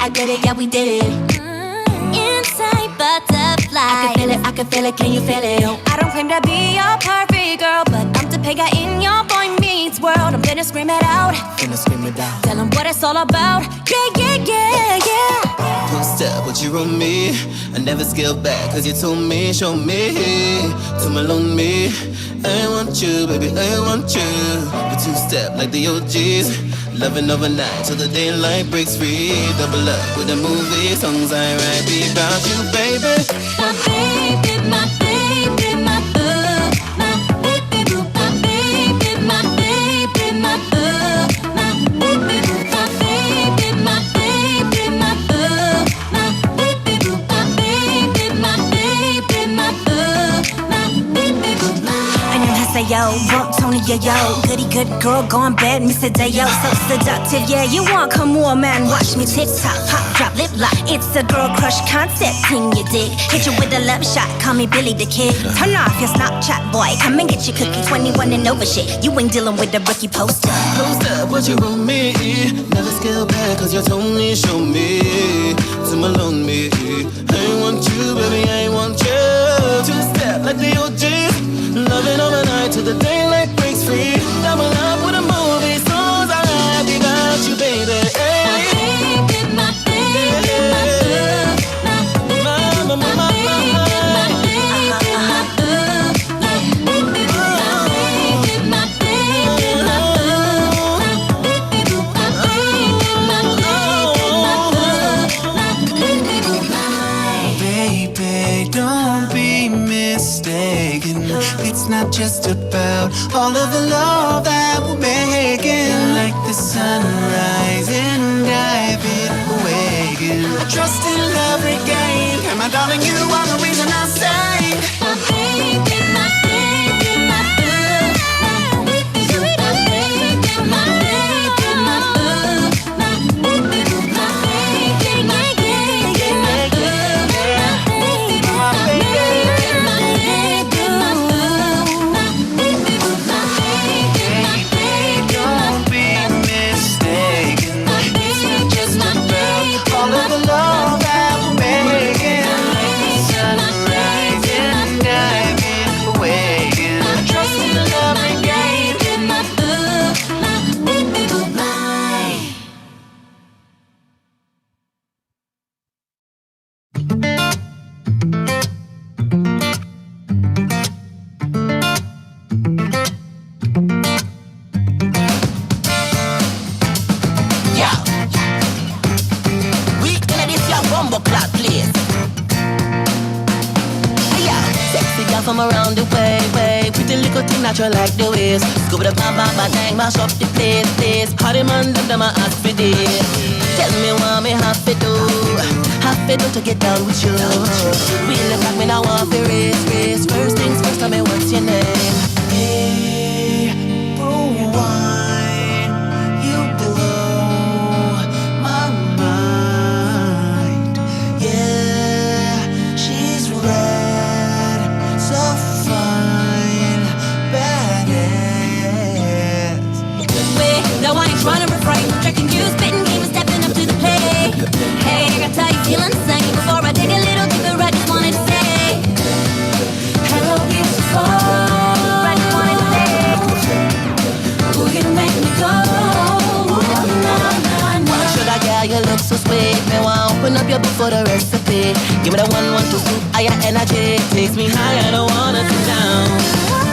I get it, yeah, we did it. Inside butterfly, I can feel it, can you feel it? I don't claim to be your perfect girl, but I'm Topanga in your boy meets world. I'm gonna scream it out, tell them what it's all about. Yeah. Two-step, what you on me? I never scaled back, cause you told me, show me, to malone me. I want you, baby, I want you. We two-step like the OGs, loving overnight till the daylight breaks free. Double up with the movie songs I write, be about you, baby. My baby, my baby, my boo, my baby boo, my baby, my baby, my boo, my baby boo, my baby, my baby, my boo, my baby boo, my baby, my baby, my boo, my baby boo. 안녕하세요, 웜톤이에요. Goody good girl, going bad, Mr. Dayo. So seductive, yeah, you want come on, man. Watch me TikTok, pop, drop, lip lock. It's a girl crush concept, in your dick. Hit you with a love shot, call me Billy the Kid. Turn off your Snapchat, boy, come and get your cookie. 21 and over shit, you ain't dealing with the rookie poster. Post up what you want me, never scale back, cause you told me, show me, to malone me. I want you, baby, I want you. Two-step like the OGs, loving overnight till the daylight breaks free. Double up with a movie, songs I rap about you, baby. My baby, my baby, my boo, my baby, my baby, my baby, my boo, my baby, my baby, my boo, my baby, my baby, my Baby, don't be mistaken. It's not just about all of the love that we're making. Like the sunrise and diving, awaken. Trust in love regained. And my darling, you are the reason I sing. my baby, my baby, my boo, my baby, my baby, my baby, my boo, my baby, my baby, my baby, my boo, my baby, my baby, my boo, my baby, my baby, Don't be mistaken. It's not just about all of the love that we're making. Sunrise and diving, awaken. Trust in love regained. my boo, my baby, my. Yeah, we gonna this your bumble clock place. Yeah, sexy girl from around the way. Pretty little thing natural like the waist. Scoop the bam bam bang bang, mash up the place. Party man them a ask for this. Tell me what me have to do to get down with you. We in the back, me now want to race. First things first, tell me what's your name. Hey, oh, wine, you blow my mind. Yeah, she's red, so fine, badass. Wait, now I ain't trying to refrain. Checking you, spitting game and stepping up to the plate. Hey, I got how you feel insane. Before I dig a little deeper, I just wanted to say hello, beautiful. I just wanted to say who can make me go? Why should I get you look so sweet? Me want open up your book for the recipe. Give me the 1, 1, 2, 2, higher energy. Takes me higher, I don't wanna sit down.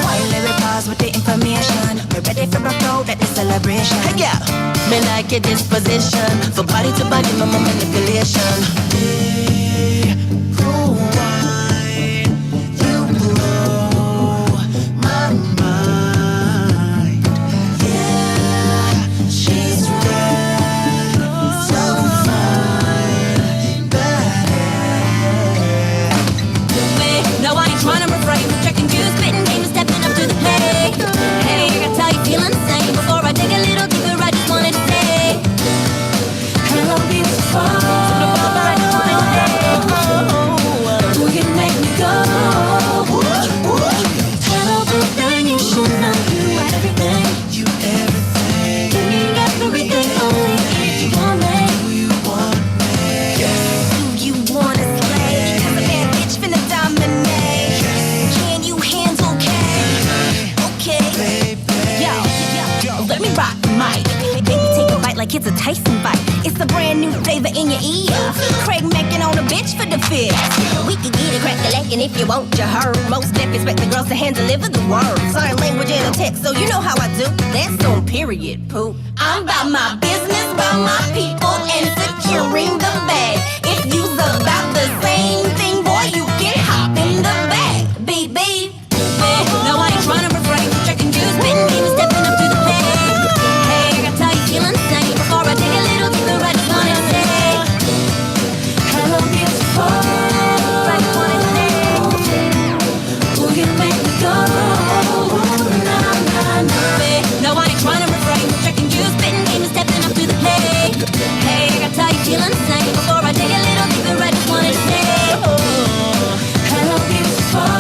While let me pause with the information. We're ready for a road at the celebration. Hey yeah, me like your disposition. For body to body, no more manipulation. Hey, oh, wine, you blow my mind. Yeah, she's red, so fine, badass. Wait, no, I ain't trying to refrain. Checking you, spitting game and stepping up to the plate. Hey, I got how you feel insane. Before I dig a little deeper, I just wanted to say hello, beautiful. like it's a Tyson fight. It's a brand new flavor in your ear. Craig mackin' on a bitch for the fifth. We can get it crack-a-lackin' if you want, you heard. Most deaf expect the girls to hand deliver the word. Sign language and a text, so you know how I do. That's on period, poop. I'm about my business, about my people, and securing the bag. If you's about the same thing, boy, you can hop in the bag. Beep, beep. No, I ain't trying to refrain from checking juice, spitting game and stepping up to the plate. Hey, I gotta tell you, feel insane. Before I take a little deeper, I just wanna say, hello, beautiful. I just wanna say, will you make me go? Nah, nah, nah. No, I ain't trying to refrain from checking juice, spitting game and stepping up to the plate. Hey, I gotta tell you, feel insane. Before I take a little deeper, I just wanna say, hello, beautiful.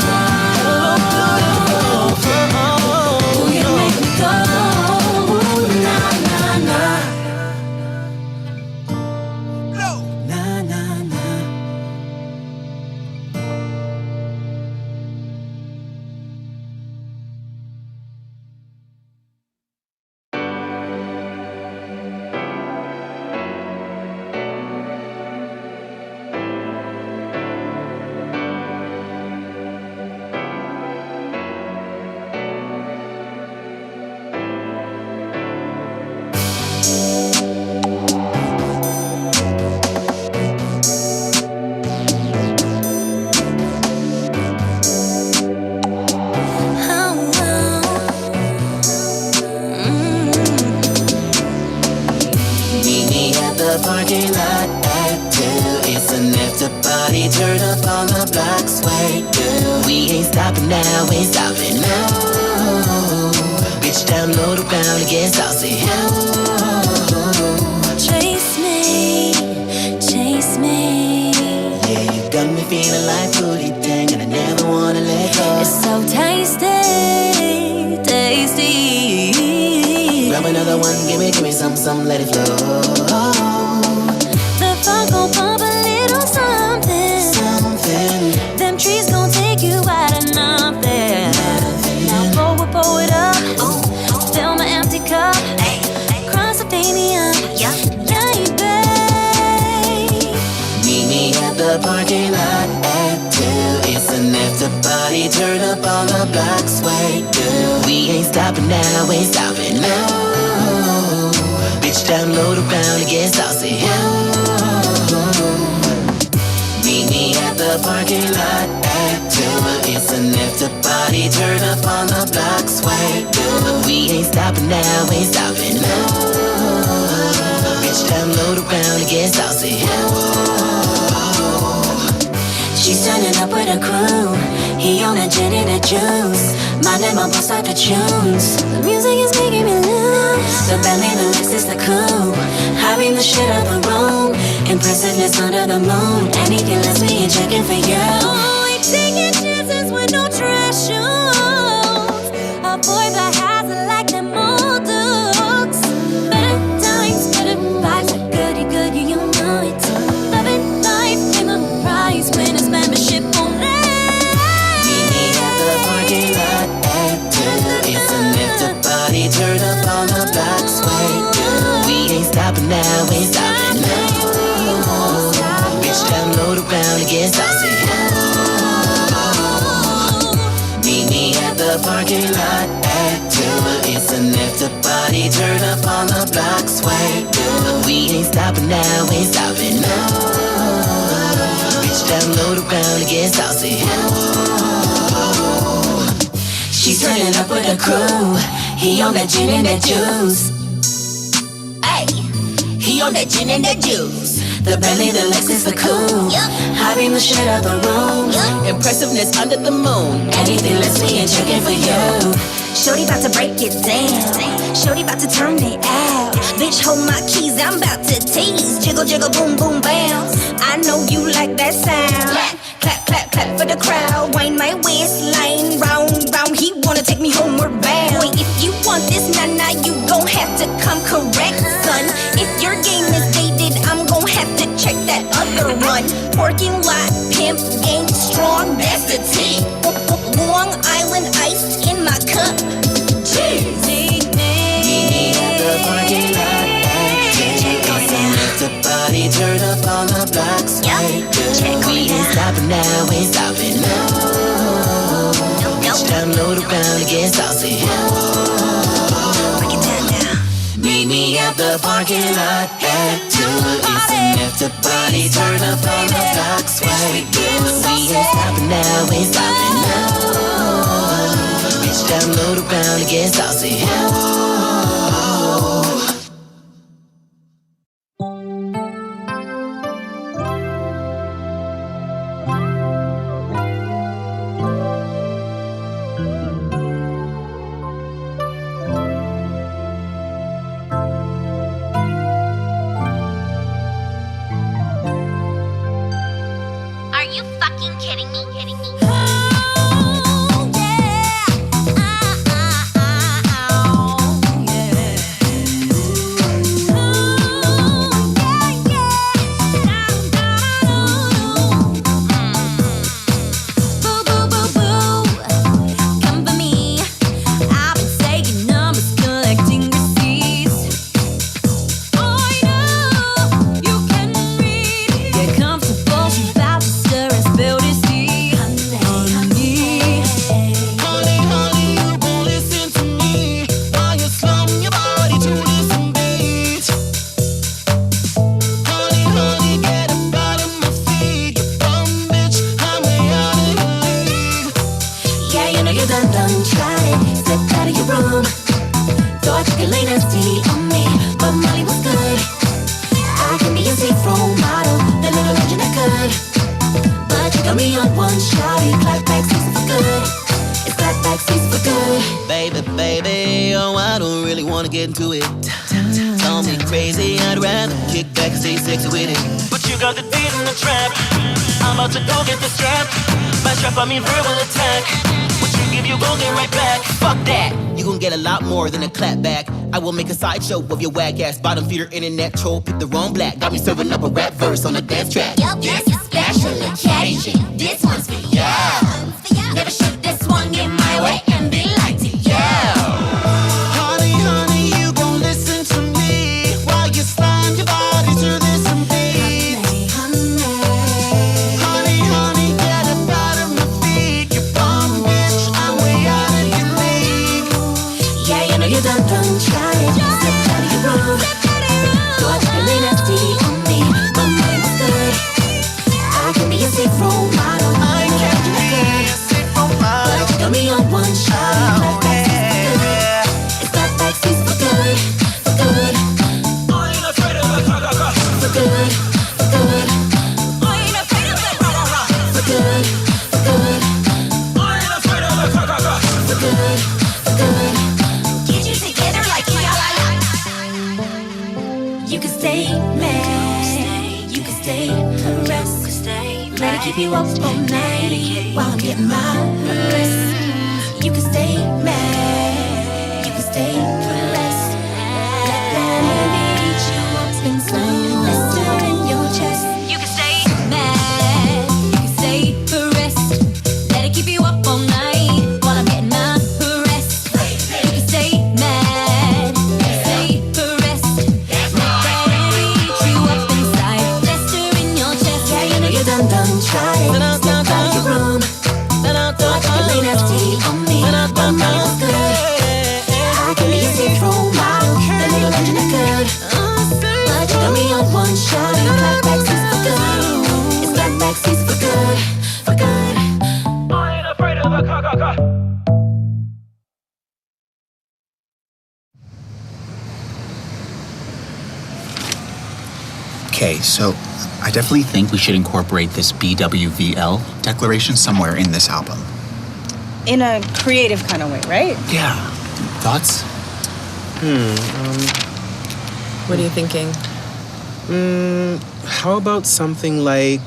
Parking lot at 2. It's an after party, turn up on the block, sway through. We ain't stopping now, ain't stopping now. Bitch, download around and get saucy. Chase me, chase me. Yeah, you got me feeling like booty dang, and I never wanna let go. It's so tasty, tasty. Grab another one, give me some, let it flow. Funk gon' pump a little something. Them trees gon' take you out of nothing. Now pour it up. Fill my empty cup. Cross the baby up. Yeah, babe. Meet me at the parking lot at 2. It's an after party, turn up on the block, sway through. We ain't stopping now, ain't stopping now. Bitch, download around and get saucy. Meet me at the parking lot at 2. It's an after party, turn up on the block, sway through. We ain't stopping now, ain't stopping now. Bitch, download around and get saucy. She's turning up with a crew. He on a gin and a juice. My name on both the tunes. The music is making me loose. The belly, the lips is the coup. Hiding the shit out the room. Impressiveness under the moon. Anything less me ain't checking for you. Oh, ain't taking chances with no trash shoes. A boy that has it like them old dudes. Better times, better vibes. Goody, you know it. Loving life, pay my price. When it's membership only. Meet me at the parking lot at 2. It's an after party, turn up on the block, sway through. We ain't stopping now, ain't stopping now. Bitch, download around and get saucy. Meet me at the parking lot at 2. It's an after party, turn up on the block, sway through. We ain't stopping now, ain't stopping now. Bitch, download around and get saucy. She's turning up with a crew. He on that gin and that juice. Ay, he on that gin and that juice. The belly, the legs is the coup. Hiding the shit out the room. Impressiveness under the moon. Anything less me ain't checking for you. Shorty bout to break it down. Shorty bout to turn it out. Bitch, hold my keys, I'm bout to tease. Jiggle, jiggle, boom, boom, bounce. I know you like that sound. Clap, clap, clap for the crowd. Wind my waistline round, round. He wanna take me homeward bound. Boy, if you want this, nah, you gon' have to come correct, son. If your game is dated, I'm gon' have to check that other one. Parking lot, pimp, game strong, that's the T. Long Island iced in my cup. Jeez. Meet me at the parking lot at 2. on the block sway. We ain't stopping now, ain't stopping now. Bitch, download around and get saucy. Meet me at the parking lot at 2. It's an after party, turn up on the block sway. We ain't stopping now, ain't stopping now. Bitch, download around and get saucy. Are you fucking kidding me? Baby, oh, I don't really wanna get into it. Call me crazy, I'd rather kick back and stay sexy with it. But you got the beat in the trap. I'm about to go get the strap. By strap, I mean verbal attack. What you give, you gon' get right back. Fuck that, you gon' get a lot more than a clap back. I will make a sideshow of your wag ass bottom feeder internet troll. Pick the wrong black, got me serving up a rap verse on the dance track. Yup, this is special occasion. This one's for you. Never shoot this one in my way and be like to you. Honey, honey, you gon' listen to me while you slime your body to this beat. Honey, honey, get up out of my feet. You bum bitch, I'm way out of your league. Yeah, you know you done tried it. Step out of your room. Thought you could lay nasty on me, but mine was good. I can be a safe role model. I can't be a safe role model. But you got me on one shot. It's got backseats for good. For good. I ain't afraid of a cock. For good. For good. I ain't afraid of a cock. For good. For good. I ain't afraid of a cock. For good. For good. Get you together like You can stay mad. You can stay harassed. Let it keep you up all night while I'm getting my rest. You can stay mad. You can stay harassed. Let it eat you up inside. Blister in your chest. You can stay mad, you can stay harassed. Let it keep you up all night while I'm getting my rest. You can stay mad, you can stay harassed. Let it eat you up inside. Blister in your chest. Yeah, you know you done tried it. Step out of your room. Thought you could lay nasty on me, but mine was good. I can be a safe role model, the little engine that could. But you got me on one shot. Got backseats for good. It's got backseats for good. For good. I ain't afraid of a cock. Okay, so I definitely think we should incorporate this BWVL declaration somewhere in this album. In a creative kind of way, right? Yeah. Thoughts? What are you thinking? How about something like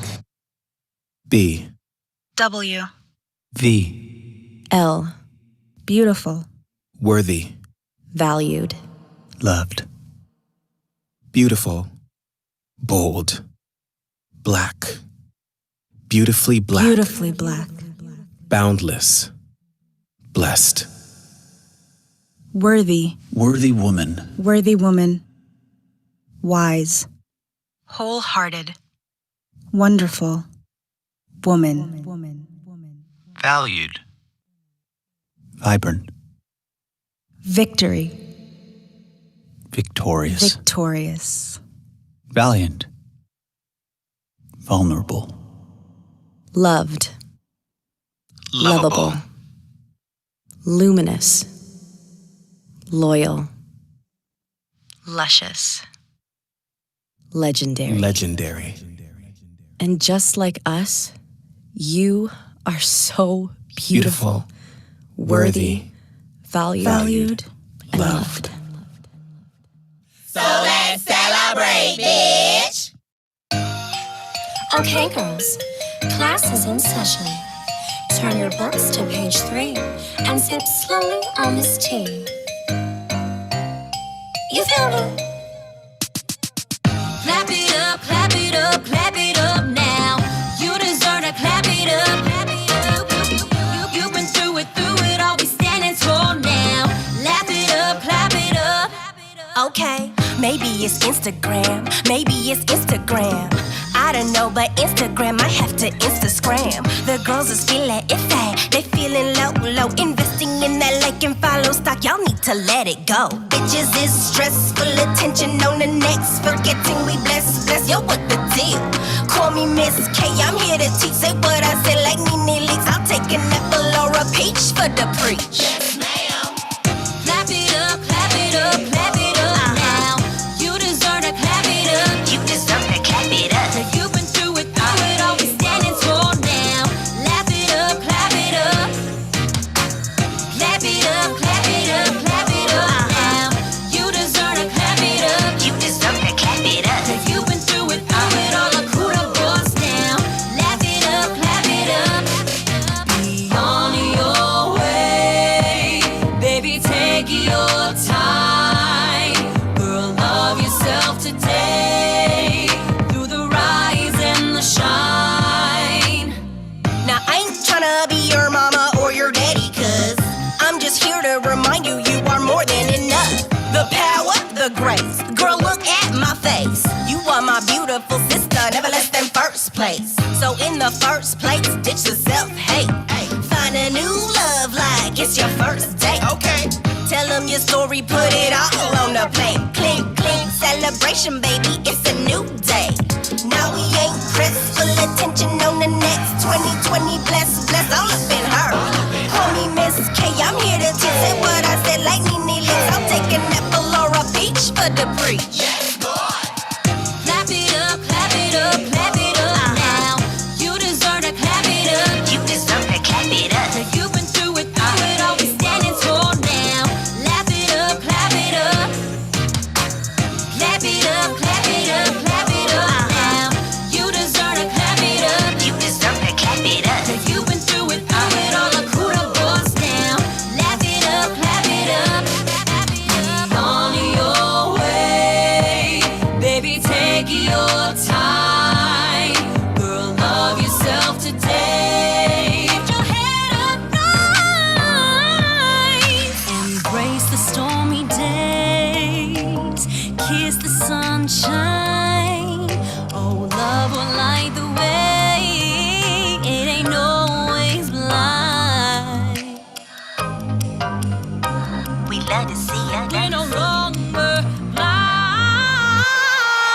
B, W. V, L. Beautiful. worthy, Valued. loved, beautiful, bold, black, beautifully black, Beautifully black. boundless, blessed, Worthy. Worthy woman. Worthy woman. Wise. Wholehearted. Wonderful. Woman. Valued. Vibrant. Victory. Victorious. Victorious. Valiant. Vulnerable. Loved. Lovable. Luminous. Loyal. Luscious. Legendary. Legendary. And just like us, you are so beautiful, worthy, valued, and loved. Okay, girls, class is in session. Turn your books to page 3 and sip slowly on this tea. You feel me? Clap it up, clap it up, clap it up now. You deserve to clap it up, clap it up. You've been through it, all we standing tall now. Clap it up, clap it up. Okay, maybe it's Instagram, maybe it's Instagram. I don't know, but Instagram might have to Insta-scram. The girls is feeling iffy, they feeling low. Investing in that like and follow stock, y'all need to let it go. Bitches is stressful, attention on the next. Forgetting we blessed, yo, what the deal? Call me Miss K, I'm here to teach. Say what I say like Nene Leaks. I'll take an apple or a peach for the preach. Yes, ma'am. Clap it up, clap it up, clap it up now. You deserve to clap it up. You deserve to clap it up. You've been through it, all we standing tall now. Clap it up, clap it up. Clap it up, clap it up, clap it up now. You deserve to clap it up. You deserve to clap it up. You've been through it, all the kuda boss now. Clap it up, clap it up. Be on your way, baby, take your time. Girl, love yourself today. Through the rise and the shine. Now I ain't tryna be your mama or your daddy, cause I'm just here to remind you you are more than enough. The power, the grace, girl look at my face. You are my beautiful sister, never less than first place. So in the first place, ditch the self-hate. Find a new love like it's your first date. Okay. Tell them your story, put it all on the plate. Clink, clink, celebration, baby, it's a new day. Now we ain't pressed, full attention on the next 2020, bless, all up in her. Call me Miss K, I'm here to teach. Say what I said like Nene Leaks. I'll take an apple or a peach for the preach. Yes, boy. Clap it up, clap it up, clap it up now. You deserve to clap it up. You deserve to clap it up. You've been through it, all we standing tall now. Clap it up, clap it up. Clap it up, clap it up, clap it up now. You deserve to clap it up. You deserve to clap it up. You've been through it, all the kuda boss now. Clap it up, clap it up. Be on your way, baby, take your time. Girl, love yourself today. Lift your head up rise. Embrace the stormy days. Kiss the sunshine. Oh, love will light the way. It ain't always blind. We love to see you. We're no longer blind.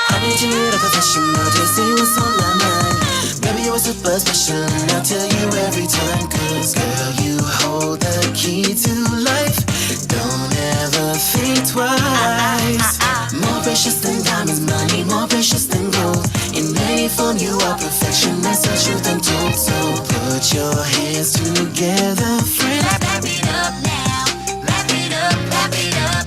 I need you like a professional, just say what's on my mind. Baby, you're super special, and I'll tell you every time. Cause girl, you hold the key to life. Don't ever think twice. More precious than diamonds, money, more precious than gold. In any form, you are perfection, that's the truth I'm told. So put your hands together, friend. Clap it up now. Clap it up, clap it up.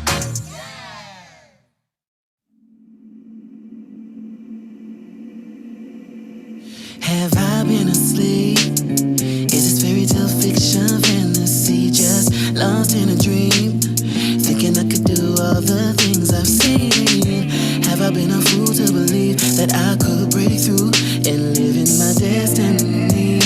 Have I been asleep? Is this fairy tale fiction, fantasy? Just lost in a dream, thinking I could do all the things I've seen. Have I been a fool to believe that I could break through and live in my destiny?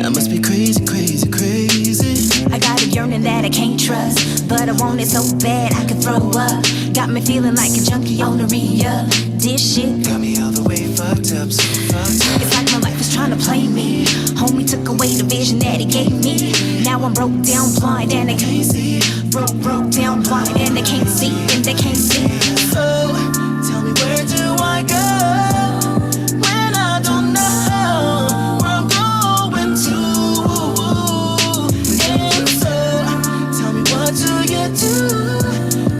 I must be crazy, crazy, crazy. I got a yearning that I can't trust, but I want it so bad I could throw up. Got me feeling like a junkie on the re-up. This shit Got me all the way fucked up, so fucked up. It's like my life was trying to play me. Homie took away the vision that he gave me. Now I'm broke down blind and they can't see. Broke down blind and they can't see. And they can't see. So tell me, where do I go when I don't know where I'm going to? And so tell me, what do you do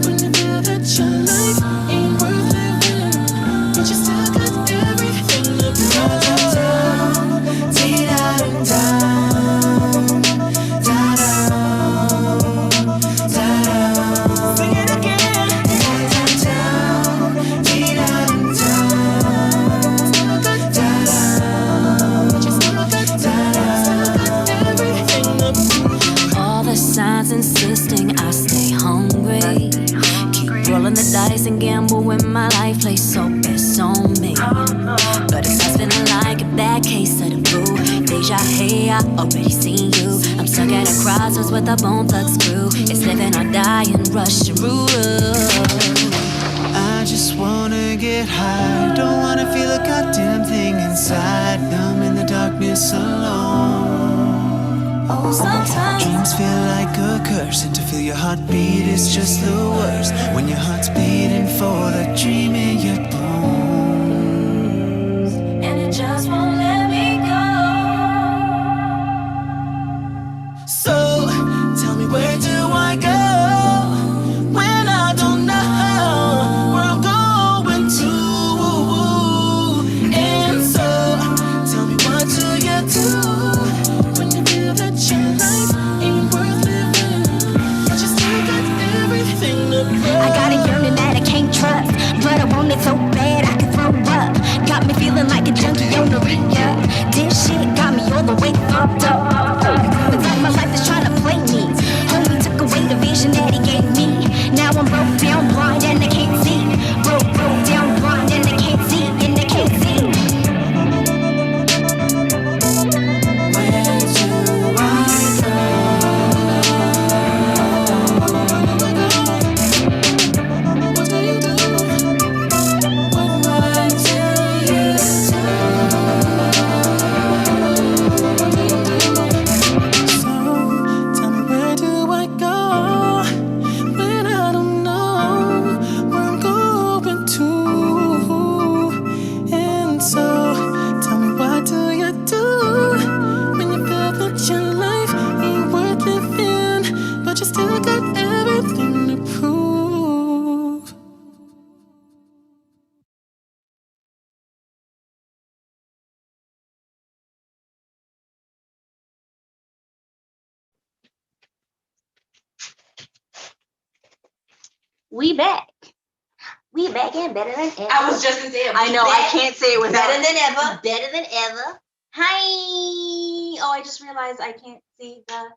when you feel that your life ain't worth living, but you still got everything to prove? Sing it again. All the signs insisting I stay hungry. Keep rolling the dice and gamble when my life plays so best on me. But it starts feeling like a bad case of the blue. Deja, hey, I already seen you. I'm stuck at a crossroads with a bone plug screw. It's living or die and rush to rule. I just wanna get high. Don't wanna feel a goddamn thing inside. Numb in the darkness alone. Oh, sometimes Dreams feel like a curse, and to feel your heartbeat is just the worst. When your heart's beating for the dream in your bones, and it just won't let me go. So tell me, where do I go when I don't know where I'm going to? And so tell me, what do you do when you feel that your life ain't worth living, but you still got everything to prove? I got a yearning that I can't trust, but I want it so bad I can throw up. Got me feeling like a junkie on the re-up. This shit got me all the way fucked up. It's like my life is trying to play me. Homie took away the vision that he gave me. Now I'm broke down blind and they can't see. Broke down blind and they can't see. And they can't see. Where do I go? What do you do? What do you do? So tell me, where do I go when I don't know where I'm going to? And so tell me, what do you do when you feel that your life ain't worth living, but you still got everything to prove? We back. We back and better than ever. I was just gonna say it. I know, I can't say it without. Better than ever. Better than ever. Hi. Oh, I just realized I can't see the.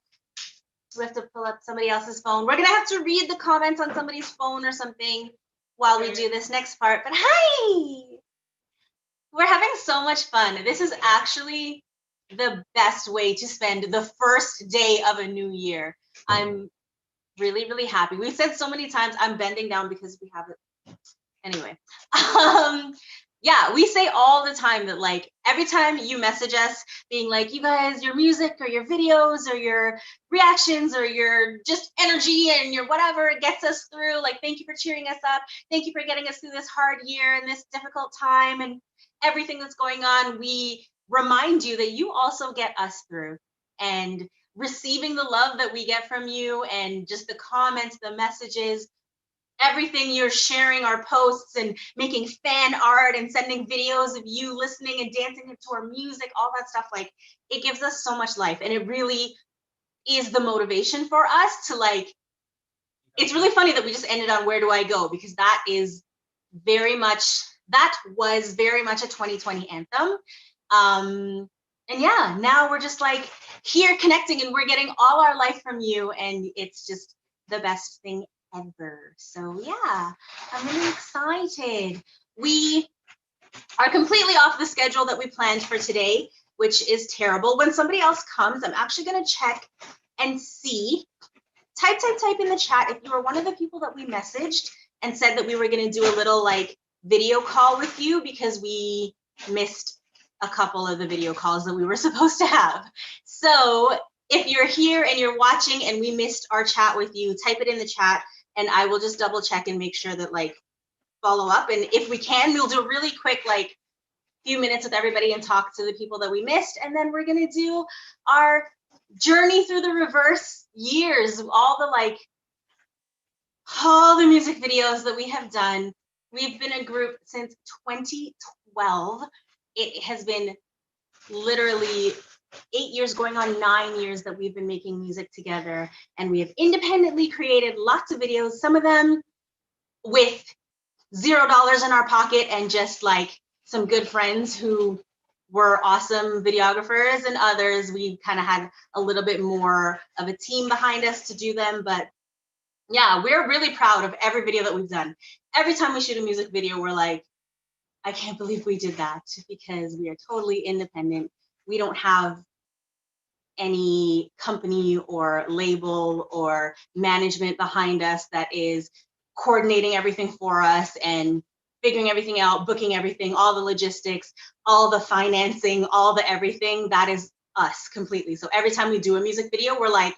We have to pull up somebody else's phone. We're gonna have to read the comments on somebody's phone or something while we do this next part. But hi. We're having so much fun. This is actually the best way to spend the first day of a new year. I'm really, really happy. We've said so many times I'm bending down because we have it. Anyway, yeah, we say all the time that like every time you message us being like, you guys, your music or your videos or your reactions or your just energy and your whatever, it gets us through. Like, thank you for cheering us up. Thank you for getting us through this hard year and this difficult time and everything that's going on. We remind you that you also get us through, and receiving the love that we get from you and just the comments, the messages, everything you're sharing, our posts and making fan art and sending videos of you listening and dancing to our music, all that stuff, like it gives us so much life. And it really is the motivation for us to like, it's really funny that we just ended on where do I go, because that was very much a 2020 anthem. And yeah, now we're just like here connecting and we're getting all our life from you, and it's just the best thing ever. So yeah, I'm really excited. We are completely off the schedule that we planned for today, which is terrible. When somebody else comes, I'm actually going to check and see. Type in the chat if you were one of the people that we messaged and said that we were going to do a little like video call with you, because we missed a couple of the video calls that we were supposed to have. So if you're here and you're watching and we missed our chat with you, type it in the chat and I will just double check and make sure that like follow up. And if we can, we'll do a really quick like few minutes with everybody and talk to the people that we missed. And then we're gonna do our journey through the rIVerse years, all the music videos that we have done. We've been a group since 2012. It has been literally 8 years going on 9 years that we've been making music together, and we have independently created lots of videos, some of them with $0 in our pocket and just like some good friends who were awesome videographers, and others we kind of had a little bit more of a team behind us to do them. But yeah, we're really proud of every video that we've done. Every time we shoot a music video, we're like, I can't believe we did that, because we are totally independent. We don't have any company or label or management behind us that is coordinating everything for us and figuring everything out, booking everything, all the logistics, all the financing, all the everything. That is us completely. So every time we do a music video, we're like,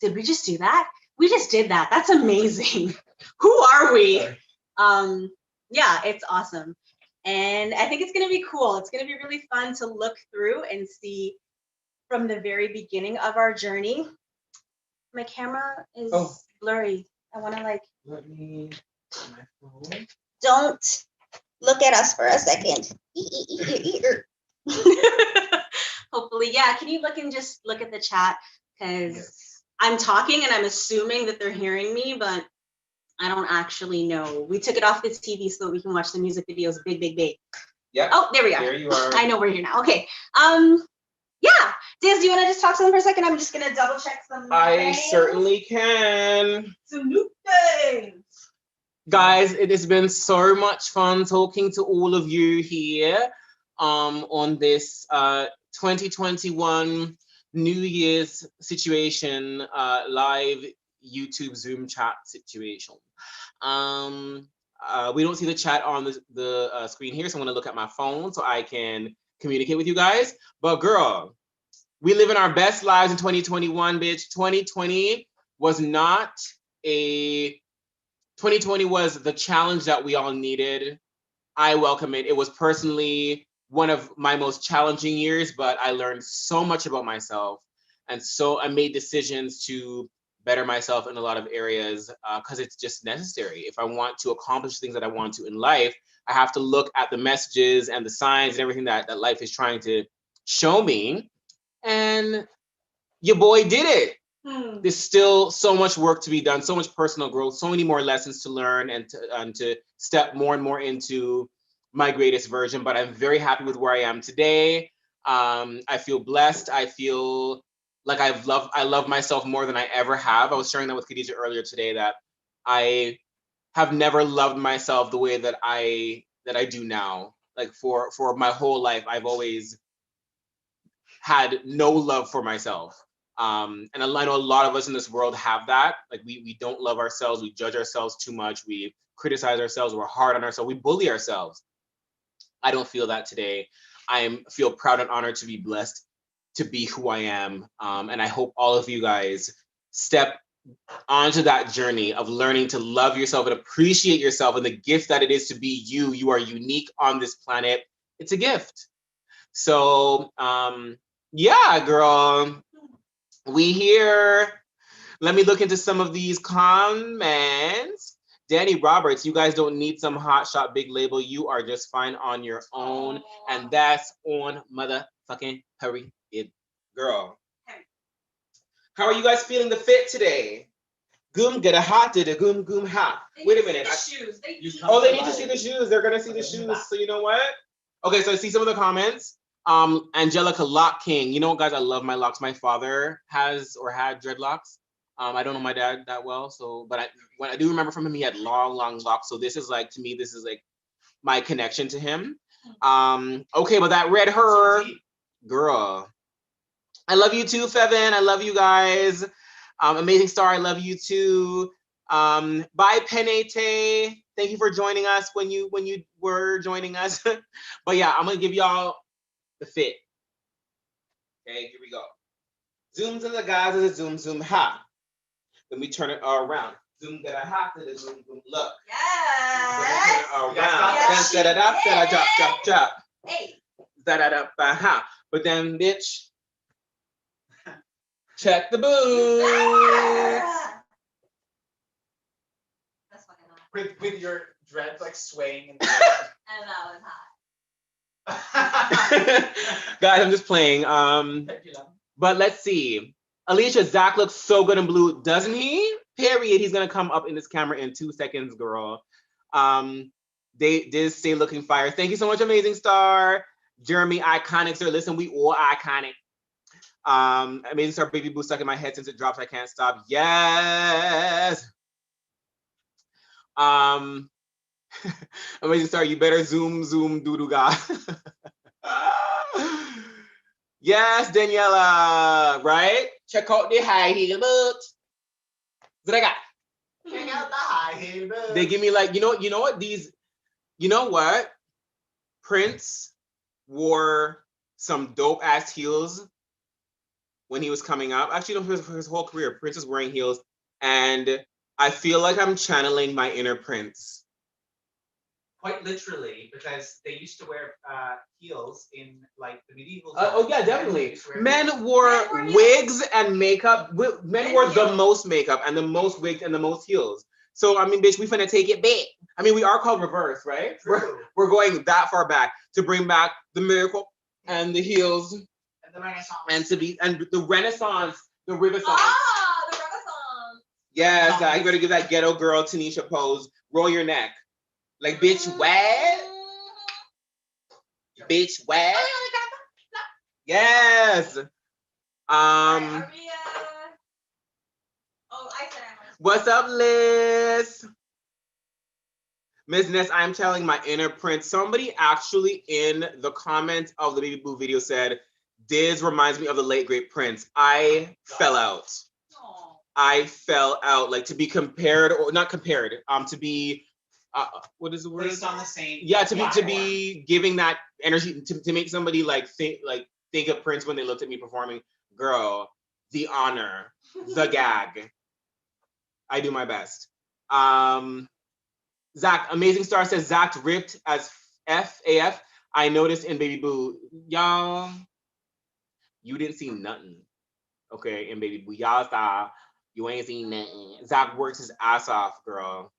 did we just do that? We just did that. That's amazing. Who are we? Yeah, it's awesome. And I think it's gonna be cool. It's gonna be really fun to look through and see from the very beginning of our journey. My camera is blurry. I wanna like, Let me get my phone. don't look at us for a second. Hopefully, yeah. Can you look and just look at the chat? Because I'm talking and I'm assuming that they're hearing me, but I don't actually know. We took it off the TV so that we can watch the music videos big. Yep. Oh, there we are. There you are. I know we're here now. Okay. Yeah. Diz, do you want to just talk to them for a second? I'm just gonna double check some. I certainly can. Some new things. Guys, it has been so much fun talking to all of you here on this 2021 New Year's situation, live YouTube Zoom chat situation. We don't see the chat on the screen here, so I'm gonna look at my phone so I can communicate with you guys. But girl, we live in our best lives in 2021, bitch. 2020 was not a 2020 was the challenge that we all needed. I welcome it. It was personally one of my most challenging years, but I learned so much about myself. And so I made decisions to better myself in a lot of areas because it's just necessary. If I want to accomplish things that I want to in life, I have to look at the messages and the signs and everything that life is trying to show me. And your boy did it. There's still so much work to be done, so much personal growth, so many more lessons to learn and to step more and more into my greatest version. But I'm very happy with where I am today. I feel blessed. I feel like I love myself more than I ever have. I was sharing that with Khadija earlier today, that I have never loved myself the way that I do now. Like for my whole life, I've always had no love for myself. And I know a lot of us in this world have that. Like we don't love ourselves. We judge ourselves too much. We criticize ourselves. We're hard on ourselves. We bully ourselves. I don't feel that today. I feel proud and honored to be blessed to be who I am. And I hope all of you guys step onto that journey of learning to love yourself and appreciate yourself and the gift that it is to be you. You are unique on this planet. It's a gift. So yeah, girl, we here. Let me look into some of these comments. Danny Roberts, you guys don't need some hot shot big label. You are just fine on your own. And that's on motherfucking period, girl. How are you guys feeling the fit today? Goom get a hot did a goom goom hot. Wait a minute. They need to see the shoes. They're gonna see the shoes. So you know what? Okay, so I see some of the comments. Angelica Lock King. You know what, guys? I love my locks. My father has or had dreadlocks. I don't know my dad that well, so but when I do remember from him, he had long locks. So this is like, to me, this is like my connection to him. Okay, but that red hair, girl. I love you too, Fevin. I love you guys. Amazing Star, I love you too. Bye, Penete. Thank you for joining us when you were joining us. But yeah, I'm gonna give y'all the fit. Okay, here we go. Zoom to the guys is a zoom zoom ha. Then we turn it all around. Zoom that I have to the zoom zoom look. Yes. Then we turn it all around. Yes, Then da da da da drop drop drop. Hey. Da da da ba ha. But then bitch, check the boots. That's fucking hot. With your dreads like swaying in the And that was hot. Guys, I'm just playing. But let's see. Alicia, Zach looks so good in blue, doesn't he? Period. He's gonna come up in this camera in 2 seconds, girl. They did stay looking fire. Thank you so much, Amazing Star. Jeremy, iconic, sir. Listen, we all iconic. Amazing Star, baby boo stuck in my head since it drops. I can't stop. Yes. Amazing Star, you better zoom doo-doo ga. Yes, Daniela, right? Check out the high heel boots. What I got? Check out the high heel boots. They give me like, you know what these, you know what? Prince wore some dope ass heels when he was coming up. Actually, no, for his whole career, Prince is wearing heels, and I feel like I'm channeling my inner Prince. Quite literally, because they used to wear heels in like the medieval Oh yeah, definitely. Men wore wigs and makeup. Men wore the most makeup and the most wigs and the most heels. So I mean, bitch, we finna take it back. I mean, we are called rIVerse, right? We're going that far back to bring back the miracle and the heels and the Renaissance and the Renaissance, the rIVerse. Ah, the Renaissance. Yes, you better give that ghetto girl Tanisha pose. Roll your neck. Like, bitch, what? Bitch, what? Yes. What's up, Liz? Miss Ness, I'm telling my inner Prince. Somebody actually in the comments of the Baby Boo video said, Diz reminds me of the late great Prince. I fell out. I fell out. Like, to be compared, or not compared, to be what is the word? Based on the same. Yeah, to be giving that energy to make somebody like think of Prince when they looked at me performing. Girl, the honor, the gag. I do my best. Zach, Amazing Star says Zach ripped as FAF. I noticed in Baby Boo, y'all. You didn't see nothing, okay? In Baby Boo, y'all saw you ain't seen nothing. Zach works his ass off, girl.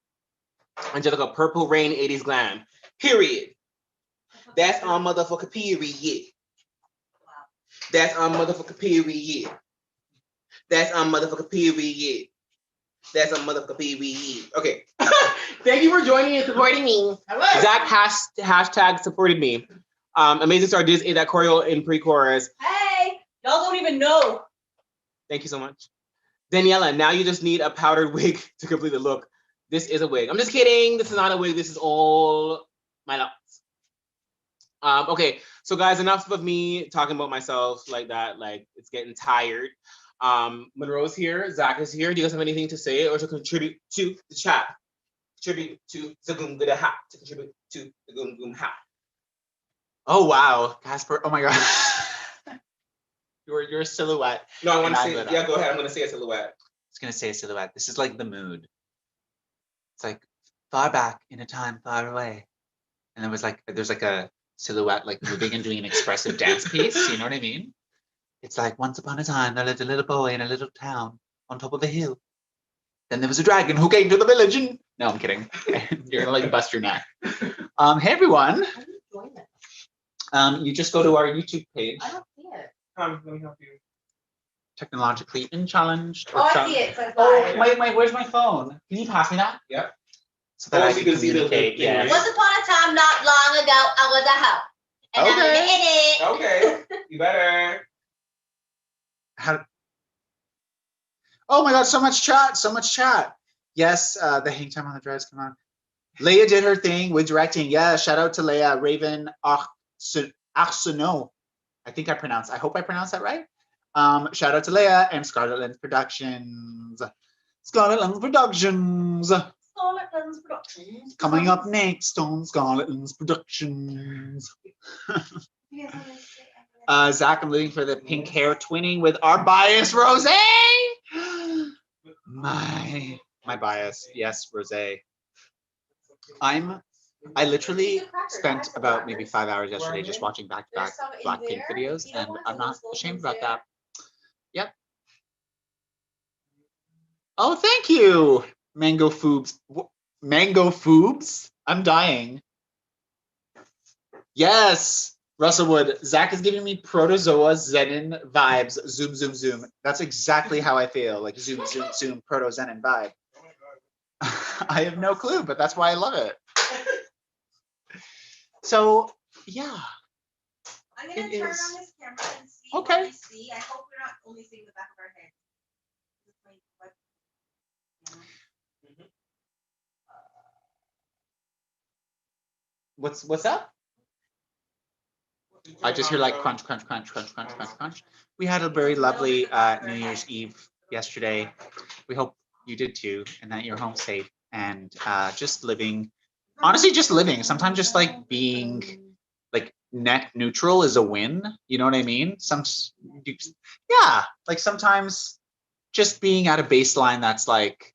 Angelica, Purple Rain 80s glam. Period. That's on motherfucker period. That's on motherfucker period. That's on motherfucker period. That's on motherfucker period. Okay. Thank you for joining and supporting me. Hello. Zach hashtag supported me. Amazing Star Diz ate that choreo in pre-chorus. Hey, y'all don't even know. Thank you so much. Daniela, now you just need a powdered wig to complete the look. This is a wig. I'm just kidding. This is not a wig. This is all my locks. Okay, so guys, enough of me talking about myself like that. Like, it's getting tired. Monroe's here. Zach is here. Do you guys have anything to say or to contribute to the chat? Contribute to the goom goom ha. To contribute to the goom goom ha. Oh wow, Casper! Oh my god, you're a silhouette. No, I want to say. Yeah, go ahead. I'm gonna say a silhouette. I was gonna say a silhouette. This is like the mood. It's like far back in a time far away, and there's like a silhouette like moving and doing an expressive dance piece. You know what I mean? It's like once upon a time there lived a little boy in a little town on top of a hill. Then there was a dragon who came to the village and... No, I'm kidding. You're gonna like bust your neck. Hey everyone. You just go to our YouTube page. I don't see it. Let me help you. Technologically challenged. Oh, I see it. Oh, wait, where's my phone? Can you pass me that? Yep. So that I can communicate. Yeah. Once upon a time, not long ago, I was a hoe. And I'm in it. Okay. You better. Oh my god, so much chat. Yes, the hang time on the drives, come on. Leia did her thing with directing. Yeah, shout out to Leia. Raven Achsuno. I hope I pronounced that right. Shout out to Leia and Scarlet Lens Productions. Scarlet Lens Productions. Scarlet Cousins Productions. Coming up next on Scarleton's Productions. You guys want to say Zach, I'm living for the pink hair twinning with our bias, Rose. My bias, yes, Rose. I literally spent about maybe 5 hours yesterday just watching back-to-back Blackpink videos, and I'm not ashamed about that. Yep. Oh, thank you, Mango Foobs. Mango Foobs? I'm dying. Yes, Russell Wood. Zach is giving me Protozoa Zenin vibes. Zoom, zoom, zoom. That's exactly how I feel. Like zoom, zoom, zoom, Proto Zenin vibe. I have no clue, but that's why I love it. So, yeah. I'm gonna turn on this camera and see Okay. what we see. I hope we're not only seeing the back of our head. What's up? I just hear like crunch, crunch, crunch, crunch, crunch, crunch, crunch. We had a very lovely New Year's Eve yesterday. We hope you did too, and that you're home safe and just living. Honestly, just living. Sometimes just like being like net neutral is a win. You know what I mean? Yeah, like sometimes just being at a baseline that's like,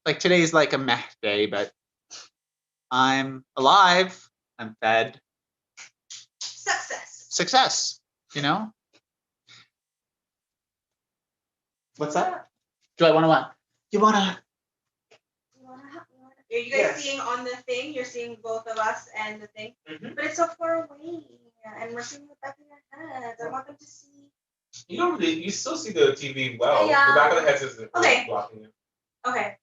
like today's like a meh day, but I'm alive. I'm fed. Success, you know? What's up? Do I want to what? You want to? Are you guys seeing on the thing? You're seeing both of us and the thing? But it's so far away. And we're seeing the back of your heads. I want them to see. You don't really, you still see the TV well. The back of the head isn't blocking you. Okay.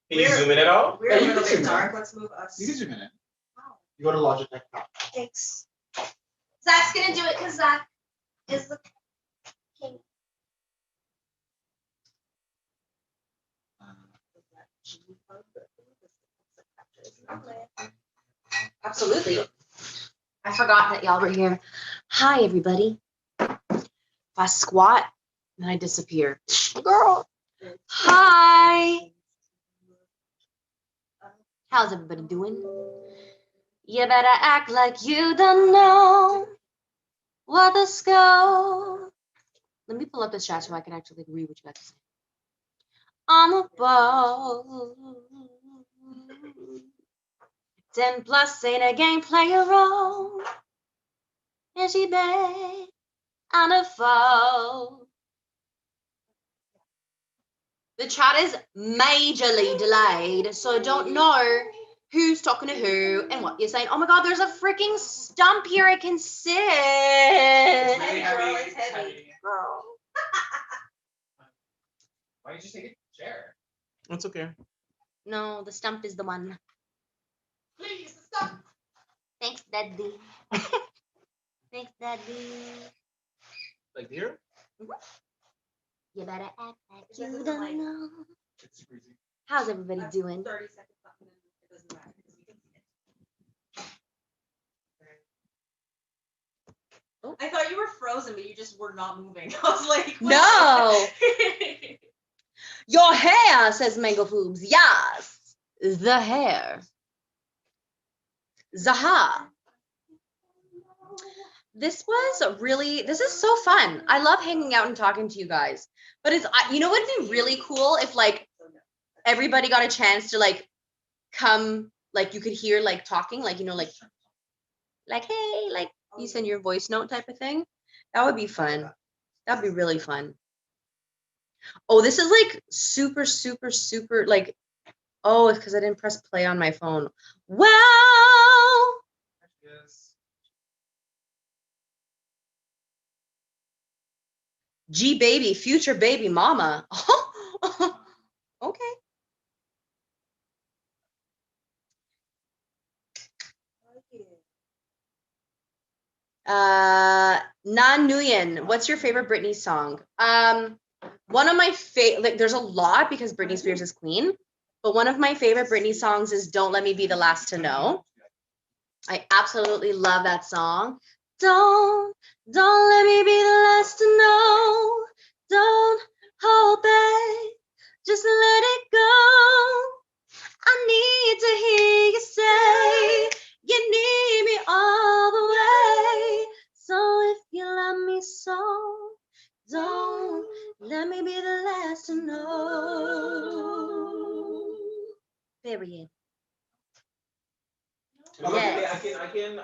Can you zoom in at all? We're a little bit dark. Let's move us. You can zoom in it. You go to Logitech. Thanks. Zach's gonna do it because Zach is the king. Absolutely. I forgot that y'all were here. Hi, everybody. If I squat, then I disappear. Girl. Hi. How's everybody doing? You better act like you don't know what the scope. Let me pull up this chat so I can actually read what you got to say. On the boat. 10 plus ain't a game, play a role. And she bad on a foe. The chat is majorly delayed, so I don't know who's talking to who and what you're saying. Oh my god, there's a freaking stump here I can sit. It's really heavy. It's heavy. Girl. Why did you take a chair? That's okay. No, the stump is the one. Please, the stump. Thanks, Daddy. Thanks, Daddy. Like here? You better act like you don't know. How's everybody doing? 30 seconds left and then it doesn't matter because we can see it. Oh. I thought you were frozen, but you just were not moving. I was like, what? No. Your hair, says Mango Foobs. Yes. The hair. Zaha. This is so fun. I love hanging out and talking to you guys. But you know what would be really cool if like everybody got a chance to like come, like you could hear like talking, like, you know, like hey, like you send your voice note type of thing. That would be fun. That'd be really fun. Oh, this is like super, super, super like, oh, it's because I didn't press play on my phone. Well. G baby, future baby mama. Okay. Nan Nguyen, what's your favorite Britney song? One of my favorite, like, there's a lot because Britney Spears is queen, but one of my favorite Britney songs is Don't Let Me Be the Last to Know. I absolutely love that song. Don't let me be the last to know. Don't hold back. Just let it go. I Let me be the last to know. Period. Yes. I can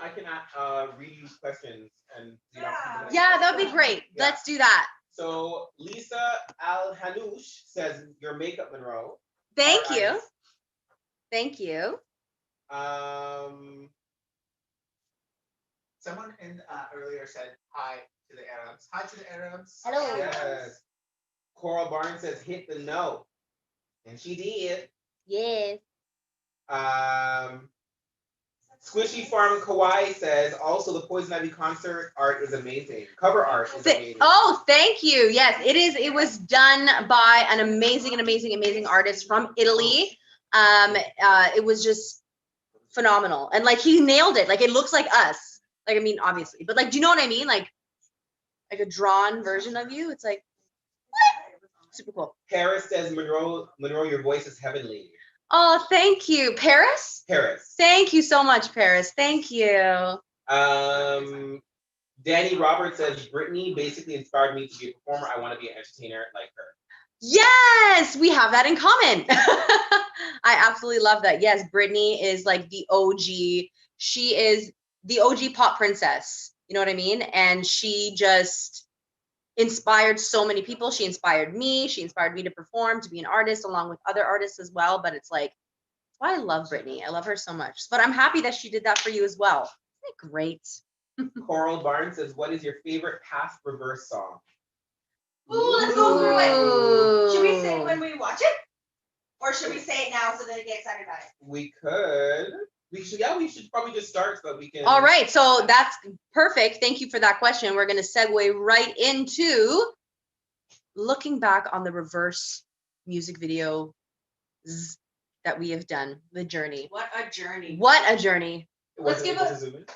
read you questions and Yeah, that would be great. Yeah. Let's do that. So Lisa Al Hanoush says your makeup, Monroe. Thank Our you. eyes. Thank you. Someone earlier said hi to the Arabs. Hi to the Arabs. Hello. Yes. Coral Barnes says hit the note. And she did. Yes. Squishy Farm Kawaii says also the Poison Ivy concert art is amazing. Cover art is amazing. Oh, thank you. Yes, it is. It was done by an amazing artist from Italy. It was just phenomenal. And like he nailed it. Like it looks like us. Like I mean, obviously, but like, do you know what I mean? Like a drawn version of you. It's like super cool. Paris says Monroe, your voice is heavenly. Oh, thank you, Paris. Paris. Thank you so much, Paris. Thank you. Danny Roberts says Britney basically inspired me to be a performer. I want to be an entertainer like her. Yes, we have that in common. I absolutely love that. Yes, Britney is like the OG. She is the OG pop princess. You know what I mean? And she just inspired so many people. She inspired me. She inspired me to perform, to be an artist, along with other artists as well. But it's like, that's why I love Britney. I love her so much. But I'm happy that she did that for you as well. Isn't it great? Coral Barnes says, what is your favorite past reverse song? Ooh, let's go through it. Should we say it when we watch it? Or should we say it now so that they get excited about it? We could. We should probably just start so that we can. All right, so that's perfect. Thank you for that question. We're going to segue right into looking back on the rIVerse music video that we have done, the journey. What a journey. What a journey. Let's give a. zoom in.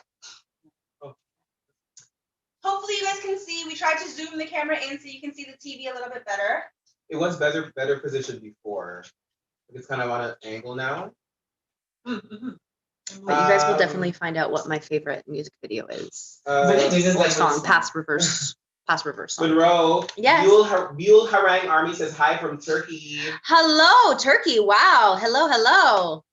Hopefully you guys can see. We tried to zoom the camera in so you can see the TV a little bit better. It was better positioned before. It's kind of on an angle now. But you guys will definitely find out what my favorite music video is. Or song, past rIVerse song. Monroe. Yes. Mule Harang Army says hi from Turkey. Hello, Turkey. Wow. Hello.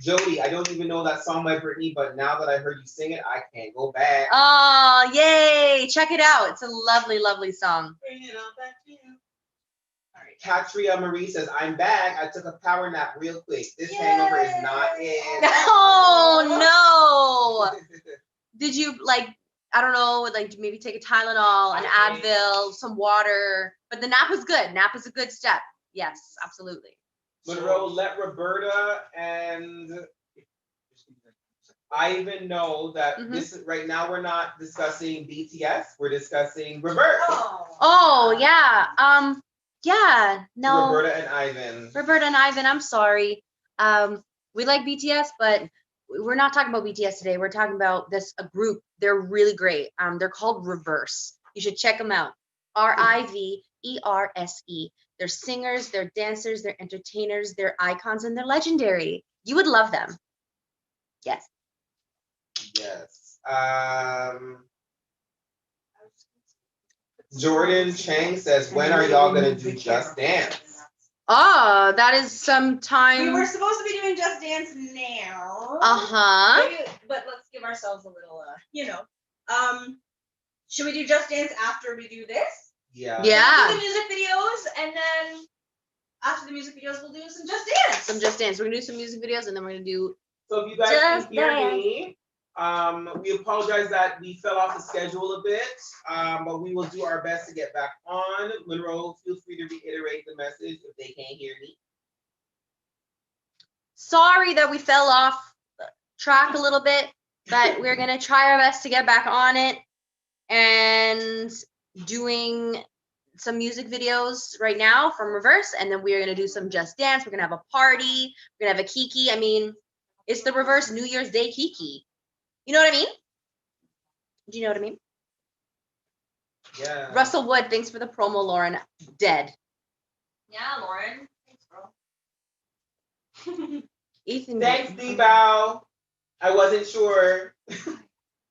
Jody, I don't even know that song by Britney, but now that I heard you sing it, I can't go back. Oh, yay. Check it out. It's a lovely, lovely song. Bring it on back to you. Katria Marie says, I'm back. I took a power nap real quick. This hangover is not it. Oh, no. Did you, like, I don't know, like maybe take a Tylenol, an Advil, some water? But the nap was good. Nap is a good step. Yes, absolutely. Monroe, let Roberta and Ivan know that this right now we're not discussing BTS. We're discussing rIVerse. Oh, yeah. Yeah, no. Roberta and Ivan. Roberta and Ivan, I'm sorry. We like BTS, but we're not talking about BTS today. We're talking about a group. They're really great. They're called rIVerse. You should check them out. rIVerse. They're singers, they're dancers, they're entertainers, they're icons, and they're legendary. You would love them. Yes. Yes. Jordan Chang says, when are y'all gonna do Just Dance? Oh, that is sometime. We were supposed to be doing Just Dance now. But let's give ourselves a little, should we do Just Dance after we do this? Yeah. Yeah. Do the music videos, and then after the music videos, we'll do some Just Dance. Some Just Dance. We're gonna do some music videos, and then we're gonna do. So if you guys can hear me, we apologize that we fell off the schedule a bit, but we will do our best to get back on. Monroe, feel free to reiterate the message if they can't hear me. Sorry that we fell off track a little bit, but we're gonna try our best to get back on it and doing some music videos right now from rIVerse, and then we're gonna do some Just Dance. We're gonna have a party. We're gonna have a Kiki. I mean, it's the rIVerse New Year's Day Kiki. You know what I mean? Do you know what I mean? Yeah. Russell Wood, thanks for the promo, Lauren. Dead. Yeah, Lauren. Thanks, bro. Ethan. Thanks, D-Bow. I wasn't sure.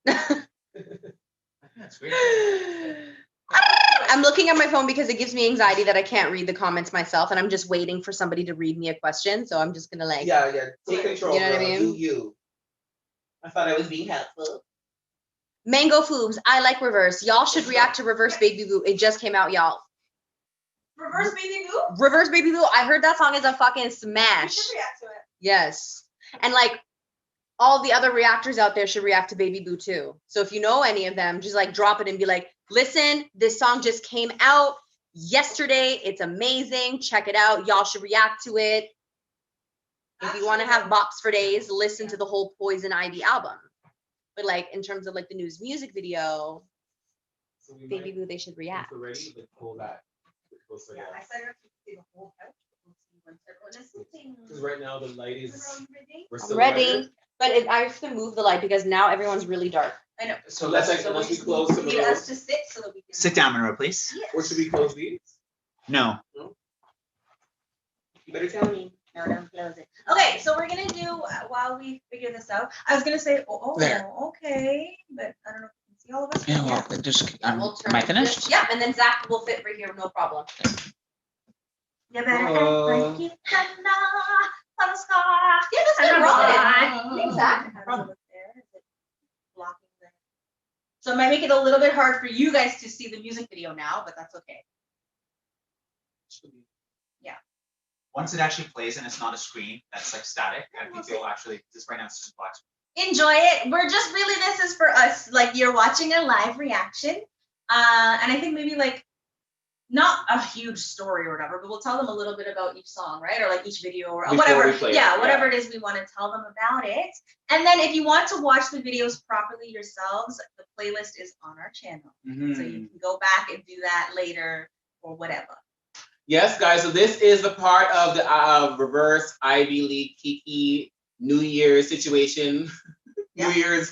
That's weird. I'm looking at my phone because it gives me anxiety that I can't read the comments myself, and I'm just waiting for somebody to read me a question. So I'm just gonna like. Yeah. Take control. You know what I girl. mean? Do you? I thought I was being helpful. Mango Foobs, I like rIVerse. Y'all should react to rIVerse Baby Boo. It just came out, y'all. rIVerse Baby Boo? rIVerse Baby Boo. I heard that song is a fucking You smash. should react to it. Yes. And like all the other reactors out there should react to Baby Boo too. So if you know any of them, just like drop it and be like, listen, this song just came out yesterday. It's amazing. Check it out. Y'all should react to it. If you want to have bops for days, listen to the whole Poison Ivy album. But like in terms of like the news music video, So we Baby might, Boo, they should if react. we're ready, let's pull that. Yeah, I said I have to see the whole couch. We'll see once everyone is sitting. Because right now the light is. Are you ready? We're I'm still ready. But I have to move the light because now everyone's really dark. I know. So let's like, So unless we just close some of need us those. to sit so that we can. Sit down, Monroe, please. Yes. Or should we close these? No. You better tell me. No, don't close it. Okay, so we're gonna do while we figure this out. I was gonna say, There. okay, but I don't know if you can see all of us. Yeah, well, just, We'll turn am I it finished? this- Yeah, and then Zach will fit right here, no problem. You better Oh. act like you don't know on the scar. Yeah, that's I good. don't know Rock why. it. Thanks, Zach. How does it look there? Is it blocking the? So it might make it a little bit hard for you guys to see the music video now, but that's okay. Once it actually plays and it's not a screen that's like static, I think you'll actually, just right now it's just black screen. Enjoy it. We're just really, this is for us. Like you're watching a live reaction. And I think maybe like not a huge story or whatever, but we'll tell them a little bit about each song, right? Or like each video or Before whatever. we play it, Yeah, yeah. whatever it is we want to tell them about it. And then if you want to watch the videos properly yourselves, the playlist is on our channel. So you can go back and do that later or whatever. Yes, guys. So this is the part of the rIVerse Ivy League Kiki New Year's situation. Yeah. New Year's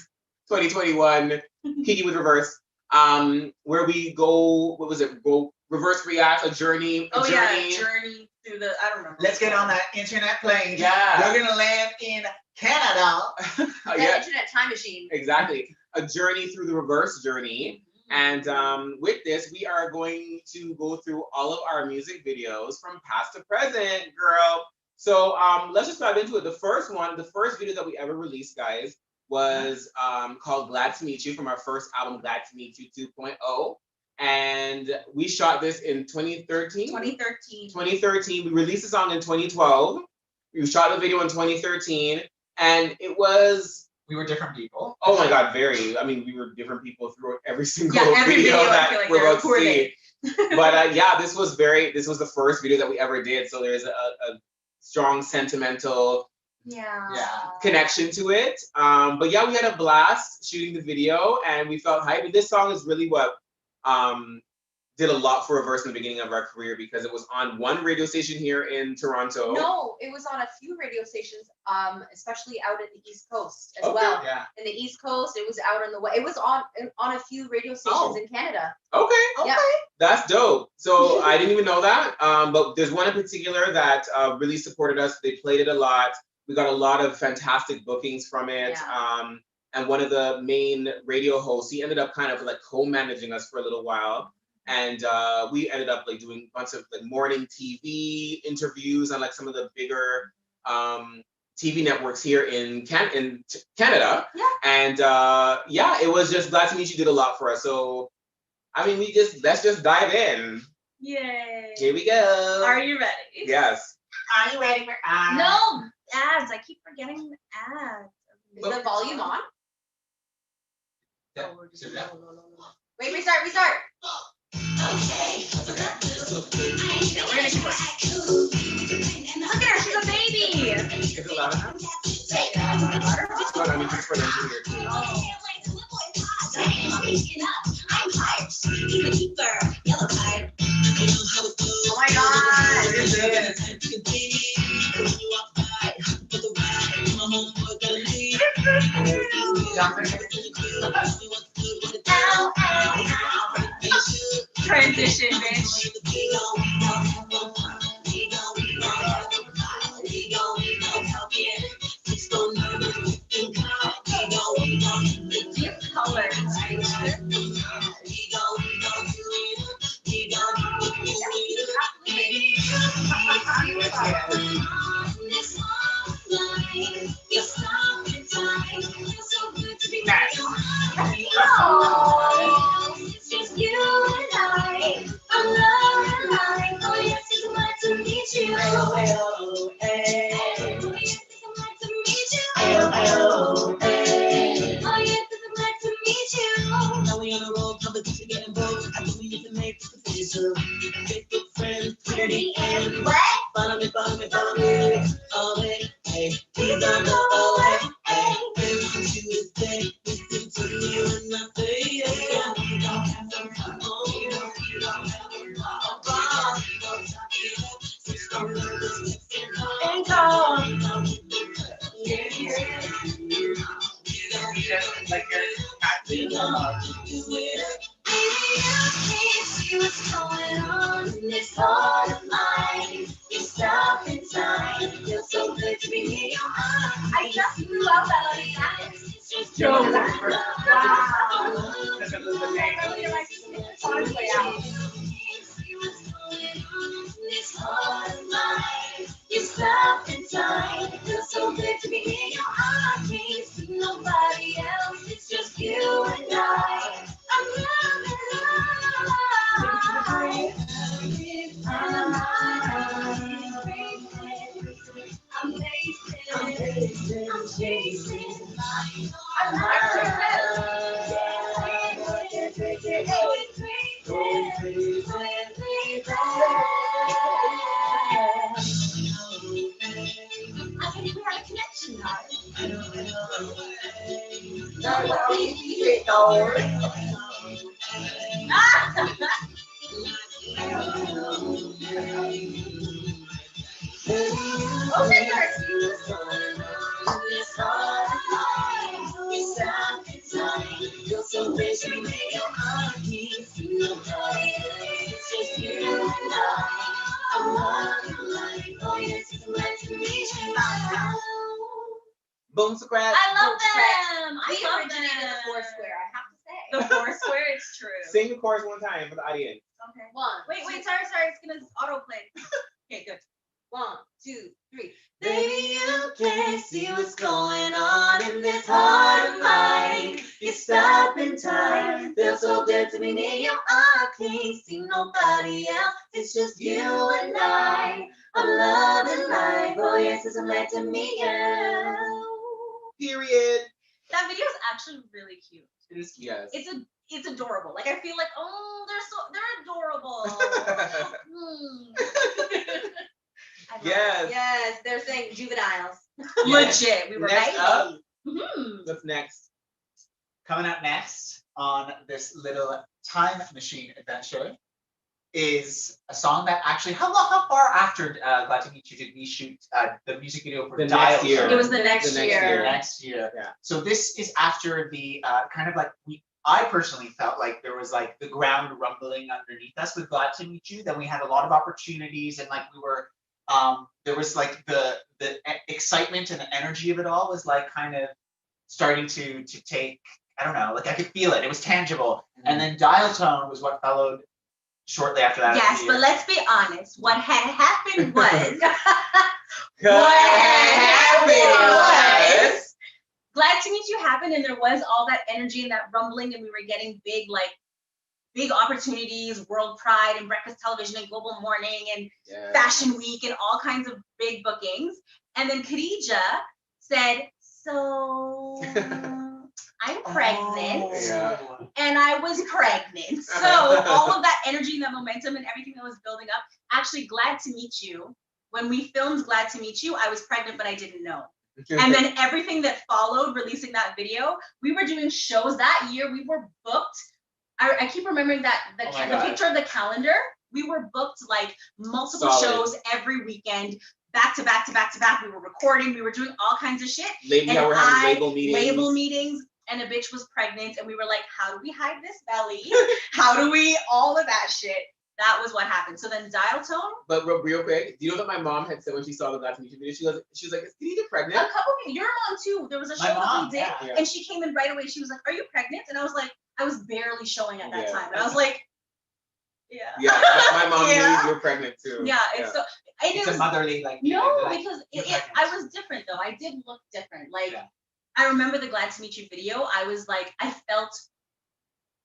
2021 Kiki with rIVerse. Where we go. What was it? Go rIVerse react a journey. Oh journey. yeah, journey through the, I don't remember. Let's get on that internet plane. Yeah. We're gonna land in Canada. The Yeah. internet time machine. Exactly. A journey through the rIVerse journey. And with this, we are going to go through all of our music videos from past to present, girl. So let's just dive into it. The first video that we ever released, guys, was called Glad to Meet You from our first album, Glad to Meet You 2.0. And we shot this in 2013. 2013. 2013. We released the song in 2012. We shot the video in 2013. And it was... We were different people. Oh my God, very. I mean, we were different people through every single every video I that feel like we're they're- about who to are see. they? But yeah, this was the first video that we ever did. So there's a strong sentimental connection to it. But yeah, we had a blast shooting the video and we felt hype. And this song is really what did a lot for rIVerse in the beginning of our career because it was on one radio station here in Toronto. No, it was on a few radio stations, especially out in the East Coast as Okay. well. Yeah. In the East Coast, it was out on the way. It was on a few radio stations in Canada. Okay. Yeah. That's dope. So I didn't even know that. But there's one in particular that really supported us. They played it a lot. We got a lot of fantastic bookings from it. And one of the main radio hosts, he ended up kind of like co-managing us for a little while. And we ended up like doing a bunch of like morning TV interviews on like some of the bigger TV networks here in Canada. Yeah. And yeah, it was just Glad to Meet You did a lot for us. So I mean, let's just dive in. Yay. Here we go. Are you ready? Yes. Are you ready for ads? No, ads. I keep forgetting the ads. Is the volume on? Yeah. Oh, So, yeah. Wait, restart. Okay. We're gonna keep going. Look at her, she's a baby. Is it loud enough? It's not, I mean, just for the engineer too. Oh. Oh my God. What is it? Ow, ow, ow. Transition, bitch. Deep colors. but you get involved. I told you to make the official. Facebook friends, pretty and what? Follow me, follow me, follow me. Oh, hey, please don't go away. Hey, listen to this thing, listen to me when I say yeah. You don't have to run home, you don't have to run home. You don't have to switch from nervous and calm. Yeah, yeah. Like you're acting Baby, I can't see what's going on in this heart of mine. You stop in time, feels so good to be near your arms. I just blew out that other time. It's just Yeah, wow. That's a little bit late. I really like this song play out. See what's going on in this heart of mine. You stop in time, feels so good to be near your arms. Can't see nobody else, it's just you and I. I'm I think we have a connection now. Not what we need, though. Boom Scratch. I love them. We I love originated them. the Foursquare, I have to say. The Foursquare, it's true. Sing the chorus one time for the audience. Okay. One. Wait, sorry, it's gonna autoplay. Okay, good. 1, 2, 3. Baby, you can't see what's going on in this heart of mine. You stop in time, feels so good to be near you. I can't see nobody else, it's just you and I. I'm loving life, oh yes, it's led to me, yeah. Period. That video is actually really cute. It is yes. It's adorable. Like I feel like, oh, they're adorable. I love Yes. Yes, they're saying juveniles. it. Legit. We were Next right. up. Mhm. What's next? Coming up next on this little time machine adventure is a song that actually, how far after Glad to Meet You did we shoot the music video for The Dial next year. It was the next year. Next year. Yeah. So this is after the kind of like I personally felt like there was like the ground rumbling underneath us with Glad to Meet You. Then we had a lot of opportunities and like we were there was like the excitement and the energy of it all was like kind of starting to take, I don't know, like I could feel it. It was tangible. And then Dial Tone was what followed shortly after that. Yes, but let's be honest. What had happened was Glad to Meet You happened, and there was all that energy and that rumbling, and we were getting big opportunities, World Pride and Breakfast Television and Global Morning and Fashion Week and all kinds of big bookings. And then Khadija said, so I'm pregnant. And I was pregnant. So all of that energy and that momentum and everything that was building up, actually Glad to Meet You. When we filmed Glad to Meet You, I was pregnant, but I didn't know. And then everything that followed releasing that video, we were doing shows that year. We were booked. I keep remembering that the picture of the calendar. We were booked like multiple shows every weekend, back to back to back to back. We were recording. We were doing all kinds of shit. We're having label meetings. And a bitch was pregnant, and we were like, how do we hide this belly? How do we all of that shit? That was what happened. So then Dial Tone. But real quick, do you know that my mom had said when she saw the Glad to Meet You video, she was like, is Khadija pregnant? A couple of your mom too. There was a show that we did, and she came in right away. She was like, are you pregnant? And I was like, I was barely showing at that time. And I was like, yeah. Yeah, my mom knew you were pregnant too. Yeah, it's so. It's a motherly like. No, because I was different though. I did look different. Like I remember the Glad to Meet You video. I was like, I felt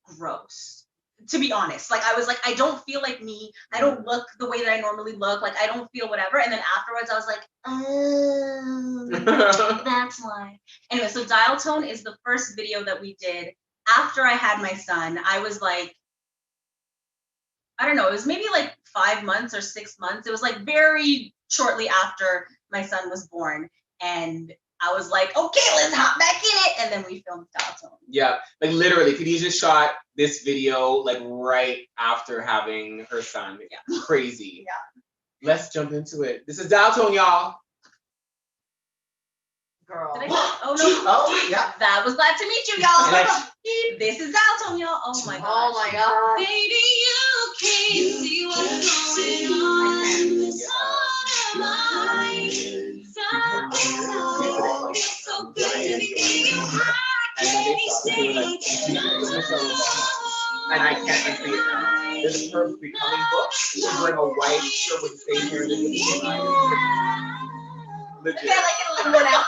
gross. To be honest, like I was like, I don't feel like me. I don't look the way that I normally look. Like I don't feel whatever. And then afterwards, I was like, that's why. Anyway, so Dial Tone is the first video that we did after I had my son, I was like, I don't know, it was maybe like 5 months or 6 months. It was like very shortly after my son was born. And I was like, okay, let's hop back in it. And then we filmed Dalton. Yeah, like literally, Khadijah shot this video like right after having her son. Yeah. Crazy. Yeah. Let's jump into it. This is Dalton, y'all. Girl. Oh no. Oh yeah. That was glad to meet you, y'all. This is Dalton, y'all. Oh my god. Oh my god. Baby, you can't see what's going on inside of mine. So good to be you. And I can't unsee it. This is her becoming book. She's wearing a white shirt with the same hair as legit. Yeah, like a little bit out.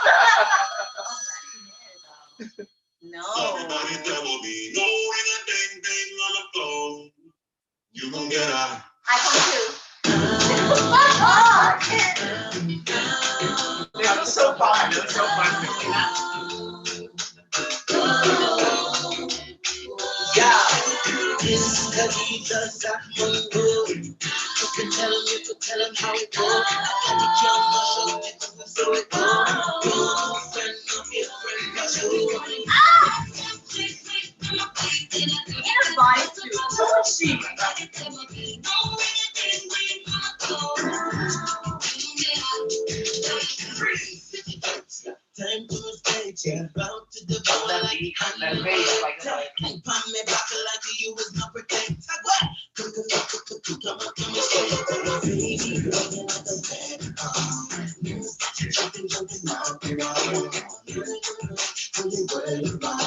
No. Everybody, there will be no ring a ding ding on the phone. You gon' get a Yeah, it's so fun. It's so fun. Yeah, this is Khadijah's afternoon. You can tell him how it goes. I can't much of it, so it goes. Friend of your friend, got you. Time to the stage, yeah. Bound to the ball like me back like you was not protect. What? Come on, straight. Baby, girl, you're like a bad jumping out. Really worried about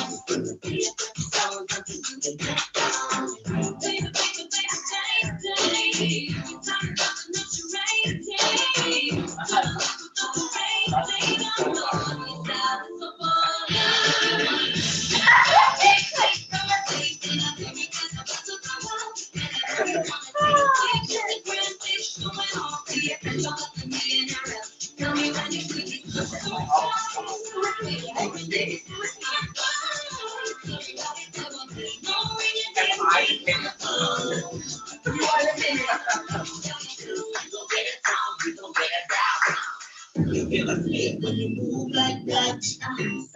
You feel a flip when you move like that. You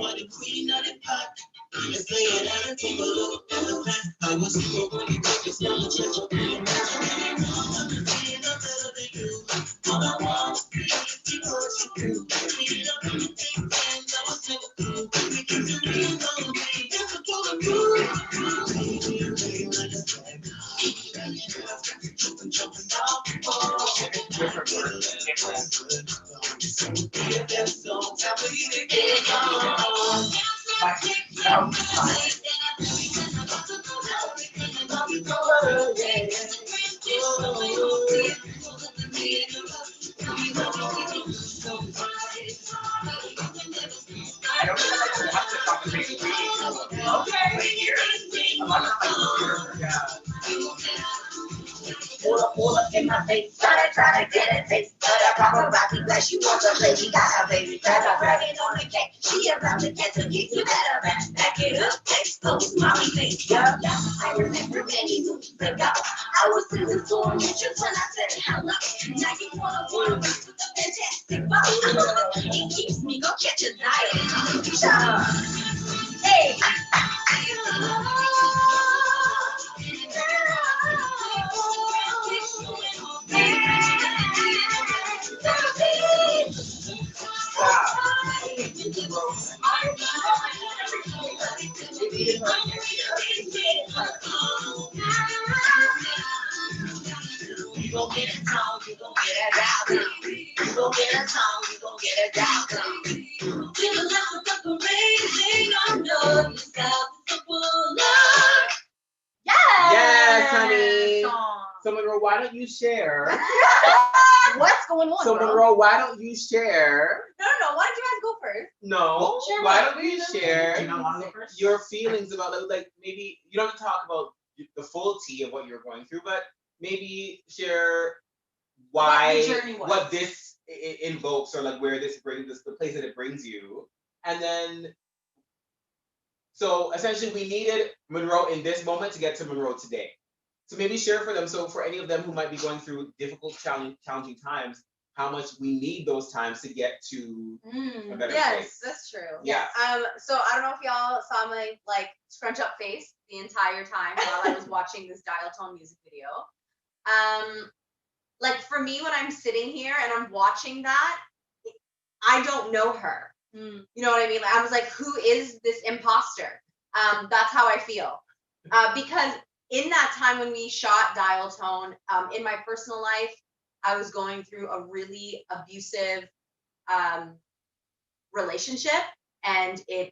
are the queen of the pot. Let's lay it out and take a look at the past. I was so when you take this down, check your feet. I'm being a better than you. All I want is because you do. Clean up everything and I was never through. Because you really know me. Never told the truth. Baby, you're like a flag. Jumping off the wall. Pull up in my face, try to get a taste. But I proper rocky glass, you want the lady, got a baby, got a bragging on the cake. She about to get to kick, you better back it up, expose mommy face, yeah. I remember many movies ago, I was in the store with you when I said hello. Now you wanna with the fantastic bow. It keeps me gon' catch a diet. Shut up. Hey. You gon' get it on, you gon' get it out. You gon' get it on, you gon' get it out. Feeling like a separating, I know you got the full love. Yes, honey. So Monroe, why don't you share? What's going on? So Monroe, why don't you share? No. Why don't you guys go first? No. Share why what? don't you share You don't want to go first? your feelings about like maybe you don't have to talk about the full tea of what you're going through, but maybe share why What the journey was. what this invokes or like where this brings this the place that it brings you, and then So essentially, we needed Monroe in this moment to get to Monroe today. So maybe share for them. So for any of them who might be going through difficult, challenging times, how much we need those times to get to a better Yes, place. that's true. Yeah. So I don't know if y'all saw my like scrunch up face the entire time while I was watching this Dial Tone music video. Like for me, when I'm sitting here and I'm watching that, I don't know her. You know what I mean? Like, I was like, who is this imposter? That's how I feel. Because in that time when we shot Dial Tone, in my personal life, I was going through a really abusive relationship, and it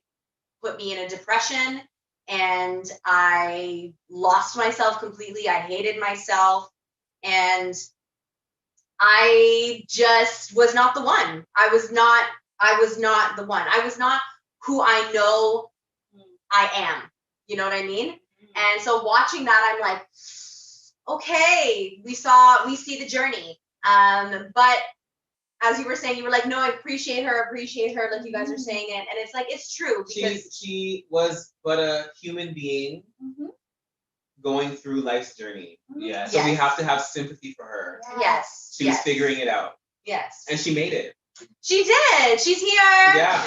put me in a depression, and I lost myself completely. I hated myself, and I just was not the one. I was not the one. I was not who I know I am. You know what I mean? And so watching that, I'm like, okay, we see the journey. But as you were saying, you were like, no, I appreciate her, like you guys are saying it. And it's like, it's true because She was but a human being going through life's journey. Yeah. So we have to have sympathy for her. Yes. She was figuring it out. Yes. And she made it. She did. She's here. Yeah.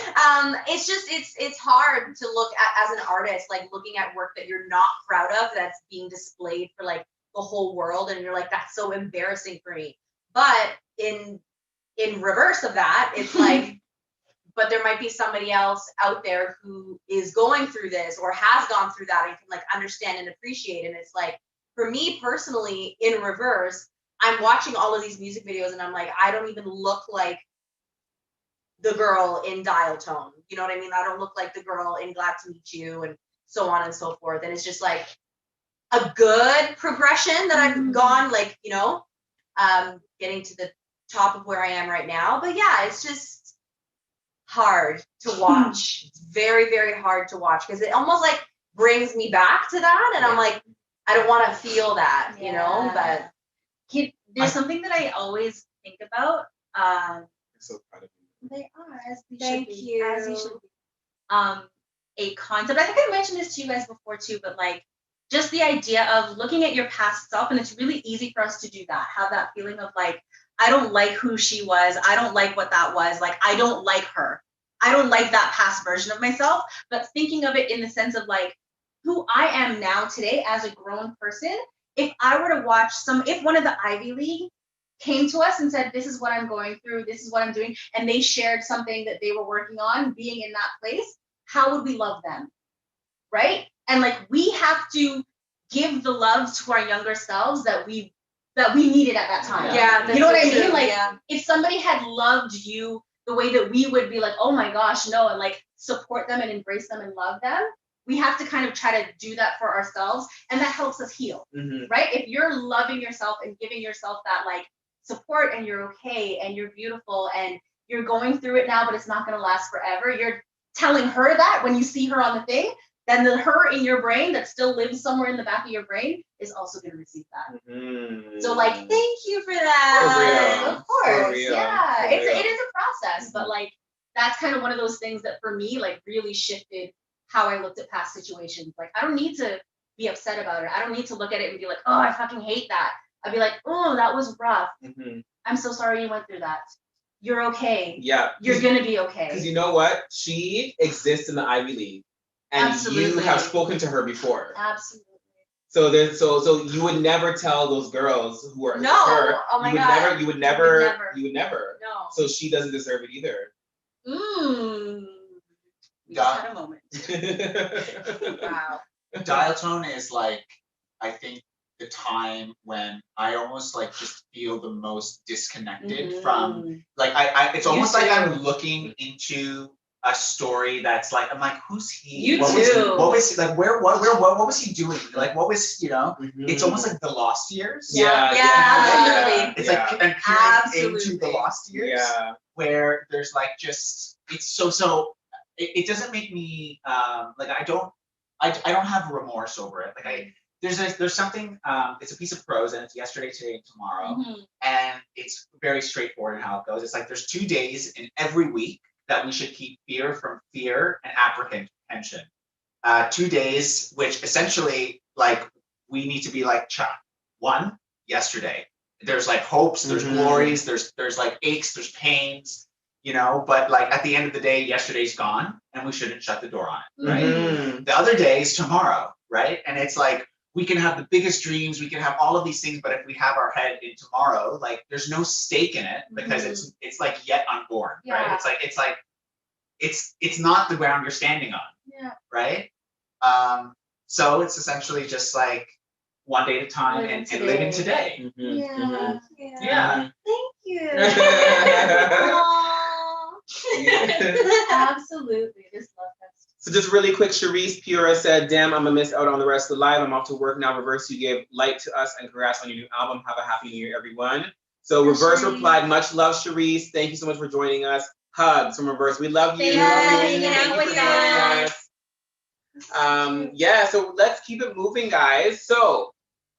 It's just it's hard to look at as an artist, like looking at work that you're not proud of, that's being displayed for like the whole world, and you're like, that's so embarrassing for me. But in reverse of that, it's like, but there might be somebody else out there who is going through this or has gone through that and can like understand and appreciate. And it's like, for me personally, in reverse, I'm watching all of these music videos and I'm like, I don't even look like the girl in Dial Tone. You know what I mean? I don't look like the girl in Glad to Meet You, and so on and so forth. And it's just like a good progression that I've gone, like, you know, getting to the top of where I am right now. But yeah, it's just hard to watch. It's very, very hard to watch because it almost like brings me back to that. And I'm like, I don't want to feel that, you know, but there's something that I always think about. I'm so proud of you. They are, as we Thank should be, you. as you should be. A concept, I think I mentioned this to you guys before too, but like just the idea of looking at your past self, and it's really easy for us to do that, have that feeling of like, I don't like who she was, I don't like what that was, like I don't like her, I don't like that past version of myself, but thinking of it in the sense of like who I am now today as a grown person. If I were to watch if one of the Ivy League came to us and said, this is what I'm going through, this is what I'm doing, and they shared something that they were working on, being in that place, how would we love them? Right? And like, we have to give the love to our younger selves that we needed at that time. Yeah, you know what I true. mean? Like, Yeah. if somebody had loved you the way that we would be like, oh my gosh, no, and like support them and embrace them and love them, we have to kind of try to do that for ourselves, and that helps us heal. Right? If you're loving yourself and giving yourself that like support, and you're okay and you're beautiful and you're going through it now, but it's not going to last forever, you're telling her that when you see her on the thing, then the her in your brain that still lives somewhere in the back of your brain is also going to receive that. So like, thank you for that. For real. Of course. For real. Yeah. For real. It is a process, but like that's kind of one of those things that for me like really shifted how I looked at past situations. Like, I don't need to be upset about it. I don't need to look at it and be like, oh, I fucking hate that. I'd be like, oh, that was rough. I'm so sorry you went through that. You're okay. Yeah. You're gonna be okay. Because you know what? She exists in the Ivy League. And you have spoken to her before. Absolutely. So you would never tell those girls who are her. Oh my God. You would never. No. So she doesn't deserve it either. We just had a moment. Wow. Dial Tone is like, I think, the time when I almost like just feel the most disconnected from like I it's almost like I'm looking into a story that's like, I'm like, who's he? What was he like? What was he doing? Like, what was, you know? It's almost like the Lost Years. Absolutely. It's like and peering into the Lost Years. Yeah. Where there's like just it's so it doesn't make me like I don't have remorse over it. Like there's something it's a piece of prose, and it's yesterday, today, and tomorrow, and it's very straightforward in how it goes. It's like there's 2 days in every week that we should keep fear from fear and apprehension. 2 days, which essentially like we need to be like one yesterday. There's like hopes, there's glories, there's like aches, there's pains, you know, but like at the end of the day, yesterday's gone and we shouldn't shut the door on it, right? The other day is tomorrow, right? And it's like we can have the biggest dreams, we can have all of these things, but if we have our head in tomorrow, like there's no stake in it because it's like yet unborn, right? It's not the ground you're standing on, right? So it's essentially just like one day at a time and living today. Yeah. Thank you. Absolutely. Just love that. So just really quick, Sharice Pura said, damn, I'm gonna miss out on the rest of the live. I'm off to work now. rIVerse, you gave light to us and congrats on your new album. Have a happy new year, everyone. So rIVerse replied, much love, Sharice. Thank you so much for joining us. Hugs from rIVerse. We love you. Thank you for joining us. Yeah, so let's keep it moving, guys. So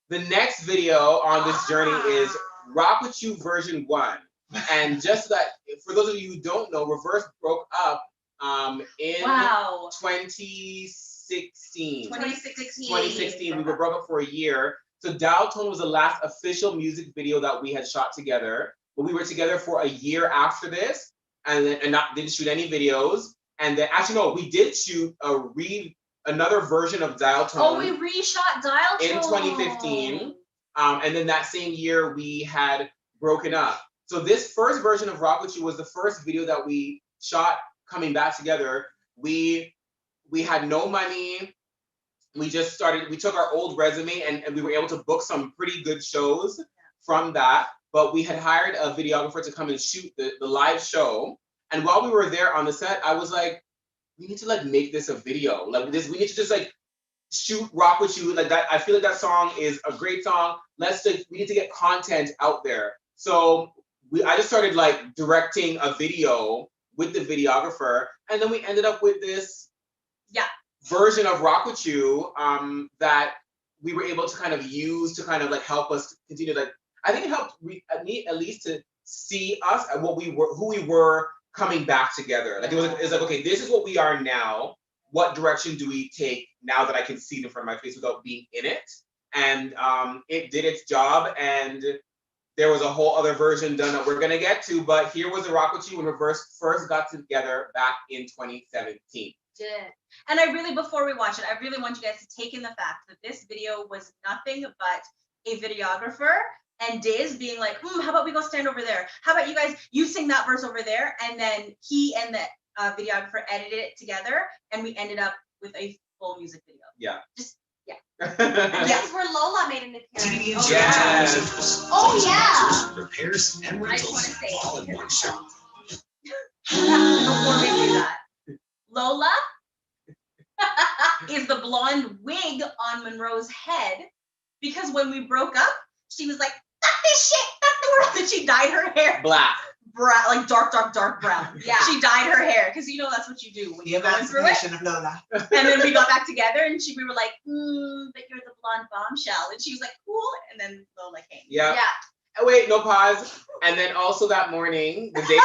the next video on this journey is Rock With You version 1. And just that, for those of you who don't know, rIVerse broke up in 2016. 2016, we were broke up for a year. So Dial Tone was the last official music video that we had shot together. But we were together for a year after this, and didn't shoot any videos. And then actually no, we did shoot another version of Dial Tone. Oh, we reshot Dial Tone in 2015. And then that same year we had broken up. So this first version of Rock With You was the first video that we shot coming back together. We had no money. We just started, we took our old resume and we were able to book some pretty good shows from that. But we had hired a videographer to come and shoot the live show. And while we were there on the set, I was like, we need to like make this a video. Like this, we need to just like shoot Rock With You like that. I feel like that song is a great song. We need to get content out there. So I just started like directing a video with the videographer, and then we ended up with this version of Rock With You that we were able to kind of use to kind of like help us continue. Like I think it helped me at least to see us and what we were, who we were coming back together. Like it was like, okay, this is what we are now. What direction do we take now that I can see it in front of my face without being in it? And it did its job, and there was a whole other version done that we're gonna get to, but here was the Rock With You when rIVerse first got together back in 2017. Did. And I really, before we watch it, I really want you guys to take in the fact that this video was nothing but a videographer and Diz being like, how about we go stand over there? How about you guys, you sing that verse over there? And then he and the videographer edited it together, and we ended up with a full music video. Yeah. Just, yeah. This is where Lola made an appearance. Yes. Oh, yeah. Repairs and rentals all in one shop. Before we do that, Lola is the blonde wig on Monroe's head, because when we broke up, she was like, "Fuck this shit, fuck the world," and she dyed her hair black, like dark brown. Yeah, she dyed her hair because you know that's what you do when you're going through it. Of Lola. And then we got back together, and we were like, "But you're the blonde bombshell," and she was like, "Cool," and then Lola came. Yeah. Oh, wait, no pause. And then also that morning, the day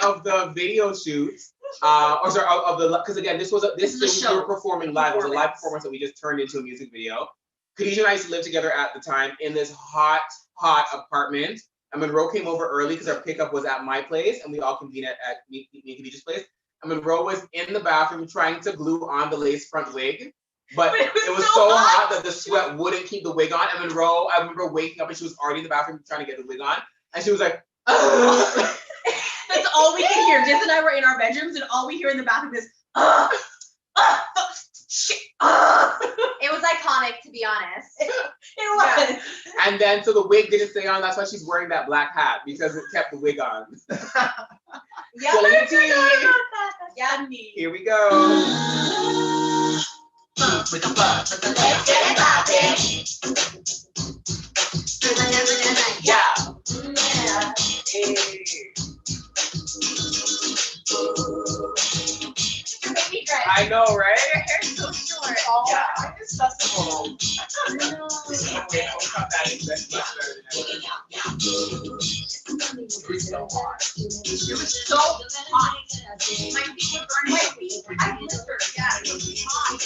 of the video shoots, because again, this is a show we were performing live. It was a live performance that we just turned into a music video. Khadijah and I used to live together at the time in this hot apartment. And Monroe came over early because our pickup was at my place, and we all convened at me and Khadijah's place. And Monroe was in the bathroom trying to glue on the lace front wig. But it was so hot that the sweat wouldn't keep the wig on. And Monroe, I remember waking up and she was already in the bathroom trying to get the wig on. And she was like, ugh. That's all we could hear. Diz and I were in our bedrooms, and all we hear in the bathroom is, shit. It was iconic, to be honest. It was. Yeah. And then, so the wig didn't stay on. That's why she's wearing that black hat, because it kept the wig on. Yeah, Here we go. With the buzz, with the let's get it poppin'. Yeah. I know, right? Your hair's so short. Yeah, I just festival. I know. It was so hot. It was so hot. My feet were burning. My feet were blistered. Yeah, it was hot.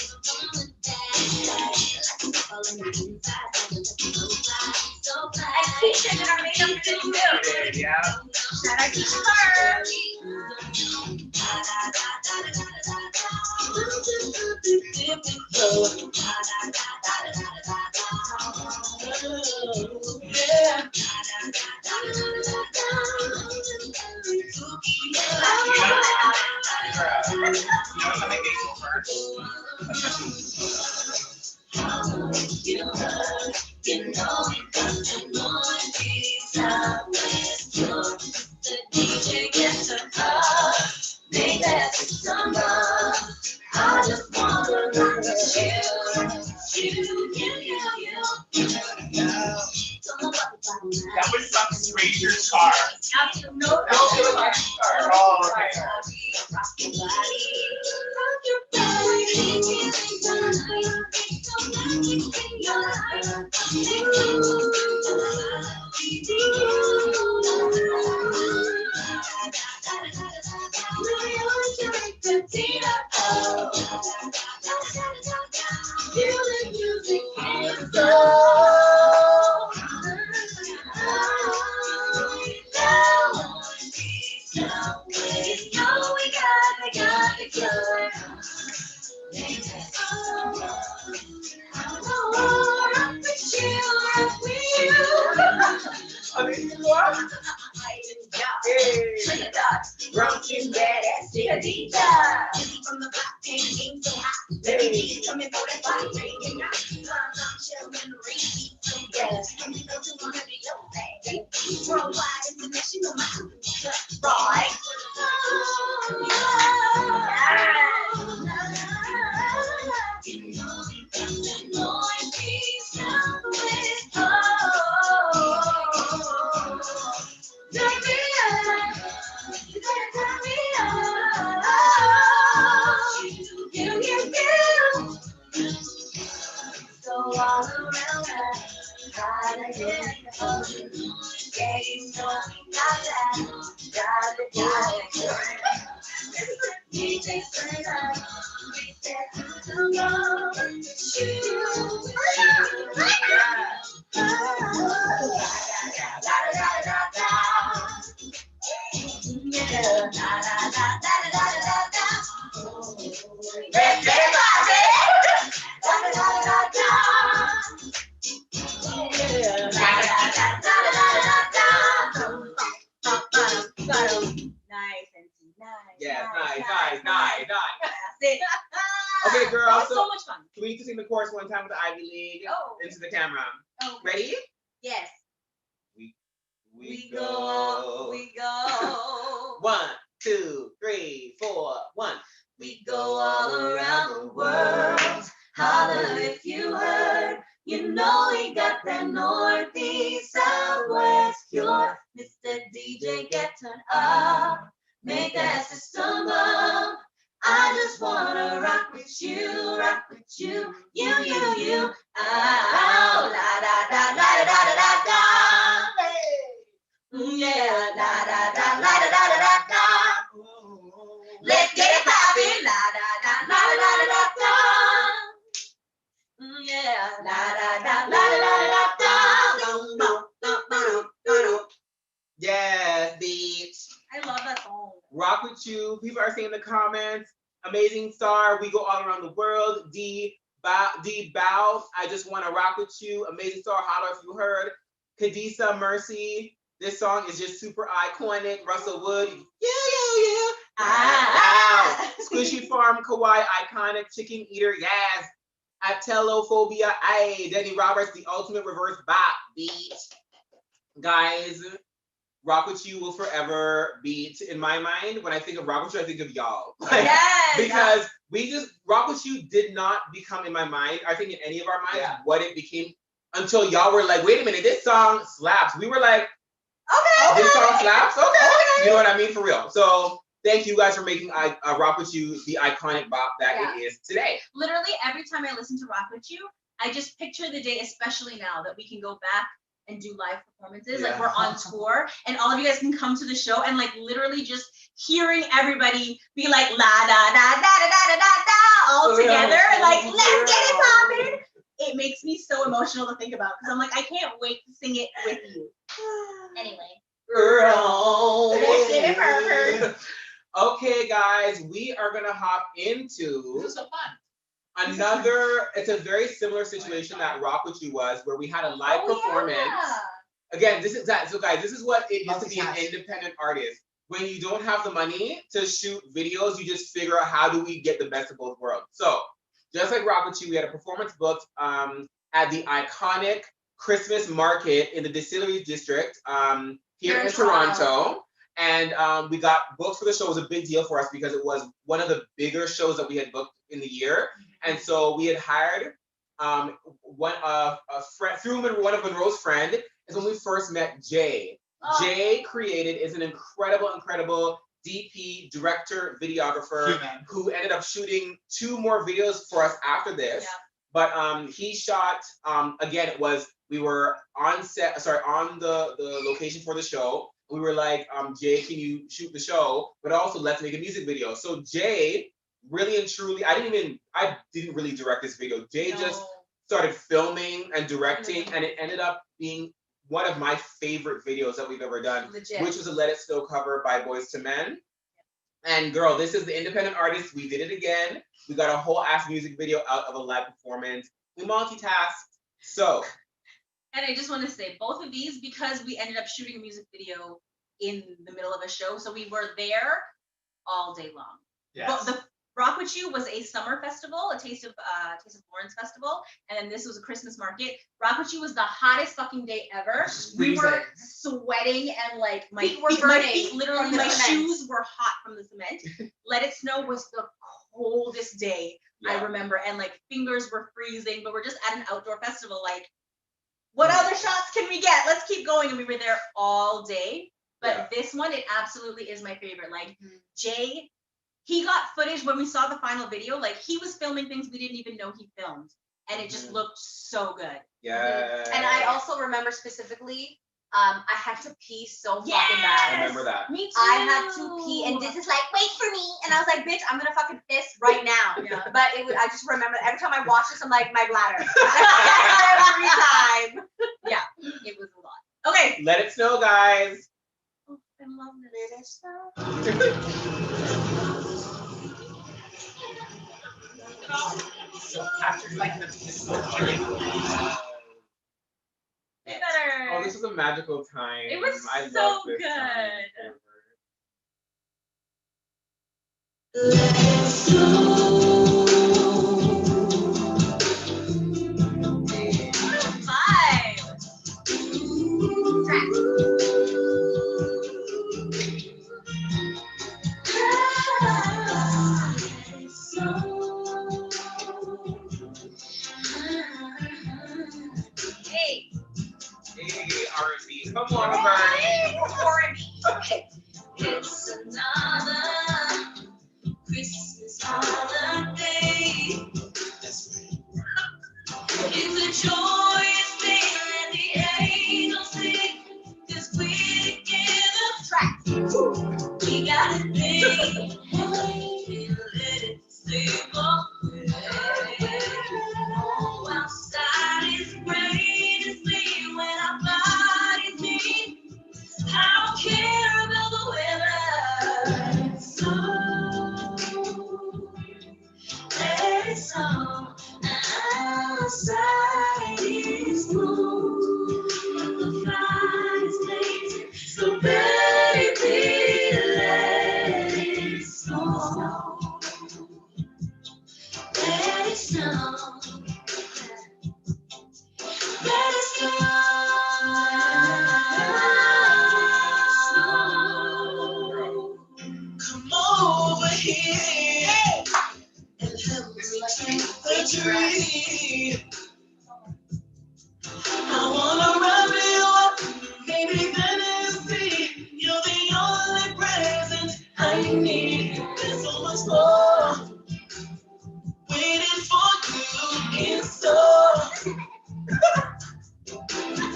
And Keisha did our makeup for this too. Yeah. Shout out to her. That was some stranger's car. Absolutely. No, it was my car. Oh, okay. Rockin' badass, Dita. From the block, ain't so hot. Baby, coming for that body, drinking out. Chillin' repeat, yeah. You know you wanna be your thing. Worldwide, international, right? Okay, girls. So much fun. We need to sing the chorus one time with the Ivy League into the camera. Oh. Ready? Yes. We go. 1, 2, 3, 4, 1. We go all around the world. Holler if you heard. You know we got that northeast, southwest cure. Mr. DJ, get turned up. Make that system up. I just wanna rock with you, you. Oh, la da da la da da da da. Yeah, la da da la da da da da. Let's get it poppin', la da da la da da da da. Yeah, la da da la da da da da. Yes, beats. I love that song. Rock with you. People are saying in the comments, amazing star. We go all around the world. D Bows, I just want to rock with you. Amazing star. Holler if you heard. Kadisa Mercy. This song is just super iconic. Russell Wood. Yeah. Ow. Squishy Farm Kawaii. Iconic. Chicken Eater. Yes. Atelophobia. Aye. Denny Roberts. The ultimate reverse bop beat. Guys. Rock with You will forever be, in my mind, when I think of Rock with You, I think of y'all. Because we just, Rock with You did not become in my mind, I think in any of our minds, what it became until y'all were like, wait a minute, this song slaps. We were like, okay, this song slaps? Okay. You know what I mean? For real. So thank you guys for making Rock with You the iconic bop that it is today. Literally every time I listen to Rock with You, I just picture the day, especially now, that we can go back and do live performances. Like we're on tour, and all of you guys can come to the show and like literally just hearing everybody be like la da da da da da da da all together, and like let's get it poppin'. It makes me so emotional to think about because I'm like I can't wait to sing it with you. Anyway, Girl. Hey. Okay, guys, we are gonna hop into This is so fun. another. It's a very similar situation that Rock With You was, where we had a live performance. Again, this is that. So, guys, this is what it is to be an independent artist. When you don't have the money to shoot videos, you just figure out how do we get the best of both worlds. So, just like Rock With You, we had a performance booked at the iconic Christmas market in the Distillery District here in Toronto. And we got booked for the show. It was a big deal for us because it was one of the bigger shows that we had booked in the year. And so we had hired a friend, through one of Monroe's friend, is when we first met Jay. Jay is an incredible DP, director, videographer, who ended up shooting 2 more videos for us after this. Yeah. But he shot, again, we were on the location for the show. We were like, Jay, can you shoot the show? But also let's make a music video. So Jay, really and truly, I didn't really direct this video. Jay just started filming and directing, and it ended up being one of my favorite videos that we've ever done, which was a Let It Snow cover by Boyz II Men. And girl, this is the independent artist. We did it again. We got a whole ass music video out of a live performance. We multitasked. So. And I just want to say, both of these, because we ended up shooting a music video in the middle of a show, so we were there all day long. Yes. But the Rock With You was a summer festival, a Taste of Florence festival, and then this was a Christmas market. Rock With You was the hottest fucking day ever. We were sweating and like my feet, literally my shoes were hot from the cement. Let It Snow was the coldest day I remember, and like fingers were freezing, but we're just at an outdoor festival, like, what other shots can we get? Let's keep going. And we were there all day. But this one, it absolutely is my favorite. Like Jay, he got footage when we saw the final video. Like he was filming things we didn't even know he filmed. And it just looked so good. Yeah. And I also remember specifically, I had to pee so fucking bad. I remember that. Me too. I had to pee, and this is like, wait for me. And I was like, bitch, I'm gonna fucking piss right now. But I just remember every time I watch this, I'm like, my bladder. Every time. Yeah, it was a lot. Okay. Let It Snow, guys. Oh, I love Let It Snow. So after like Better. Oh, this was a magical time. It was love so this good. time. Hey, R&B. Come on, Bernie. Okay. It's another Christmas holiday. It's a joyous day and the angels sing, 'cause we're together. We got a thing, and let it slip away. Oh, outside is rain and sleet when our bodies meet. I don't care about the weather. So let it snow. Outside is cool, but the fire's blazing. So baby, let it snow. Let it snow. Let it snow. Come over here and help me keep the dream. I wanna wrap you up, baby, Tennessee. You're the only present I need. There's so much more waiting for you in store.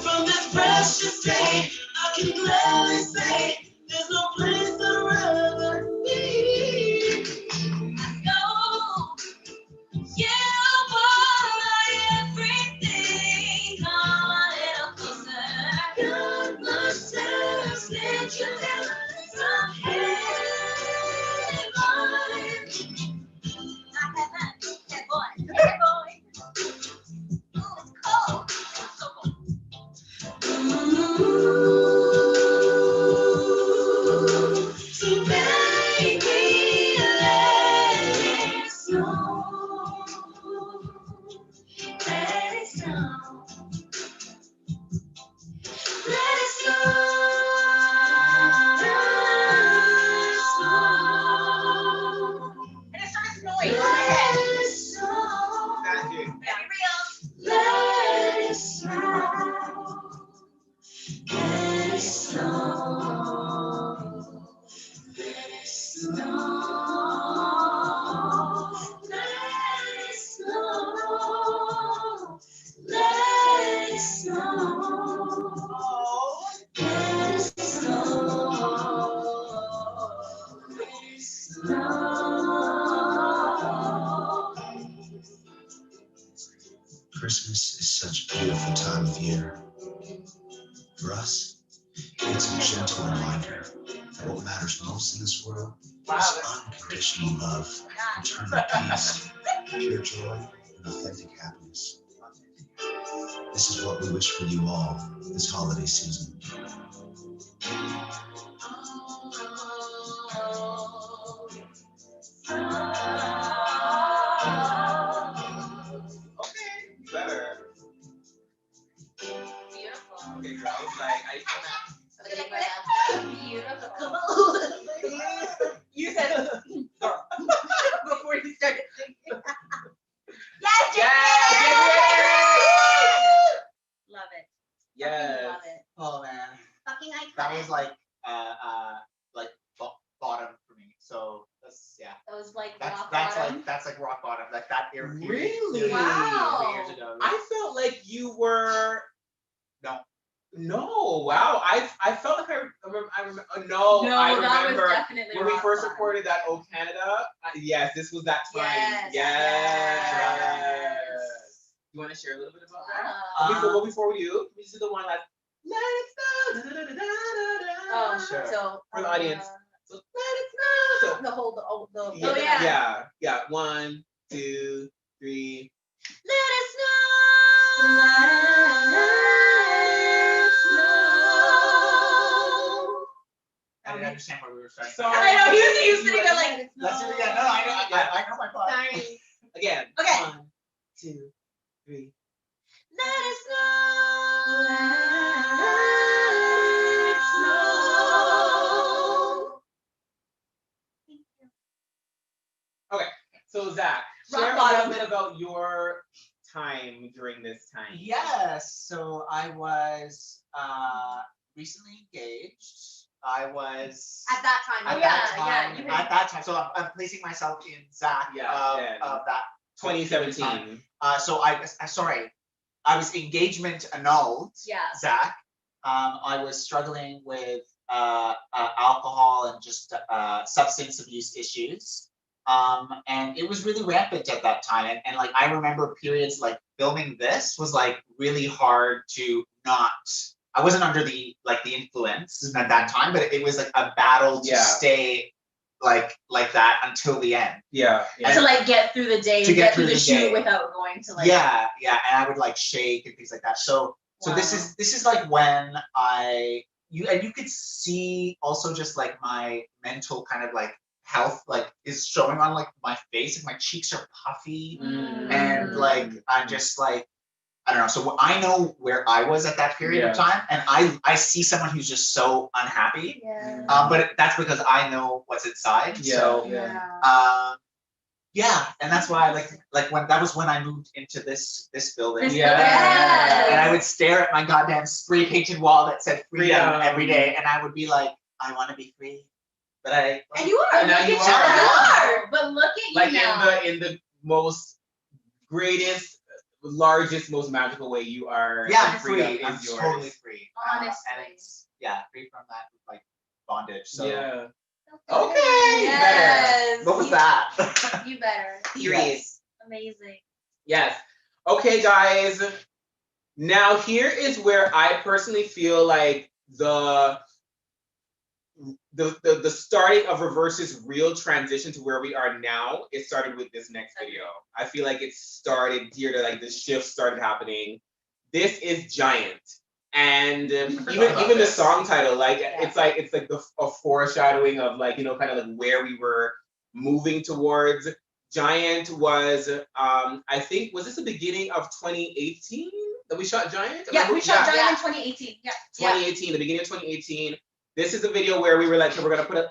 From this present Christmas is such a beautiful time of year. For us, it's a gentle reminder that what matters most in this world is unconditional love, eternal peace, pure joy, and authentic happiness. This is what we wish for you all this holiday season. Better. Beautiful. Okay, girls. Like I Beautiful. Come on. You said before you started singing. Yes, love it. Yes. Love it. Oh man, Fucking iconic. that was like bottom for me. So yeah. That was like That's rock that's bottom. like that's like rock bottom. Like that era period. Really? Wow. 3 years ago. I felt like you were. No. No, wow. I felt like I remember. No, I that remember was definitely when we rock first bottom. recorded that "Oh Canada." Yes, this was that time. Yes. You want to share a little bit about Wow. that? Before we do, can we just do the one like "Let it snow." Oh, Sure. So For the audience. So let it snow. the whole the Yeah. Yeah. 1, 2, 3. Let it snow. I didn't understand what we were saying. Sorry. I know he was sitting there like. Let's do it again. No, I know my part. Sorry. Again. Okay. 1, 2, 3. Let it snow. Okay, so Zach, Rock share a bottom. little bit about your time during this time. Yes. So I was recently engaged. I was At that time. at Oh, that yeah, time. you At that time. So I'm placing myself in Zach of that 2017. So I was engagement annulled. Yeah. Zach. I was struggling with alcohol and just substance abuse issues. And it was really rampant at that time. And like I remember periods like filming this was like really hard to not. I wasn't under the influence at that time, but it was like a battle to stay like that until the end. Yeah. To like get through the day, To get through the the shoot day. without going to like. Yeah, and I would like shake and things like that. So Wow. this is like when you could see also just like my mental kind of like health like is showing on like my face, and my cheeks are puffy, and like I'm just like I don't know. So I know where I was at that period of time, and I see someone who's just so unhappy. Yeah. But that's because I know what's inside. Yeah, and that's why like when that was when I moved into this building. And I would stare at my goddamn spray painted wall that said freedom every day, and I would be like, I want to be free, but I. And you are. And now Look you at you. are. You are. But look at you Like now. in the most greatest, largest, most magical way, you are. Yeah, I'm freedom free. is I'm yours. totally free. Honestly. And it's free from that like bondage. So Yeah. Okay. Yes. Better. What was that? You better. Yes. Amazing. Yes. Okay, guys. Now here is where I personally feel like the starting of rIVerse's real transition to where we are now. It started with this next video. I feel like it started here to like the shift started happening. This is Giant. And even the song title, like it's like a foreshadowing of like, you know, kind of like where we were moving towards. Giant was I think, was this the beginning of 2018 that we shot Giant? Yeah, we shot Giant in 2018. Yeah. 2018, the beginning of 2018. This is a video where we were like, we're gonna put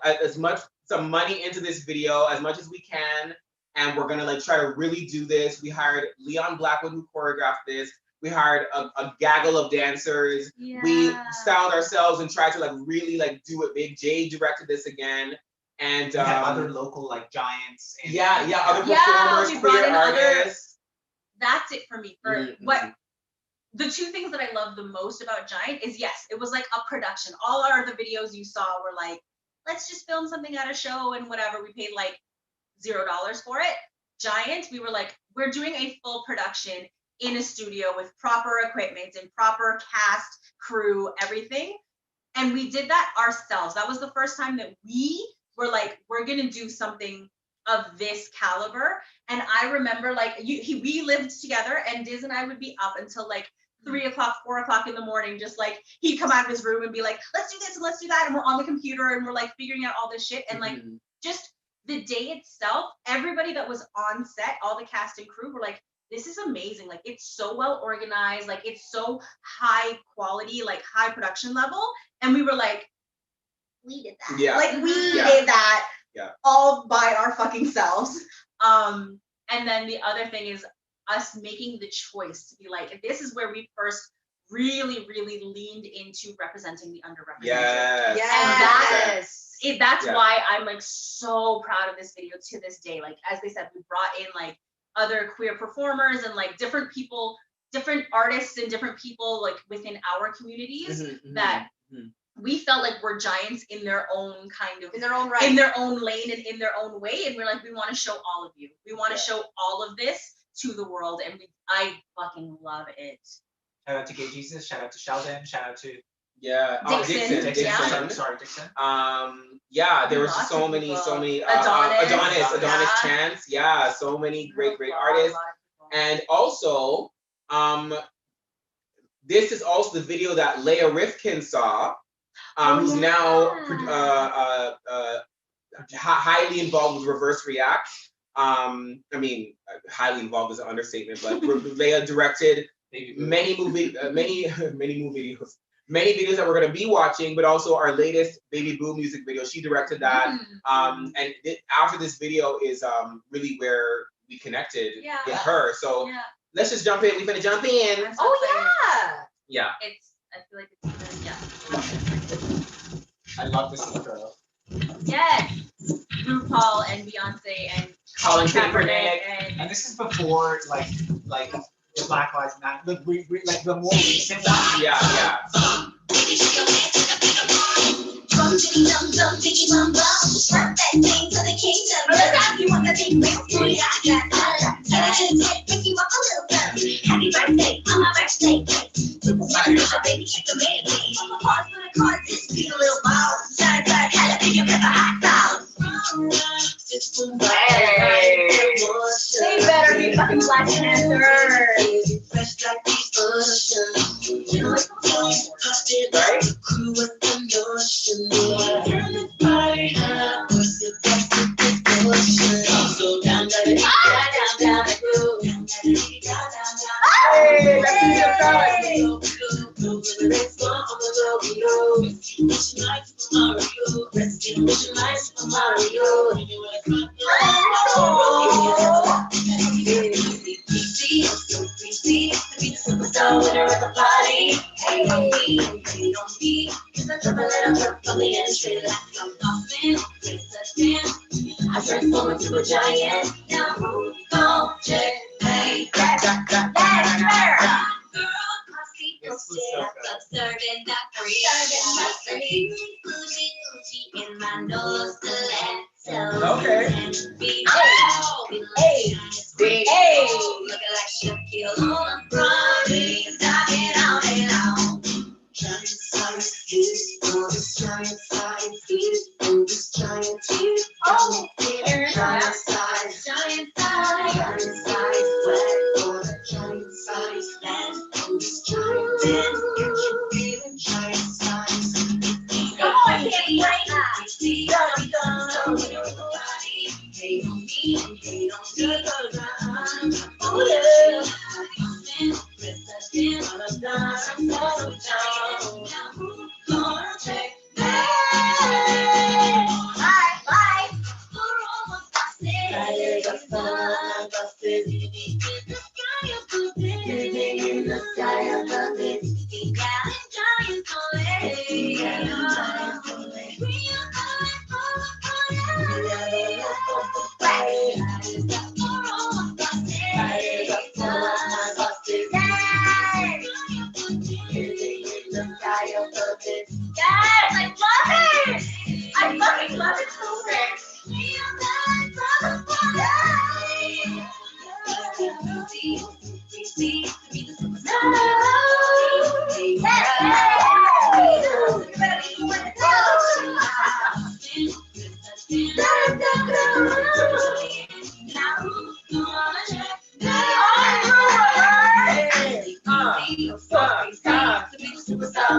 some money into this video as much as we can, and we're gonna like try to really do this. We hired Leon Blackwood who choreographed this. We hired a gaggle of dancers. Yeah. We styled ourselves and tried to like really like do it big. Jay directed this again. And we had other local like giants. And, other performers, we brought queer in other- artists. That's it for me. For what the two things that I love the most about Giant is, yes, it was like a production. All our other videos you saw were like, let's just film something at a show and whatever. We paid like $0 for it. Giant, we were like, we're doing a full production in a studio with proper equipment and proper cast, crew, everything. And we did that ourselves. That was the first time that we were like, we're gonna do something of this caliber. And I remember like we lived together, and Diz and I would be up until like 3 o'clock, 4 o'clock in the morning, just like he'd come out of his room and be like, let's do this and let's do that. And we're on the computer and we're like figuring out all this shit. And like just the day itself, everybody that was on set, all the cast and crew were like, this is amazing. Like it's so well organized, like it's so high quality, like high production level. And we were like, we did that. Yeah. Like we did that all by our fucking selves. And then the other thing is us making the choice to be like, this is where we first really, really leaned into representing the underrepresented. Yes. And that's why I'm like so proud of this video to this day. Like, as they said, we brought in like other queer performers and like different people, different artists and different people like within our communities that we felt like were giants in their own kind of, in their own right, in their own lane and in their own way. And we're like, we want to show all of you. We want to show all of this to the world. And I fucking love it. Shout out to Gay Jesus, shout out to Sheldon, shout out to Dixon. Sorry, Dixon. There was just so many Adonis Chance. Yeah, so many great artists. And also, this is also the video that Leah Rifkin saw, who's now highly involved with Reverse React. I mean, highly involved is an understatement, but Leah directed many videos that we're going to be watching, but also our latest Baby Boo music video. She directed that. And after this video is really where we connected with her. So let's just jump in. We're going to jump in. Yeah. I feel like it's I love this intro. Yes. RuPaul and Beyonce and Colin Kaepernick and this is before like the Black Lives Matter, like the more recent one. Yeah. Happy birthday on my birthday. Baby, check the baby. On the pause for the card, this be a little ball. Shine back, had a big and a hot dog. They better be fucking Black Panther. Fresh like the ocean. You know it's busted like a crew with the notion. Turn the party up. What's it, this ocean? So down, down, down, I transform into a giant. Now who's gon' check me? Observing that free, Gucci in my nose to let be looking like Shaquille on the Broadway, stocking out and out. Giant size feet on this giant size feet on this giant feet. Oh, giant size sweat on a giant size land on this giant land. Feeling giant size. Come on, get right now. Hate on me, hate on me. Oh yeah.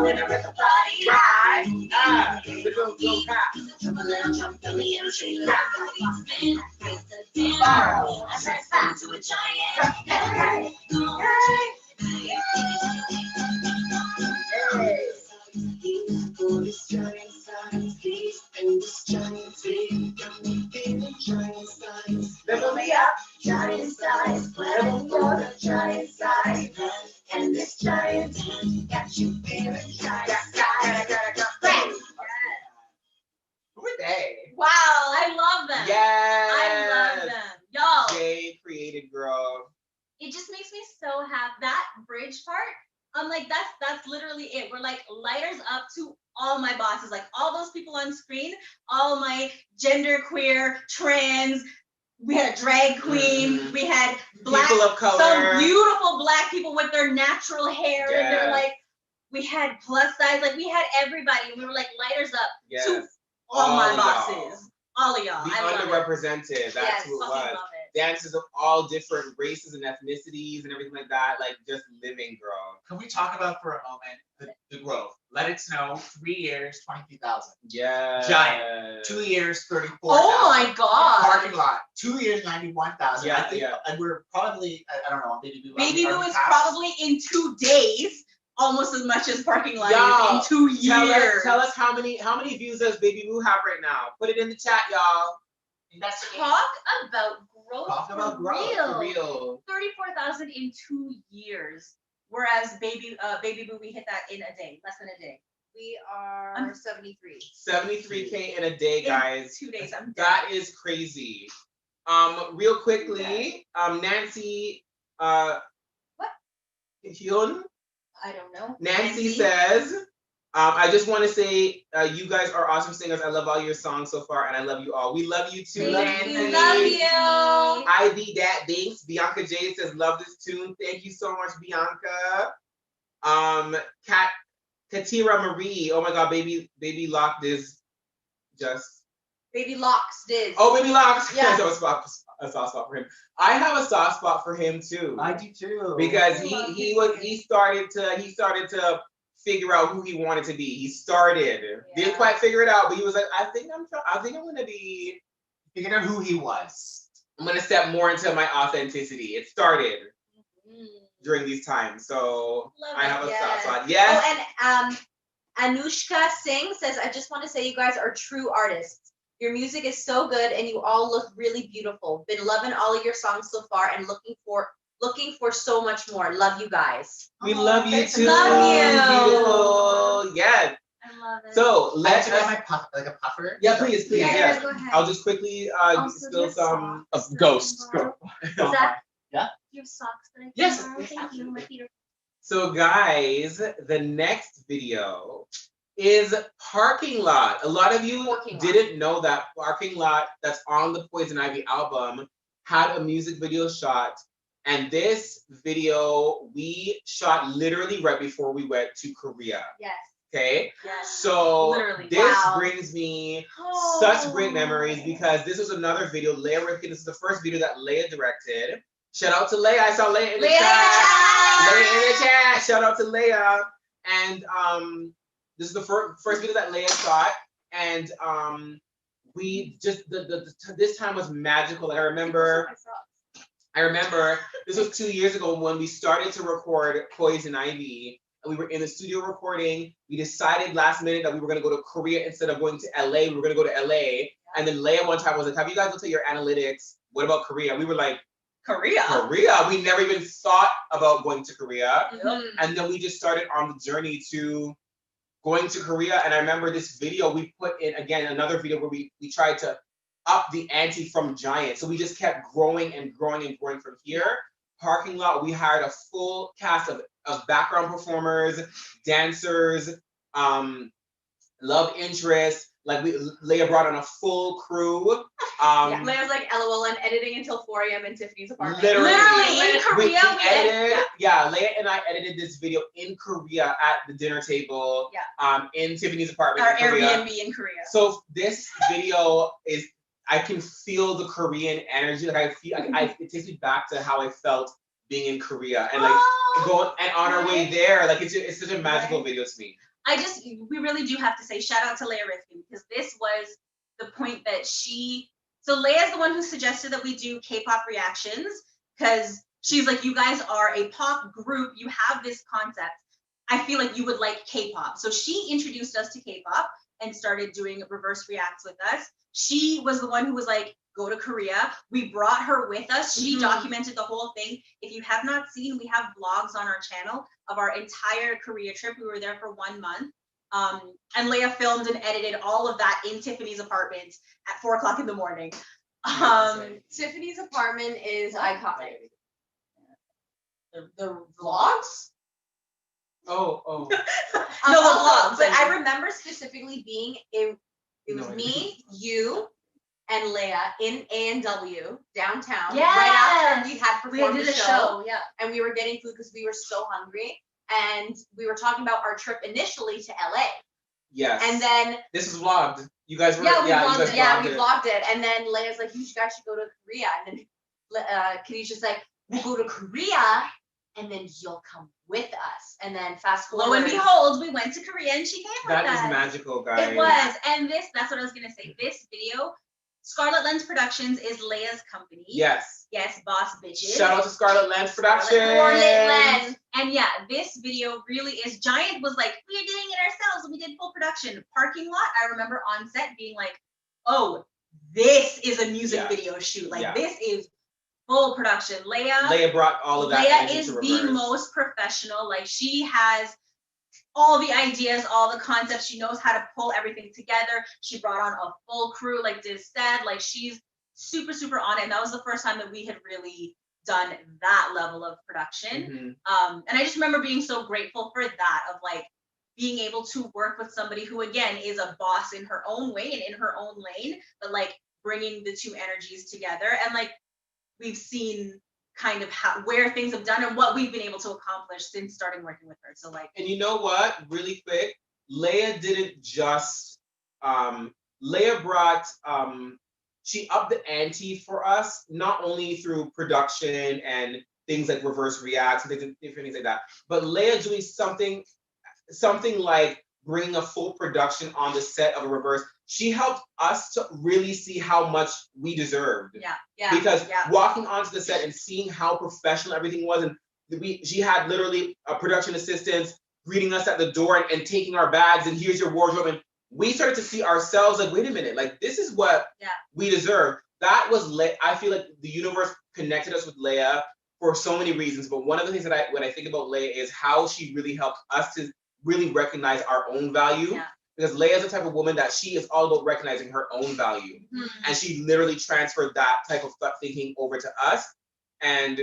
going to rip the party high. The go pack. Jump a little jump in the energy. Spin, break the dance. I transform to a giant. Hey, for this giant size, peace and this giant speed. Got me feeling giant size. Level me up, giant size. Level for the giant size. And this giant got you feeling giant size. Who are they? Wow, I love them. Yes. I love them. Y'all. Jay created, girl. It just makes me so happy. That bridge part, I'm like, that's literally it. We're like lighters up to all my bosses, like all those people on screen, all my genderqueer, trans. We had a drag queen. We had black, People of color. some beautiful black people with their natural hair, and they're Yes. like, we had plus size, like we had everybody, and we were like lighters up Yes. to all my All y'all. bosses, all of y'all. The I love it. underrepresented. That's Yes, who it fucking was. love it. Dances of all different races and ethnicities and everything like that. Like just living, girl. Can we talk about for a moment the growth? Let it snow. 3 years, 23,000. Yeah. Giant. 2 years, 34,000. Oh my God. Parking lot. 2 years, 91,000. Yeah, I think, yeah. and we're probably, I don't know, Baby Boo. Baby are Boo we is past? probably in 2 days almost as much as parking lot Y'all, is in 2 years. Tell us how many views does Baby Boo have right now? Put it in the chat, y'all. Talk about growth. Talk about for growth, real. For real. 34,000 in 2 years. Whereas Baby Boo, we hit that in a day, less than a day. We are 73. 73K in a day, In guys. 2 days, I'm dead. That is crazy. Real quickly, Nancy, What? Hyun? I don't know. Nancy says, I just want to say, you guys are awesome singers. I love all your songs so far, and I love you all. We love you too, Nancy. Love you. Ivy Dat Binks. Bianca J says, love this tune. Thank you so much, Bianca. Katira Marie. Oh my God, baby Locked is just. Baby Locks did. Oh, Baby Locks. Yeah. I have a soft spot for him. I have a soft spot for him too. I do too. Because I love he started to figure out who he wanted to be. He started, didn't quite figure it out, but he was like, I think I'm gonna be. Figuring out who he was. I'm gonna step more into my authenticity. It started during these times, so Love I it, have a yes. soft spot. Yes. Oh, and Anushka Singh says, I just want to say you guys are true artists. Your music is so good and you all look really beautiful. Been loving all of your songs so far and looking for so much more. Love you guys. We love you too. Love you. Beautiful. Yeah. I love it. So let's get my like a puffer. Yeah, please. Yeah, Yeah. go ahead. I'll just quickly Also, spill your some socks of Ghost. that Yeah. you have socks that I can Yes. borrow? Thank you. My feet are So guys, the next video is Parking Lot. A lot of you didn't know that Parking Lot that's on the Poison Ivy album had a music video shot. And this video we shot literally right before we went to Korea. Yes. Okay. Yes. So Literally. this Wow. brings me such great memories because this was another video. Leia Rifkin, this is the first video that Leia directed. Shout out to Leia. I saw Leia in the chat. Leia in the chat. Shout out to Leia. And this is the first video that Leia shot. And we just this time was magical. Like, I remember this was 2 years ago when we started to record Poison Ivy. And we were in the studio recording. We decided last minute that we were gonna go to Korea instead of going to LA. We were gonna go to LA. And then Leia one time was like, have you guys looked at your analytics? What about Korea? We were like, Korea. We never even thought about going to Korea. Mhm. And then we just started on the journey to going to Korea. And I remember this video, we put in, again, another video where we tried to up the ante from Giant. So we just kept growing and growing and growing from here. Parking Lot, we hired a full cast of background performers, dancers, love interests. Like Leia brought on a full crew. Leia's like LOL and editing until 4 a.m. in Tiffany's apartment. Literally in Korea. we edited. Yeah, Leia and I edited this video in Korea at the dinner table. Yeah. In Tiffany's apartment. Our in Korea. Airbnb in Korea. So this video is, I can feel the Korean energy. Like I feel, it takes me back to how I felt being in Korea and like going and on our way there. Like it's such a magical video to me. We really do have to say shout out to Leia Rifkin, because this was the point that so Leia's the one who suggested that we do K-pop reactions, because she's like, you guys are a pop group, you have this concept. I feel like you would like K-pop. So she introduced us to K-pop and started doing rIVerse reacts with us. She was the one who was like, go to Korea. We brought her with us. She documented the whole thing. If you have not seen, we have vlogs on our channel of our entire Korea trip. We were there for 1 month. And Leia filmed and edited all of that in Tiffany's apartment at 4 o'clock in the morning. Tiffany's apartment is iconic. The vlogs? Oh. No, the vlogs. But I remember specifically being it was me, you, and Leia in A&W downtown. Yes. Right after we had performed did the a show. yeah. And we were getting food because we were so hungry. And we were talking about our trip initially to LA. Yes. And then this was vlogged. You guys were we vlogged it. vlogged We it. vlogged it. And then Leia's like, you guys should go to Korea. And then Kenisha's like, we'll go to Korea and then you'll come with us. And then fast forward. Lo and behold, we went to Korea and she came with us. That is magical, guys. It was. And that's what I was gonna say. This video, Scarlet Lens Productions is Leia's company. Yes. Yes, boss bitches. Shout out to Scarlet Lens Productions. Scarlet Lens. And yeah, this video really is, Giant was like, we are doing it ourselves. And we did full production. Parking lot, I remember on set being like, oh, this is a music video shoot. Like this is full production. Leia brought all of that. Leia is the most professional. Like she has all the ideas, all the concepts. She knows how to pull everything together. She brought on a full crew, like Diz said. Like she's super, super on it. And that was the first time that we had really done that level of production. And I just remember being so grateful for that, of like being able to work with somebody who, again, is a boss in her own way and in her own lane, but like bringing the two energies together. And like we've seen kind of where things have done and what we've been able to accomplish since starting working with her. So like, and you know what, really quick, Leia didn't just Leia brought she upped the ante for us, not only through production and things like rIVerse reacts and different things like that, but Leia doing something like bringing a full production on the set of a rIVerse. She helped us to really see how much we deserved. Because walking onto the set and seeing how professional everything was, and she had literally a production assistants greeting us at the door and taking our bags and here's your wardrobe, and we started to see ourselves like, wait a minute, like this is what we deserve. That was I feel like the universe connected us with Leia for so many reasons, but one of the things that when I think about Leia is how she really helped us to really recognize our own value. Because Leia is the type of woman that she is all about recognizing her own value. And she literally transferred that type of thinking over to us. And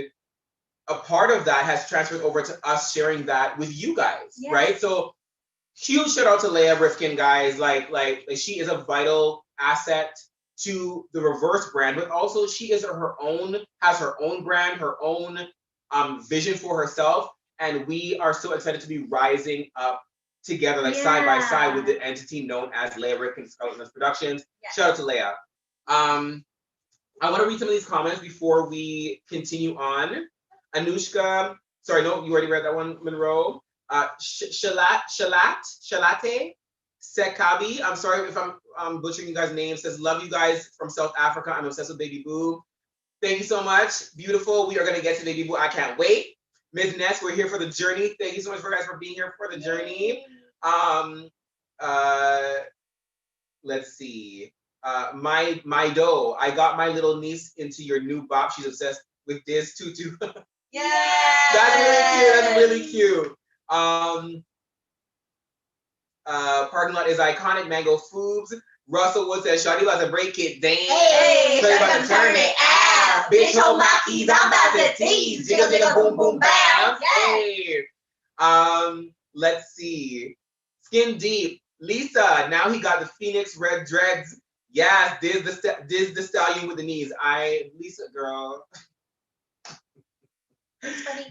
a part of that has transferred over to us sharing that with you guys, right? So huge shout out to Leia Rifkin, guys. Like she is a vital asset to the rIVerse brand, but also she is has her own brand, her own vision for herself. And we are so excited to be rising up together, like side by side with the entity known as Leia Rifkin Scarlet Lens Productions. Shout out to Leia. I want to read some of these comments before we continue on. Anushka, sorry, no, you already read that one, Monroe. Shalate Sekabi, I'm sorry if I'm butchering you guys' names, says, love you guys from South Africa. I'm obsessed with Baby Boo. Thank you so much. Beautiful. We are going to get to Baby Boo. I can't wait. Ms. Ness, we're here for the journey. Thank you so much for being here for the journey. Let's see. My dough. I got my little niece into your new bop. She's obsessed with this tutu. That's really cute. Parking lot is iconic. Mango Foobs. Russell Wood says, Shawty about to break it down. Hey, Shawty about to turn it out. Bitch, hold my keys, I'm about to tease. Jiggle, jiggle, boom, boom, bounce. Hey. Let's see. Skin Deep. Lisa, now he got the Phoenix red dreads. Yes, Diz the stallion with the knees. Lisa, girl.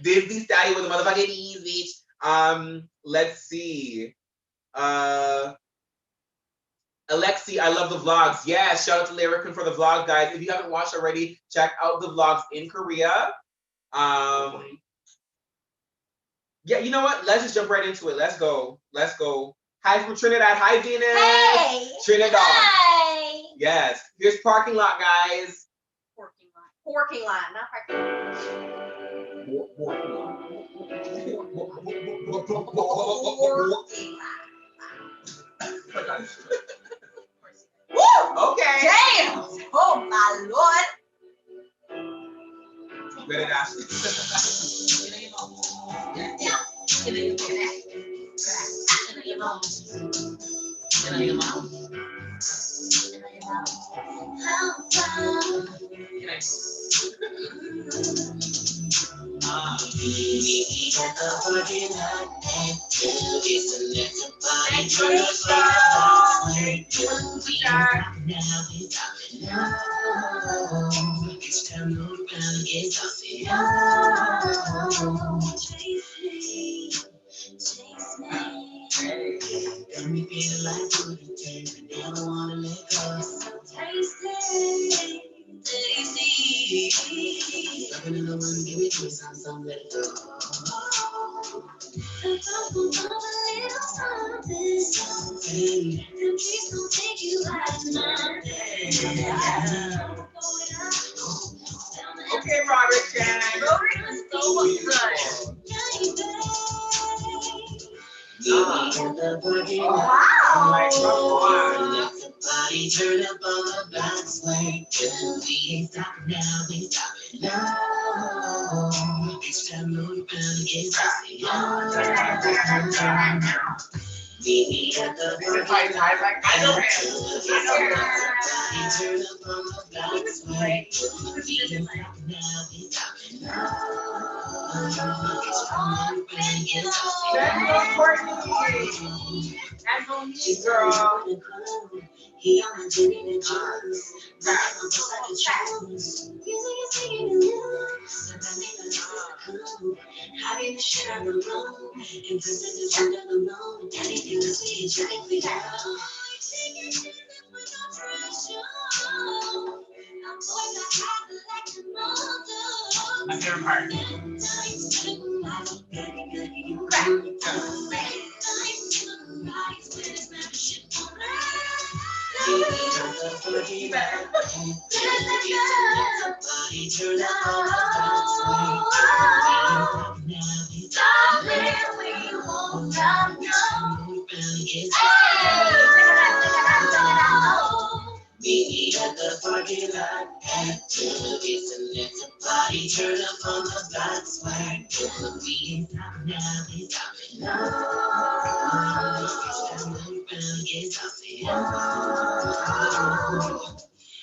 Diz the stallion with the motherfucking knees, bitch. Let's see. Alexi, I love the vlogs. Yes, shout out to Leia Rifkin for the vlog, guys. If you haven't watched already, check out the vlogs in Korea. Yeah, you know what? Let's just jump right into it. Let's go. Let's go. Hi from Trinidad. Hi, Venus. Hey. Trinidad. Hi. Yes. Here's parking lot, guys. Parking lot, not parking lot. Woo! Okay. Damn! Oh my lord! Better not. Okay, Robert Chan. Robert is so good. Wow. Like, come on. Body turn up on the block sway. We ain't stopping now, we stopping now. It's time to move around and get saucy. Meet me at the party. I know him. Body turn up on the block sway. We ain't stopping now, we stopping now. It's time to move around and get saucy. That's no Courtney. That's no me, girl. He on the Jenny and Jones. Rap on the second choose. Music is singing in you. So that nigga is cool. Hiding the shit out of the room. In prison is under the moon. Anything to see is trying to out. Take your chances with no pressure. I'm going to have to let you know. My favorite part. Meet me at the parking lot at 2. It's a little party, turn up on the block swag. We ain't stopping now, we stopping now. It's time to move around, get saucy.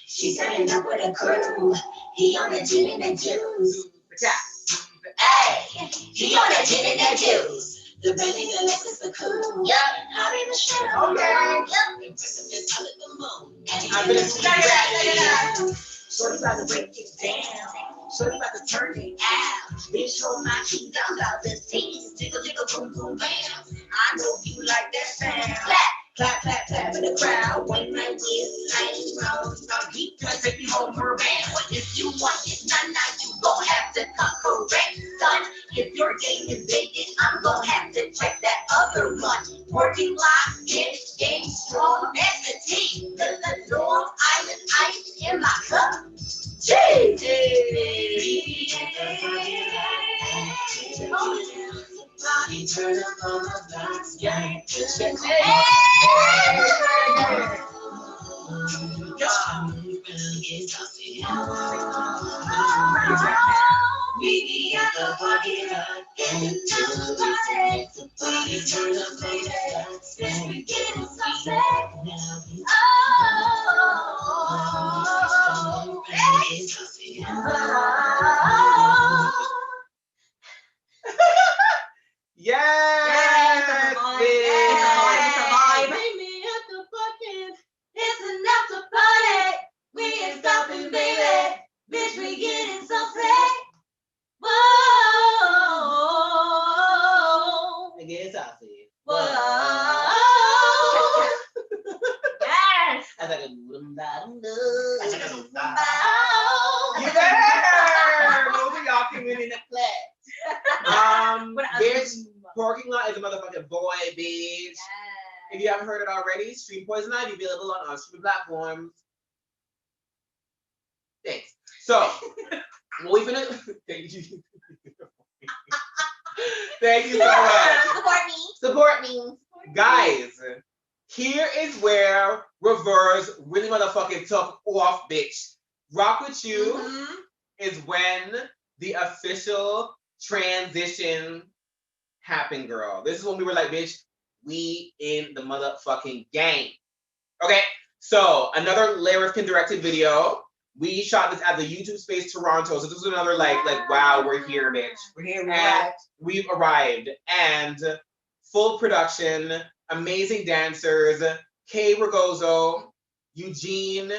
She's setting up with a crew. He on the gin and the juice. Hey, he on the gin and the juice. The Bentley, the Lexus, the coupe. Yep, out in the shadow. Okay. Yep, impressive as all of the moon. And I've been in Shorty about to break it down. Shorty about to turn it out. Bitch, show my cheeks down about the scenes. Jiggle, jiggle, boom, boom, bam. I know you like that sound. Clap, clap, clap, clap in the crowd. When my wheels lightning round, now keep trying to take me home for a band. But if you want it, nah, you gon' have to come correct, son. If your game is vacant, I'm gon' have to check that other one. Working block, game strong as the T. The North Island ice in my cup. Body turn up on the blocks, gang. Meet me at the parking lot. Body turn up on the blocks, gang. We getting saucy. Yes. It's a vibe. Meet me at the bucket. It's enough to party. We ain't stopping, baby. Bitch, we getting saucy. Whoa. Get saucy. Whoa. Yes. I got a You better. Both of y'all coming in Bitch, parking lot is a motherfucking boy, bitch. If you haven't heard it already, stream Poison Ivy available on all streaming platforms. Thanks. So, what we finna thank you. Thank you so much. Support me. Guys, here is where rIVerse really motherfucking took off, bitch. Rock With You is when the official transition happened, girl. This is when we were like, bitch, we in the motherfucking game. Okay, so another Larifkin directed video. We shot this at the YouTube Space Toronto. So this was another like wow, we're here, bitch. We're here, And we've arrived. And full production, amazing dancers, Kay Ragozo, Eugene,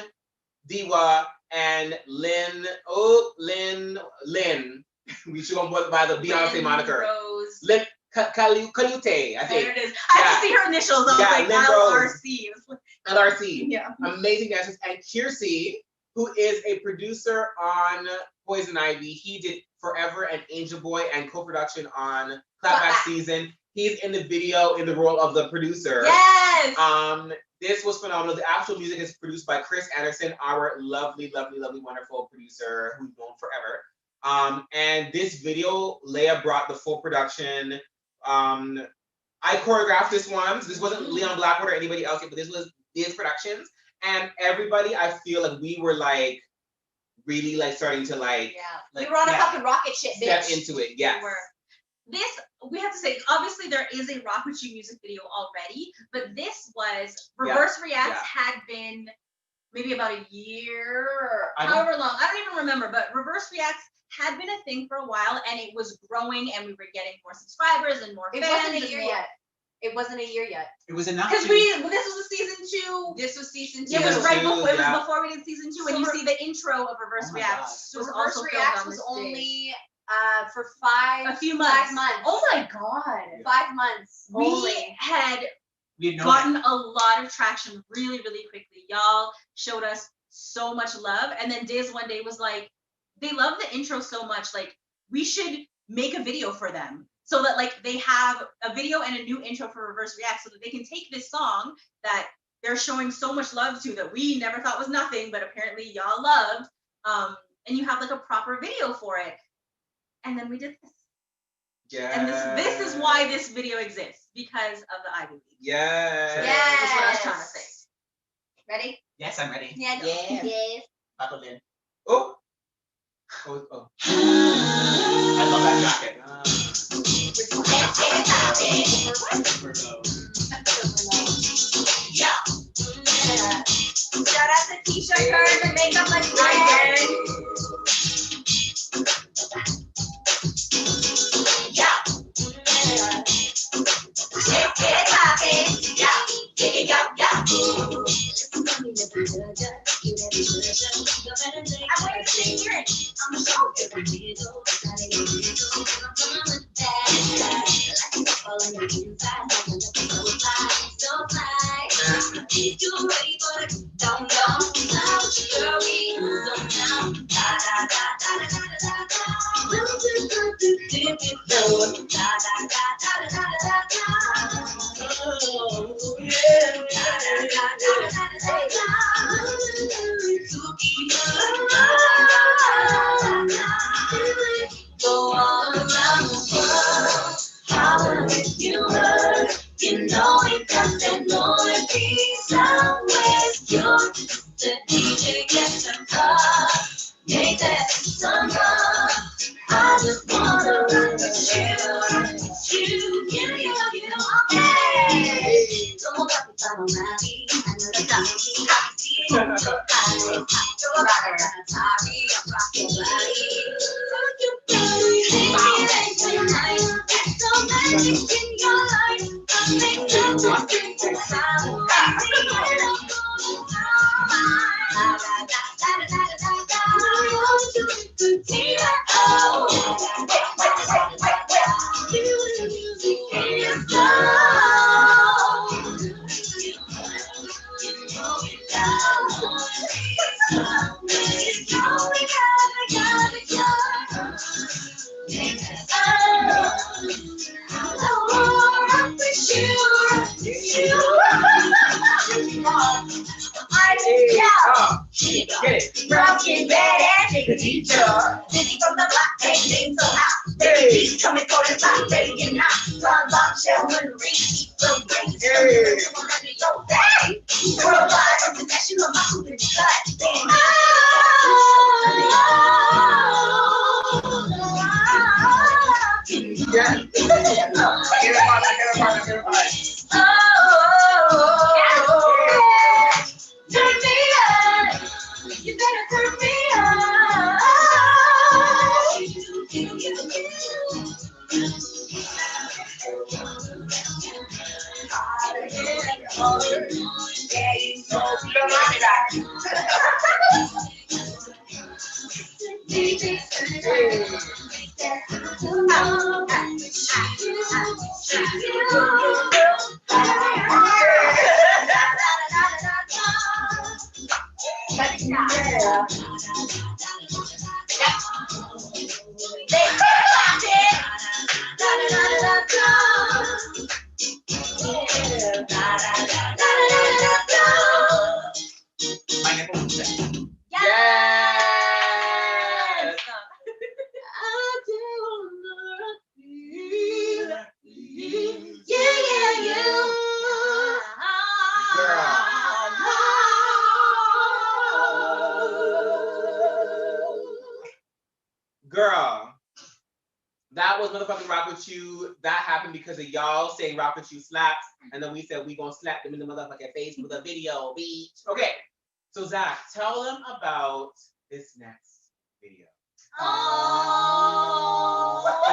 Diwa, and Lynn. We should go by the Beyonce moniker. Rose. Lynn Kalute, I think. There it is. I just see her initials. I was like, Lynn LRC. LRC. Yeah. Amazing dancers. And Kiersey, who is a producer on Poison Ivy. He did Forever and Angel Boy and co-production on Clapback Season. He's in the video in the role of the producer. Yes. This was phenomenal. The actual music is produced by Chris Anderson, our lovely, lovely, lovely, wonderful producer who's known forever. And this video, Leia brought the full production. I choreographed this one. So this wasn't Leon Blackwood or anybody else, but this was his productions. And everybody, I feel like we were like really like starting to like, we were on a fucking rocket ship, bitch. Step into it, yes. We have to say, obviously there is a Rock With You music video already, but this was rIVerse Reacts had been maybe about a year or however long. I don't even remember, but rIVerse Reacts had been a thing for a while and it was growing and we were getting more subscribers and more fans. It wasn't a year yet. It wasn't a year yet. It was enough. Because this was a season 2. This was season 2. It was right before. It was before we did season 2, and you see the intro of rIVerse Reacts. So was rIVerse also Reacts filmed on was this only day. for 5 months. Oh my god. 5 months. We had gotten a lot of traction really, really quickly. Y'all showed us so much love, and then Diz one day was like, they love the intro so much, like we should make a video for them. So that like they have a video and a new intro for rIVerse Reacts so that they can take this song that they're showing so much love to that we never thought was nothing, but apparently y'all loved. And you have like a proper video for it. And then we did this. Yeah. And this is why this video exists, because of the Ivy League. Yes. So that's what I was trying to say. Ready? Yes, I'm ready. Yeah. Yes. Buckle in. Oh. I love that jacket. Yeah. Shout out to T-shirt girls and makeup like that. Go all around the world, holler if you heard. You know it got that northeast, southwest. You're the DJ, get the car, make that sun run. I just wanna run with you, hey. Como capitano Mari, another time, rocker, Atari, I'm rocking body. So magic in your life, I make love to sound. Get it. Rockin' badass nigga teacher. Dizzy from the block, ain't so hot. Hey, coming for the top, taking out. Run bombshell and reach the brains. Hey, worldwide international, my hoop in the cut. Yeah. Get it, partner, get it, partner, get it, partner. Turn me on. You better turn me My nipple was set. Yes. Girl, that was motherfucking Rock With You. That happened because of y'all saying Rock With You slaps, and then we said we gonna slap them in the motherfucking face with a video, bitch. Okay, so Zach, tell them about this next video.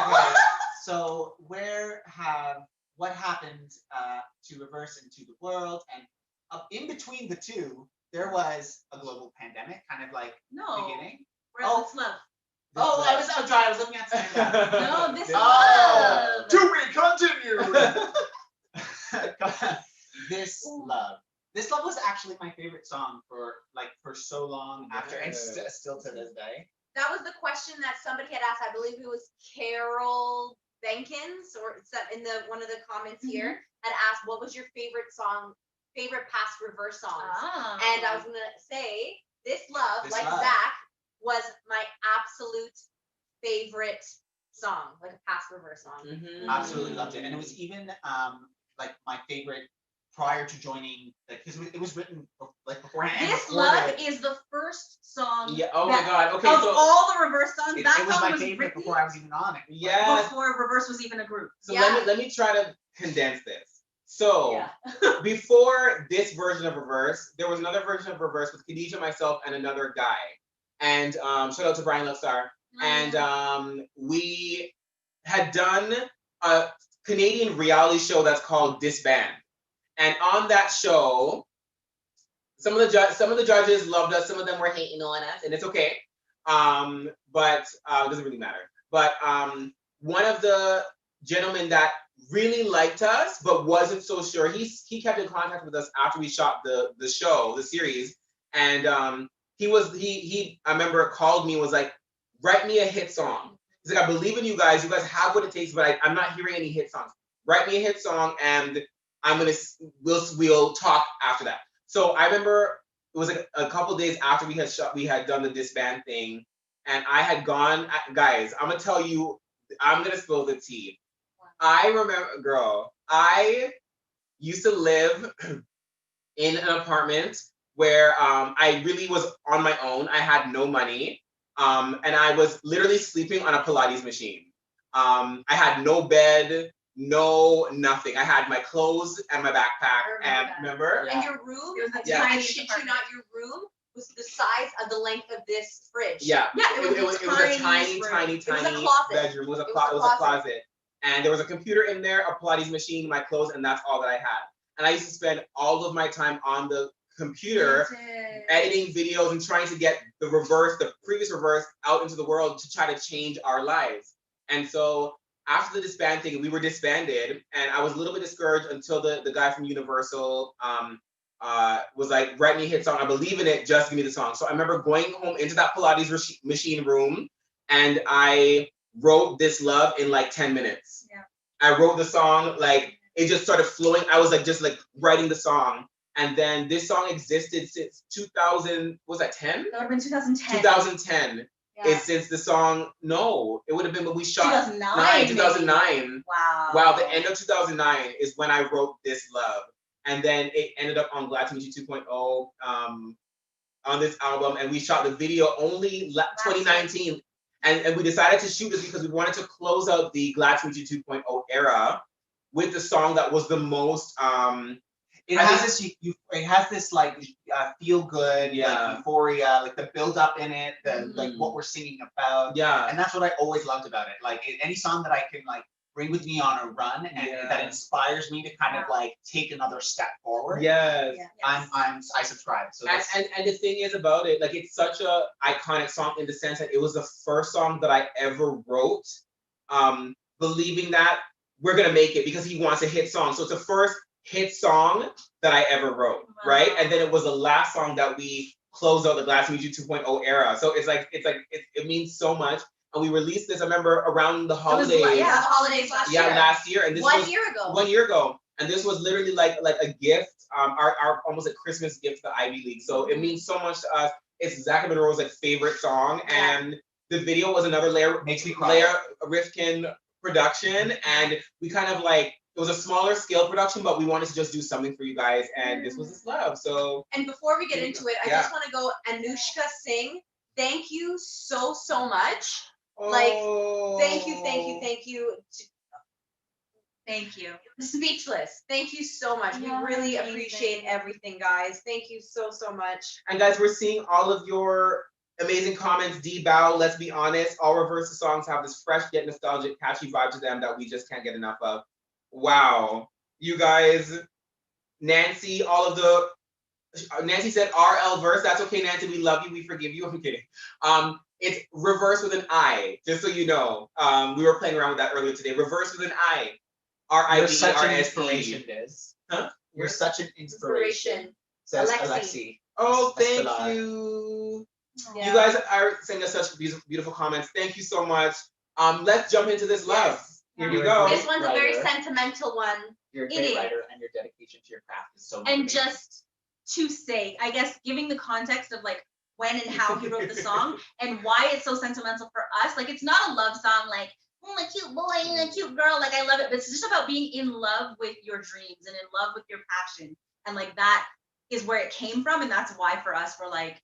Okay, so what happened to rIVerse into the world, and in between the two, there was a global pandemic, kind of like beginning. Where's this love? I was dry. I was looking at something. No, this love. To be continued. This love. This love was actually my favorite song for so long after, and still to this day. That was the question that somebody had asked. I believe it was Carol Benkins, or it's in one of the comments here, had asked, what was your favorite past rIVerse songs? And I was gonna say, This Love, Zach, was my absolute favorite song, like a past rIVerse song. Absolutely loved it, and it was even like my favorite prior to joining, because it was written like beforehand. This Love is the first song. Yeah. Oh my God. Okay. Of So all the rIVerse songs, that it was song my was favorite written before I was even on it. yeah. before rIVerse was even a group. So let me try to condense this. So before this version of rIVerse, there was another version of rIVerse with Khadijah, myself, and another guy. And shout out to Brian Lovestar. And we had done a Canadian reality show that's called Disband. And on that show, some of the judges loved us, some of them were hating on us, and it's okay. But it doesn't really matter. But one of the gentlemen that really liked us but wasn't so sure, he kept in contact with us after we shot the series, and he I remember called me and was like, write me a hit song. He's like, I believe in you guys have what it takes, but I'm not hearing any hit songs. Write me a hit song and we'll talk after that. So I remember it was like a couple days after we had done the Disband thing, and I had gone, guys, I'm gonna tell you, I'm gonna spill the tea. I remember, girl, I used to live in an apartment where I really was on my own. I had no money, and I was literally sleeping on a Pilates machine. I had no bed, no nothing. I had my clothes and my backpack. And remember? And your room, I shit you not, your room was the size of the length of this fridge. Yeah, it was a tiny bedroom. It was a closet. And there was a computer in there, a Pilates machine, my clothes, and that's all that I had. And I used to spend all of my time on the computer editing videos and trying to get the previous rIVerse out into the world to try to change our lives. And so after the disband thing, we were disbanded, and I was a little bit discouraged until the guy from Universal was like, write me a hit song. I believe in it, just give me the song. So I remember going home into that Pilates machine room, and I wrote This Love in like 10 minutes. Yeah. I wrote the song, like it just started flowing. I was like just like writing the song, And then this song existed since 2000, was that 10? That would have been 2010. 2010. Yeah. It's since the song, no, it would have been when we shot 2009. 2009. Wow. Wow, the end of 2009 is when I wrote This Love. And then it ended up on Glad to Meet You 2.0 on this album. And we shot the video only 2019. And we decided to shoot this because we wanted to close out the Glad to Meet You 2.0 era with the song that was the most, it has this like feel good, like euphoria, like the build up in it, the like what we're singing about. Yeah. And that's what I always loved about it. Like any song that I can like bring with me on a run and that inspires me to kind of like take another step forward. Yes. I subscribe. So and the thing is about it, like it's such a iconic song in the sense that it was the first song that I ever wrote, believing that we're gonna make it because he wants a hit song. So it's the first hit song that I ever wrote, right? And then it was the last song that we closed out the Glad to Meet You 2.0 era. So it means so much. And we released this, I remember, around the holidays. The holidays last year. Yeah, last year. And this was 1 year ago. And this was literally like a gift, our almost a Christmas gift to the Ivy League. So it means so much to us. It's Zach Monroe's like favorite song. And the video was another Lair Rifkin production. And we kind of like, it was a smaller scale production, but we wanted to just do something for you guys, and this was This Love. So. And before we get into it, I just want to go Anushka Singh. Thank you so much. Like, thank you. Thank you. Speechless. Thank you so much. We really appreciate everything, guys. Thank you so much. And guys, we're seeing all of your amazing comments. D-Bow, let's be honest, all rIVerse songs have this fresh yet nostalgic, catchy vibe to them that we just can't get enough of. Wow, you guys, Nancy, Nancy said rIVerse. That's okay, Nancy, we love you, we forgive you. I'm kidding. It's rIVerse with an I, just so you know. We were playing around with that earlier today. rIVerse with an I. R-I-V-E-R-S-E. You're such an inspiration, Diz. Huh? You're such an inspiration. Says Alexi. Oh, thank you. Yeah. You guys are sending us such beautiful comments. Thank you so much. Let's jump into This Love. Here we go. This one's a very sentimental one. You're a great writer, and your dedication to your craft is so motivating. And just to say, I guess, giving the context of like when and how he wrote the song and why it's so sentimental for us. Like, it's not a love song like, oh, a cute boy and a cute girl. Like, I love it. But it's just about being in love with your dreams and in love with your passion. And like, that is where it came from. And that's why for us, we're like,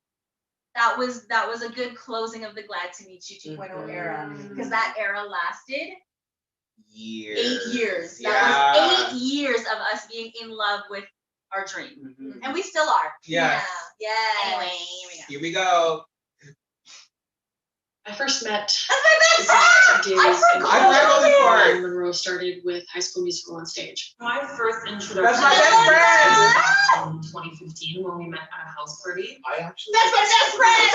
that was a good closing of the Glad to Meet You 2.0 era. Because that era lasted 8 years. That was 8 years of us being in love with our dream. And we still are. Yeah. Anyway, here we go. I first met That's my best friend! I when Monroe started with High School Musical on stage. My first introduction. That's my best friend! In 2015 when we met at a house party. That's my best friend!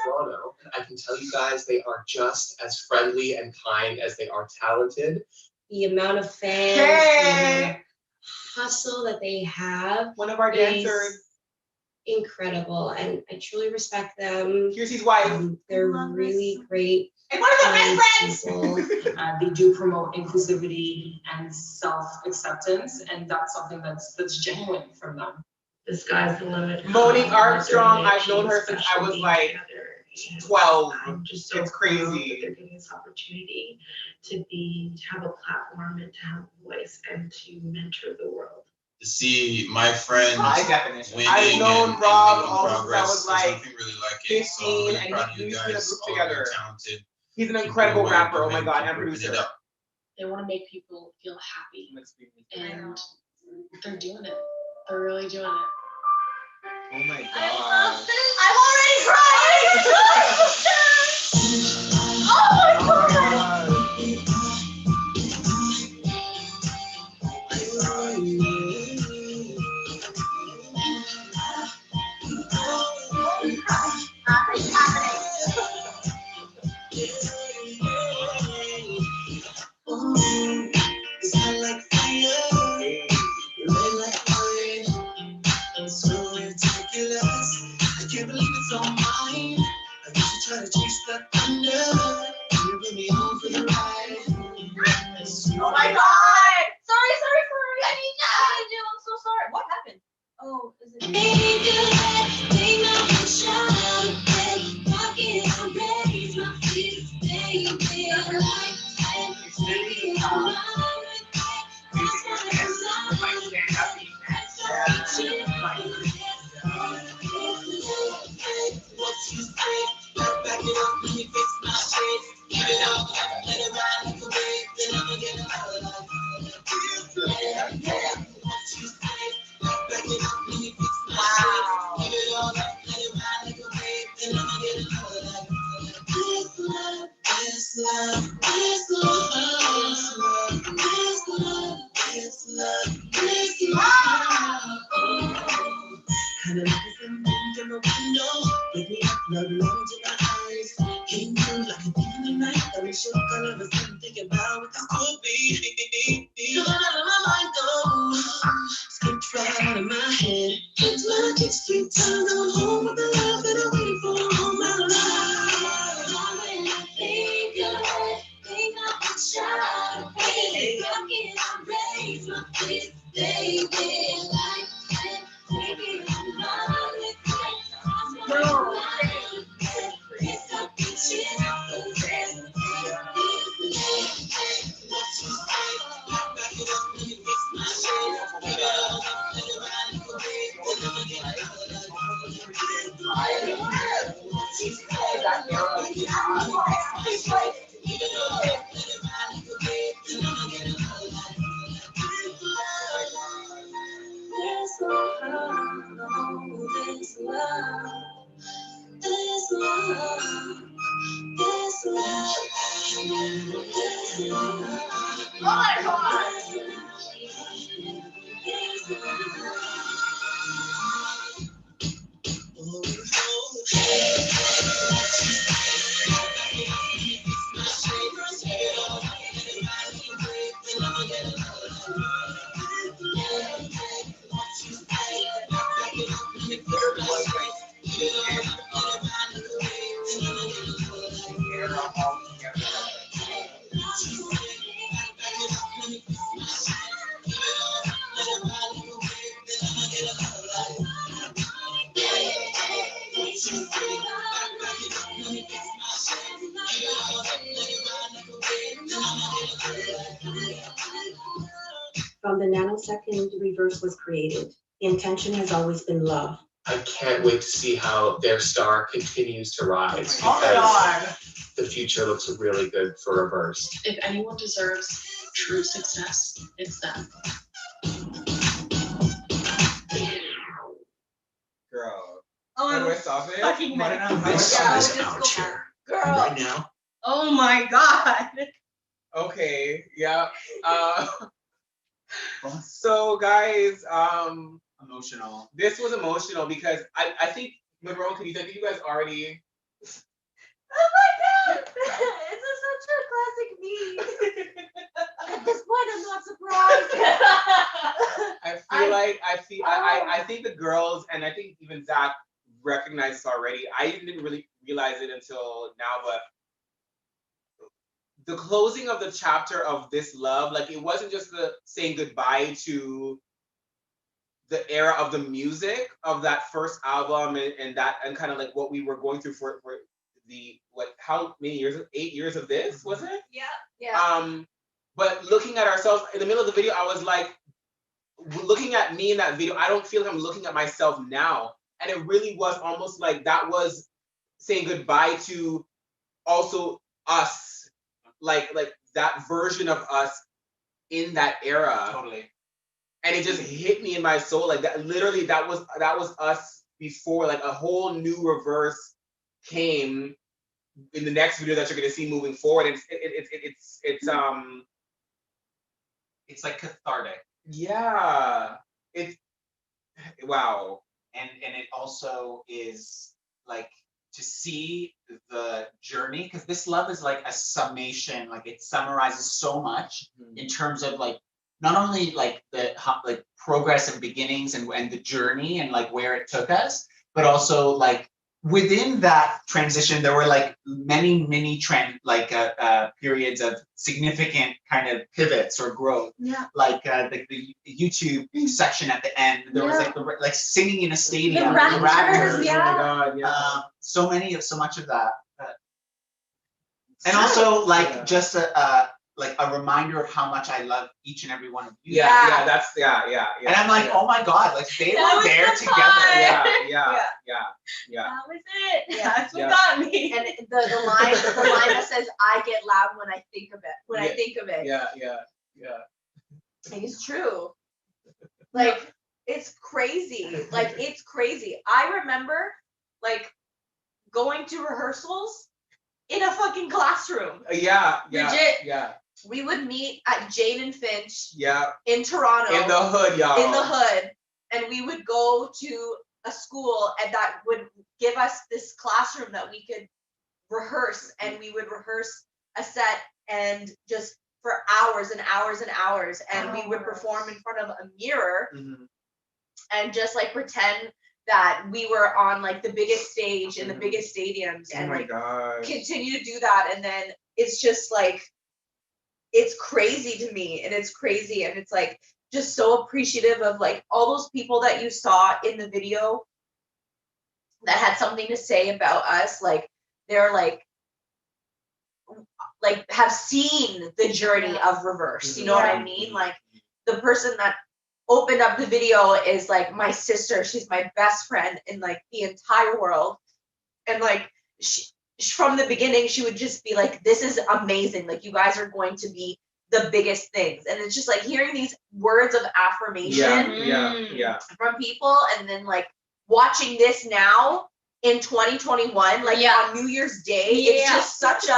Toronto. I can tell you guys they are just as friendly and kind as they are talented. The amount of fans, the hustle that they have. One of our dancers. Incredible, and I truly respect them. Here's his wife. They're really great. And one of my best friends. They do promote inclusivity and self-acceptance, and that's something that's genuine from them. The sky's the limit. Monique Armstrong, I've known her since I was like 12. I'm just so it's crazy. They're giving this opportunity to have a platform and to have a voice and to mentor the world. To see my friends winning I've known and Rob making also progress, since I was there's like nothing really like it. So I'm 15, really and proud of we you used to be in a guys, group all of you together. talented. He's an incredible Keep rapper, oh doing, my god, keep and ripping producer. it up. They want to make people feel happy, and they're doing it. They're really doing it. Oh my god. I love this. I'm already crying. Oh my god. Try to chase that thunder. You bring me home for the From the nanosecond rIVerse was created, the intention has always been love. I can't wait to see how their star continues to rise Oh my God. because the future looks really good for rIVerse. If anyone deserves true success, it's them. Girl. Oh, How do I I'm stop it? fucking What? mad. How do I This stop is it? our chair. Girl. Right now, Oh my God. Okay, yeah. So guys, Emotional. this was emotional because I think Monroe and Khadija, I think you guys already. Oh my God! It's such a classic me. At this point, I'm not surprised. I think the girls and I think even Zach recognized this already. I didn't really realize it until now, but the closing of the chapter of this love, like it wasn't just the saying goodbye to the era of the music of that first album and kind of like what we were going through for the how many years, 8 years of this, was it? Yeah. But looking at ourselves in the middle of the video, I was like, looking at me in that video, I don't feel like I'm looking at myself now. And it really was almost like that was saying goodbye to also us, like that version of us in that era. Totally. And it just hit me in my soul, like that. Literally, that was us before, like a whole new rIVerse came in the next video that you're gonna see moving forward. It's like cathartic. Yeah. It's wow. And it also is like to see the journey, because this love is like a summation, like it summarizes so much in terms of like not only like the like progress and beginnings and the journey and like where it took us, but also like within that transition there were like many periods of significant kind of pivots or growth. Yeah. Like the YouTube section at the end, there was like singing in a stadium, The Raptors, yeah. Oh my God, yeah. So much of that. And also like just a reminder of how much I love each and every one of you. Yeah. And I'm like, oh my God, like they were there together. Yeah. That was it. Yeah. That's what got me. And the line that says, "I get loud when I think of it." I think of it. Yeah. And it's true. Like, it's crazy. Like, it's crazy. I remember, like, going to rehearsals in a fucking classroom. Yeah. Legit. Yeah. We would meet at Jane and Finch Yeah. in Toronto. In the hood, y'all. In the hood. And we would go to a school and that would give us this classroom that we could rehearse, and we would rehearse a set and just for hours and hours and hours, and we would perform in front of a mirror and just like pretend that we were on like the biggest stage in the biggest stadiums, and like continue to do that. And then it's just like, it's crazy to me, and it's crazy, and it's like just so appreciative of like all those people that you saw in the video that had something to say about us. Like they're like have seen the journey of rIVerse. You know what I mean? Like the person that opened up the video is like my sister. She's my best friend in like the entire world. And like from the beginning, she would just be like, this is amazing. Like you guys are going to be the biggest things. And it's just like hearing these words of affirmation from people, and then like watching this now in 2021, like on New Year's Day, it's just such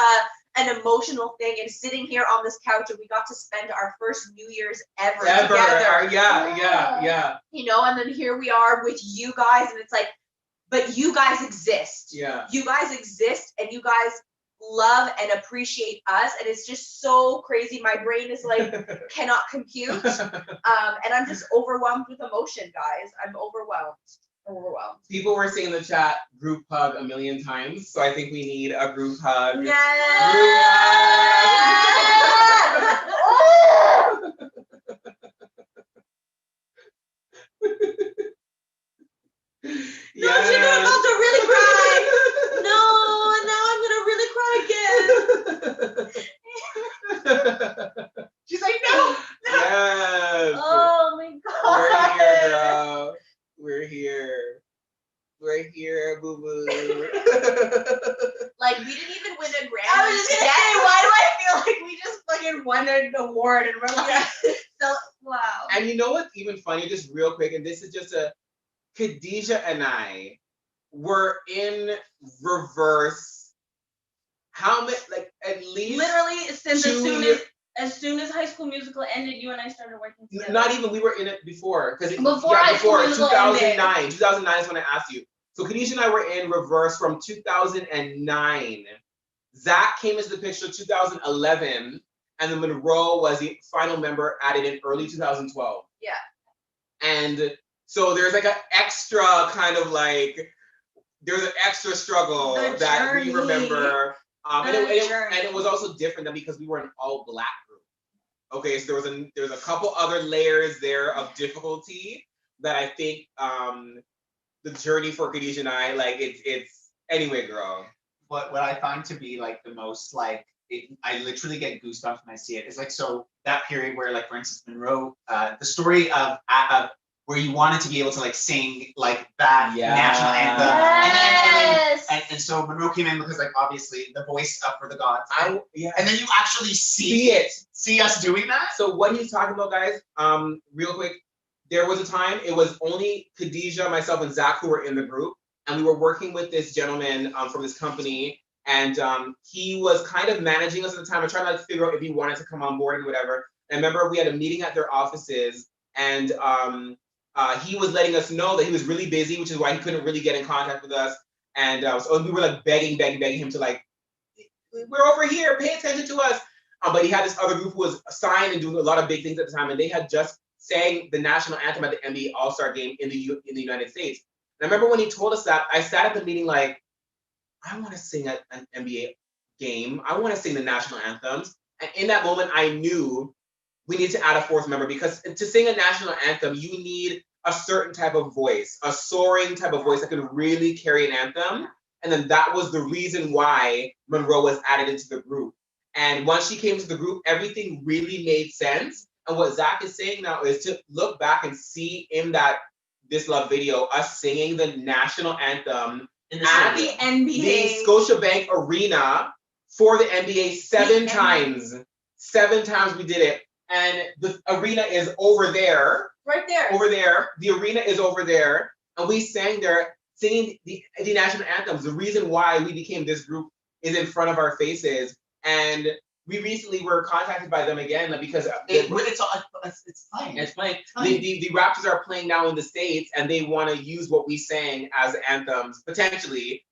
an emotional thing. And sitting here on this couch, and we got to spend our first New Year's ever together. Yeah. You know, and then here we are with you guys, and it's like, but you guys exist. Yeah. You guys exist, and you guys love and appreciate us, and it's just so crazy. My brain is like cannot compute. And I'm just overwhelmed with emotion, guys. I'm overwhelmed. People were saying in the chat group hug a million times, so I think we need a group hug. No, she's about to really cry. No, now I'm gonna really cry again. She's like, no. Yes. Oh my God. We're here, girl. We're here, boo boo. Like we didn't even win a Grammy. I was just gonna say, why do I feel like we just fucking won an award and we're like, so wow. And you know what's even funny, just real quick, and this is just Khadijah and I were in rIVerse. How many, like at least Literally since as soon as High School Musical ended, you and I started working together. Not even, we were in it before. Before High School Musical 2009. ended. 2009 is when I asked you. So Khadijah and I were in rIVerse from 2009. Zach came into the picture 2011, and then Monroe was the final member added in early 2012. Yeah. And so there's like an extra kind of like, there's an extra struggle that we remember. And it was also different than because we were an all Black group. Okay, so there's a couple other layers there of difficulty that I think the journey for Khadijah and I, like it's anyway, girl. What I find to be like the most like, I literally get goosebumps when I see it. It's like, so that period where like, for instance, Monroe, the story of where you wanted to be able to like sing like that national anthem. And so Monroe came in because like obviously the voice up for the gods. And then you actually see us doing that. So what he's talking about, guys, real quick, there was a time it was only Khadijah, myself, and Zach who were in the group, and we were working with this gentleman from this company, and he was kind of managing us at the time. I tried to figure out if he wanted to come on board and whatever. And I remember we had a meeting at their offices, and he was letting us know that he was really busy, which is why he couldn't really get in contact with us. And so we were like begging him to like, we're over here, pay attention to us. But he had this other group who was assigned and doing a lot of big things at the time, and they had just sang the national anthem at the NBA All-Star game in the United States. And I remember when he told us that, I sat at the meeting like, I want to sing at an NBA game. I want to sing the national anthems. And in that moment, I knew we need to add a fourth member, because to sing a national anthem, you need a certain type of voice, a soaring type of voice that can really carry an anthem. And then that was the reason why Monroe was added into the group. And once she came to the group, everything really made sense. And what Zach is saying now is to look back and see in that This Love video, us singing the national anthem at the NBA, the Scotiabank Arena for the NBA seven times. 7 times we did it. And the arena is over there. Right there. Over there. The arena is over there. And we sang there, singing the national anthems. The reason why we became this group is in front of our faces. And we recently were contacted by them again because it's playing. It's playing. The Raptors are playing now in the States, and they want to use what we sang as anthems potentially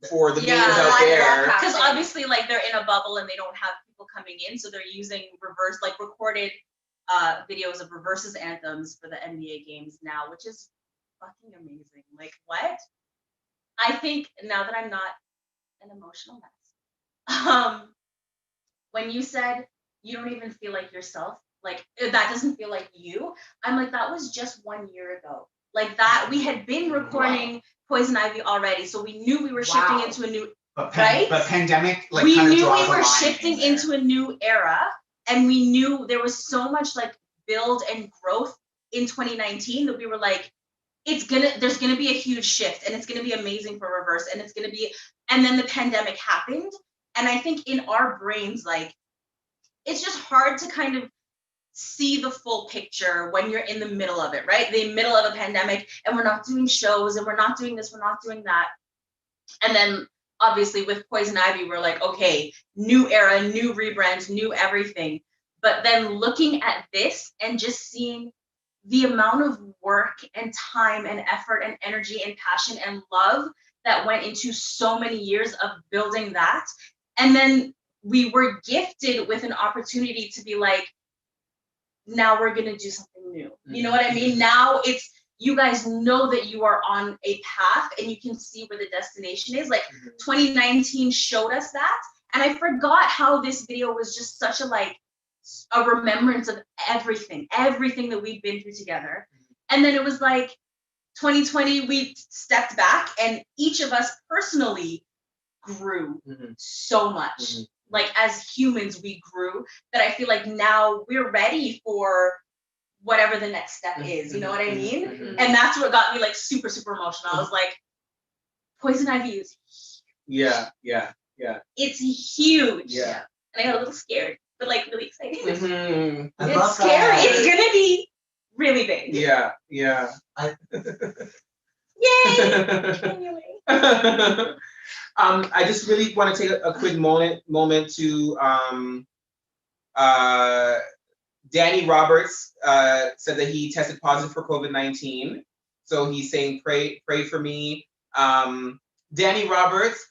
for the millions out there. Because obviously, like, they're in a bubble and they don't have people coming in, so they're using reverse, like, recorded videos of rIVerse's anthems for the NBA games now, which is fucking amazing. Like, what? I think now that I'm not an emotional mess, when you said you don't even feel like yourself, like that doesn't feel like you, I'm like, that was just 1 year ago. Like that, we had been recording Poison Ivy already, so we knew we were shifting into a new, But pandemic, like, we kind of knew draws we a were line shifting in there. into a new era, and we knew there was so much like build and growth in 2019 that we were like, there's gonna be a huge shift, and it's gonna be amazing for rIVerse, and it's gonna be, and then the pandemic happened, and I think in our brains, like, it's just hard to kind of see the full picture when you're in the middle of it, right? The middle of a pandemic, and we're not doing shows, and we're not doing this, we're not doing that. And then obviously with Poison Ivy, we're like, okay, new era, new rebrand, new everything. But then looking at this and just seeing the amount of work and time and effort and energy and passion and love that went into so many years of building that. And then we were gifted with an opportunity to be like, now we're gonna do something new. You know what I mean? Now it's, you guys know that you are on a path and you can see where the destination is. Like 2019 showed us that. And I forgot how this video was just such a remembrance of everything that we've been through together. And then it was like 2020, we stepped back and each of us personally grew so much. Like as humans, we grew, that I feel like now we're ready for whatever the next step is. You know what I mean? And that's what got me like super, super emotional. I was like, Poison Ivy is Yeah. it's huge. Yeah. And I got a little scared, but like really excited. I It's love scary. that. It's gonna be really big. Yeah. Yay! I just really want to take a quick moment to Danny Roberts said that he tested positive for COVID-19. So he's saying pray for me. Danny Roberts,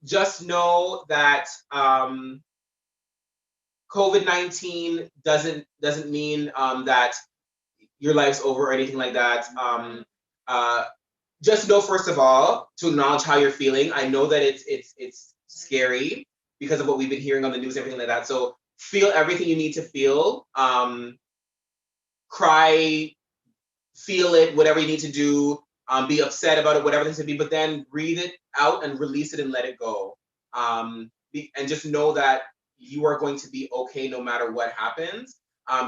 just know that COVID-19 doesn't mean that your life's over or anything like that. Just know, first of all, to acknowledge how you're feeling. I know that it's scary because of what we've been hearing on the news and everything like that. So feel everything you need to feel. Cry, feel it, whatever you need to do. Be upset about it, whatever it needs to be, but then breathe it out and release it and let it go. And just know that you are going to be okay no matter what happens.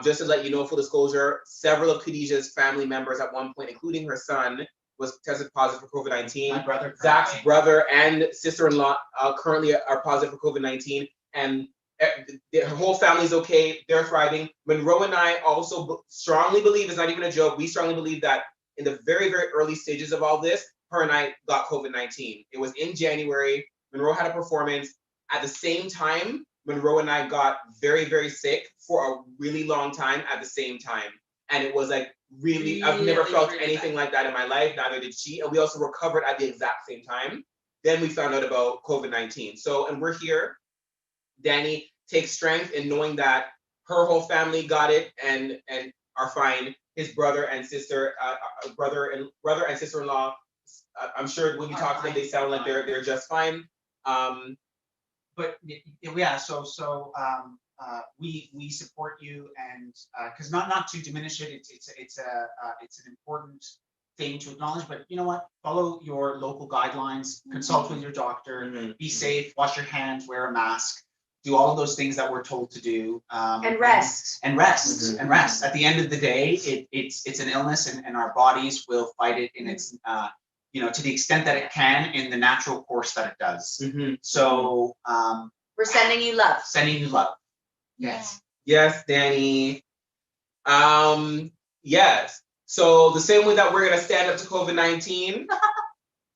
Just to let you know, full disclosure, several of Khadijah's family members at one point, including her son, was tested positive for COVID-19. My brother, Zach's brother and sister-in-law currently are positive for COVID-19, and her whole family's okay. They're thriving. Monroe and I also strongly believe, it's not even a joke, we strongly believe that in the very, very early stages of all this, her and I got COVID-19. It was in January. Monroe had a performance. At the same time, Monroe and I got very, very sick for a really long time at the same time. And it was like really, I've never felt anything like that in my life, neither did she. And we also recovered at the exact same time. Then we found out about COVID-19. So, and we're here. Danny takes strength in knowing that her whole family got it and are fine. His brother and sister, brother and sister-in-law, I'm sure when you talk to them, they sound like they're just fine. But yeah, so we support you, and because not to diminish it, it's an important thing to acknowledge, but you know what? Follow your local guidelines, consult with your doctor, be safe, wash your hands, wear a mask, do all of those things that we're told to do. And rest. And rest. And rest. At the end of the day, it's an illness, and our bodies will fight it in its to the extent that it can in the natural course that it does. So we're sending you love. Sending you love. Yes. Yes, Danny. Yes. So the same way that we're gonna stand up to COVID-19,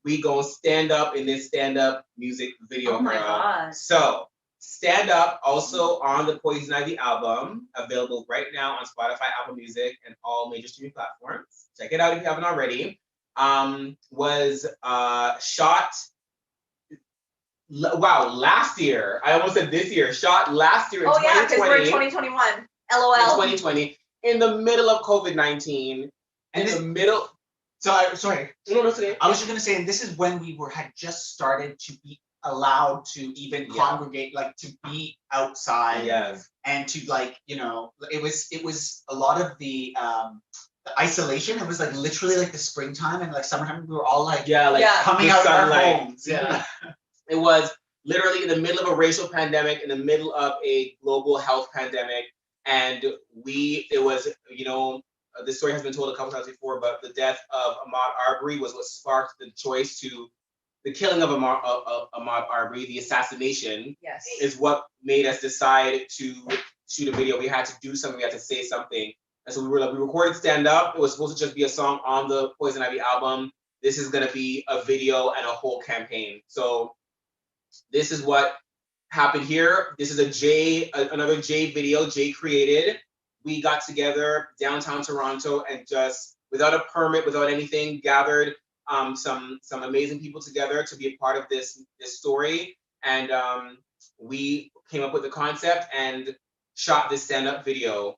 we gonna stand up in this stand-up music video. Oh my girl. God. So Stand Up, also on the Poison Ivy album, available right now on Spotify, Apple Music, and all major streaming platforms. Check it out if you haven't already. Was shot. Wow, last year. I almost said this year. Shot last year in 2020. Oh yeah, because we're in 2021. LOL. In 2020, in the middle of COVID-19, in the middle. Sorry. No, that's okay. I was just gonna say, and this is when we had just started to be allowed to even congregate, like to be outside, and to it was a lot of the isolation. It was like literally like the springtime and like summertime. We were all like coming out of our homes. Yeah. It was literally in the middle of a racial pandemic, in the middle of a global health pandemic, and it was this story has been told a couple times before, but the death of Ahmaud Arbery was what sparked the choice to. The killing of Ahmaud Arbery, the assassination, is what made us decide to shoot a video. We had to do something. We had to say something. And so we recorded Stand Up. It was supposed to just be a song on the Poison Ivy album. This is going to be a video and a whole campaign. So this is what happened here. This is another Jay video Jay created. We got together downtown Toronto and just, without a permit, without anything, gathered some amazing people together to be a part of this story, and we came up with the concept and shot this stand-up video.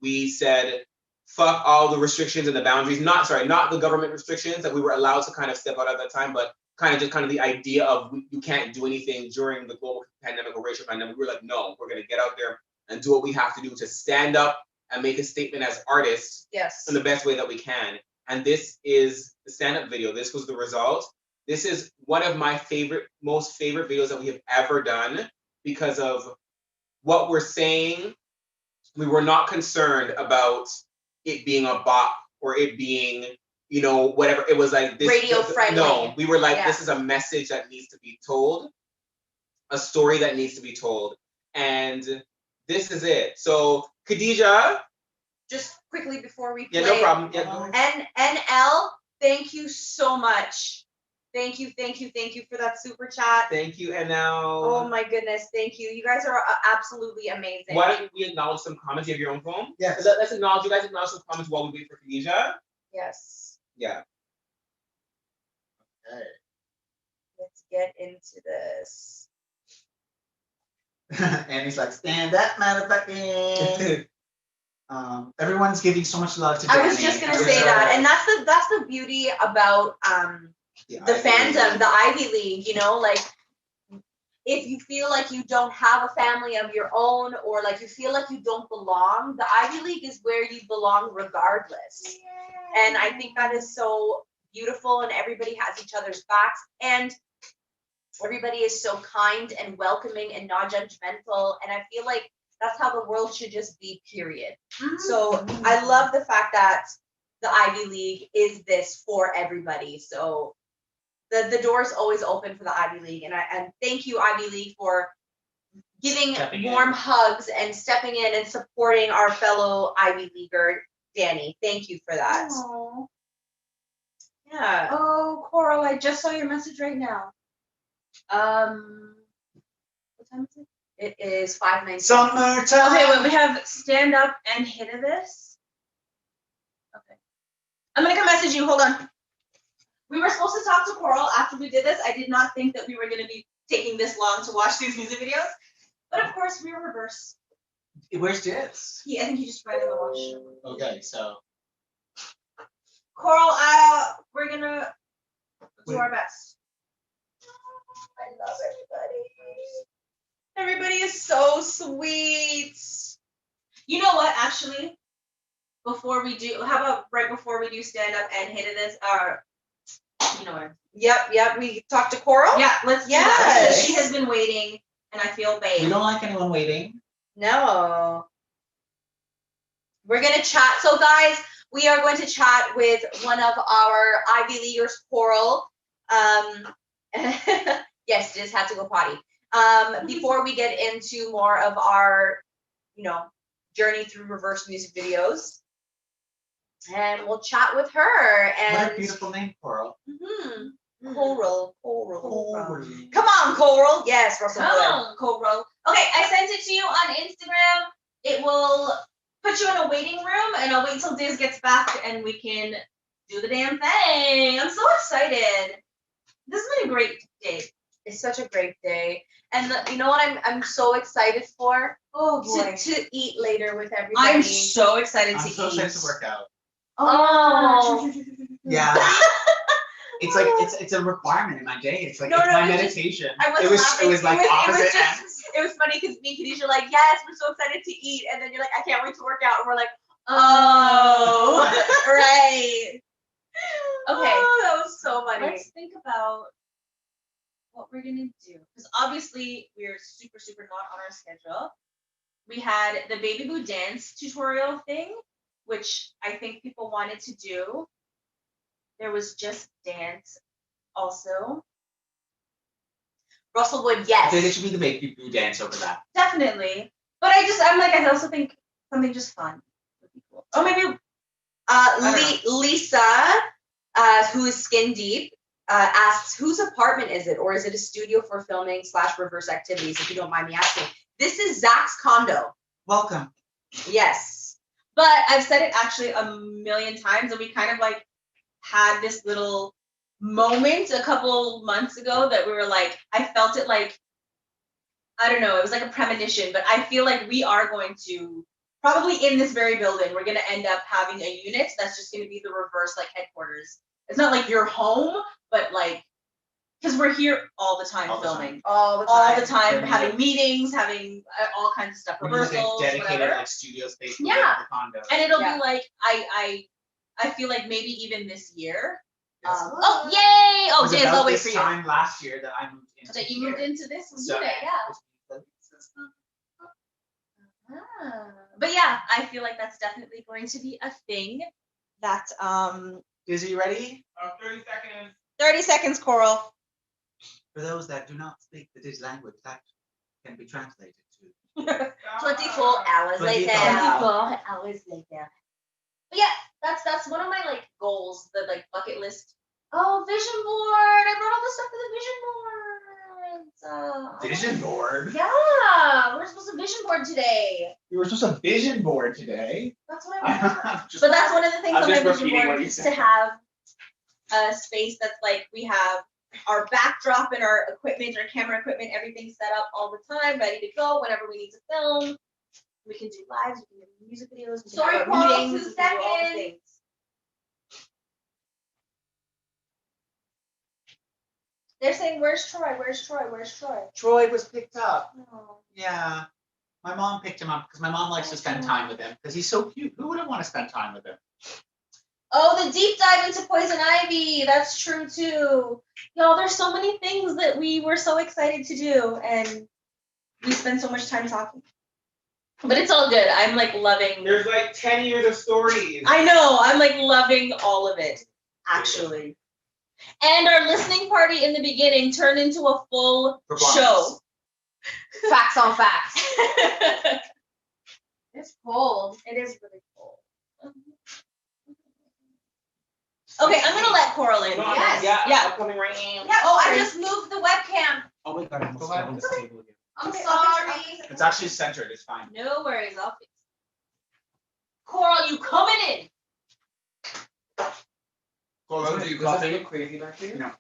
We said, fuck all the restrictions and the boundaries, not the government restrictions that we were allowed to kind of step out at that time, but kind of the idea of you can't do anything during the global pandemic or racial pandemic. We were like, no, we're gonna get out there and do what we have to do to stand up and make a statement as artists in the best way that we can. And this is the stand-up video. This was the result. This is one of my most favorite videos that we have ever done because of what we're saying. We were not concerned about it being a bop or it being, whatever. It was like this. Radio friendly. No, we were like, this is a message that needs to be told, a story that needs to be told. And this is it. So, Khadija. Just quickly before we play. Yeah, no problem. Yeah, go ahead. NL, thank you so much. Thank you for that super chat. Thank you, NL. Oh my goodness, thank you. You guys are absolutely amazing. Why don't we acknowledge some comments? You have your own phone? Yes. Let's acknowledge, you guys acknowledge some comments while we wait for Khadija. Yes. Yeah. Okay. Let's get into this. And he's like, stand up, motherfucker. Everyone's giving so much love to Danny. I was just gonna say that, and that's the beauty about the fandom, the Ivy League. Like if you feel like you don't have a family of your own, or like you feel like you don't belong, the Ivy League is where you belong regardless. And I think that is so beautiful, and everybody has each other's backs, and everybody is so kind and welcoming and non-judgmental. And I feel like that's how the world should just be, period. So I love the fact that the Ivy League is this for everybody. So the door is always open for the Ivy League. And thank you, Ivy League, for giving warm hugs and stepping in and supporting our fellow Ivy Leaguer, Danny. Thank you for that. Aww. Yeah. Oh, Coral, I just saw your message right now. What time is it? It is 5:19. Summertime. Okay, wait, we have stand up and hit of this. Okay. I'm gonna come message you. Hold on. We were supposed to talk to Coral after we did this. I did not think that we were gonna be taking this long to watch these music videos. But of course, we were reverse. Where's Jits? I think he just ran in the wash. Okay, so. Coral, we're gonna do our best. I love everybody. Everybody is so sweet. You know what, actually? before we do, how about right before we do stand up and hit this, you know what? Yep. We talked to Coral. Yeah, let's do that. So she has been waiting, and I feel bad. We don't like anyone waiting. No. We're gonna chat. So guys, we are going to chat with one of our Ivy Leaguers, Coral. Yes, just had to go potty. Before we get into more of our, journey through reverse music videos. And we'll chat with her. And What a beautiful name, Coral. Coral. Come on, Coral. Yes, Russell. Come on, Coral. Okay, I sent it to you on Instagram. It will put you in a waiting room, and I'll wait till Diz gets back, and we can do the damn thing. I'm so excited. This has been a great day. It's such a great day. And you know what I'm so excited for? Oh boy. To eat later with everybody. I'm so excited I'm to so eat. excited to work out. Oh. Yeah. It's like it's a requirement in my day. It's like No, it's no, my it meditation. wasn't It was laughing. like opposite ends. It was funny because me and Khadijah are like, yes, we're so excited to eat. And then you're like, I can't wait to work out. And we're like, oh, right. Okay. Oh, that was so funny. Let's think about what we're gonna do. Because obviously we're super, super not on our schedule. We had the baby boo dance tutorial thing, which I think people wanted to do. There was just dance also. Russell Wood, yes. I think it should be the baby boo dance over that. Definitely. But I also think something just fun would be cool. Oh, maybe Lisa, who is skin deep, asks, whose apartment is it? Or is it a studio for filming / reverse activities, if you don't mind me asking? This is Zach's condo. Welcome. Yes. But I've said it actually a million times, and we kind of like had this little moment a couple months ago that we were like, I felt it like, I don't know, it was like a premonition, but I feel like we are going to, probably in this very building, we're going to end up having a unit that's just going to be the reverse like headquarters. It's not like your home, but like, because we're here all the time filming. All the time. Having meetings, having all kinds of stuff, We need like a rehearsals, dedicated whatever. like studio space for Yeah. the condo. And it'll Yeah. be like, I feel like maybe even this year. Yes. Oh, yay! It Oh, was Diz, about I'll wait this for you. time last year that I moved into That you moved here. into this So- unit, yeah. But yeah, I feel like that's definitely going to be a thing that Is he ready? 30 seconds. 30 seconds, Coral. For those that do not speak the Diz language, that can be translated to. 24 hours 24 later. hours. hours later. But yeah, that's one of my like goals, the like bucket list. Oh, vision board! I brought all the stuff for the vision board. Vision board? Yeah, we're supposed to vision board today. You were supposed to vision board today. That's what I want. Just- But that's one of the things I'm on my just vision repeating board what you is to said. have a space that's like we have our backdrop and our equipment, our camera equipment, everything set up all the time, ready to go whenever we need to film. We can do lives, we can do music videos, we can Sorry, have our Coral, meetings, 2 we can do all the seconds. things. They're saying, where's Troy? Where's Troy? Where's Troy? Troy was picked up. No. Yeah. My mom picked him up because my mom likes to spend time with him because he's so cute. Who wouldn't want to spend time with him? Oh, the deep dive into poison ivy. That's true too. Y'all, there's so many things that we were so excited to do, and we spend so much time talking. But it's all good. I'm like loving. There's like 10 years of stories. I know. I'm like loving all of it, actually. And our listening party in the beginning turned into a full show. Facts on facts. It's cold. It is really cold. Okay, I'm gonna let Coral in. Yes. Yeah. I'm coming right in. Yeah, oh, I just moved the webcam. Oh my god, I almost fell on this table again. I'm Okay, sorry. It's actually centered, it's fine. No worries, I'll fix it. Coral, you coming in? Coral, do you Does that look crazy back here? No.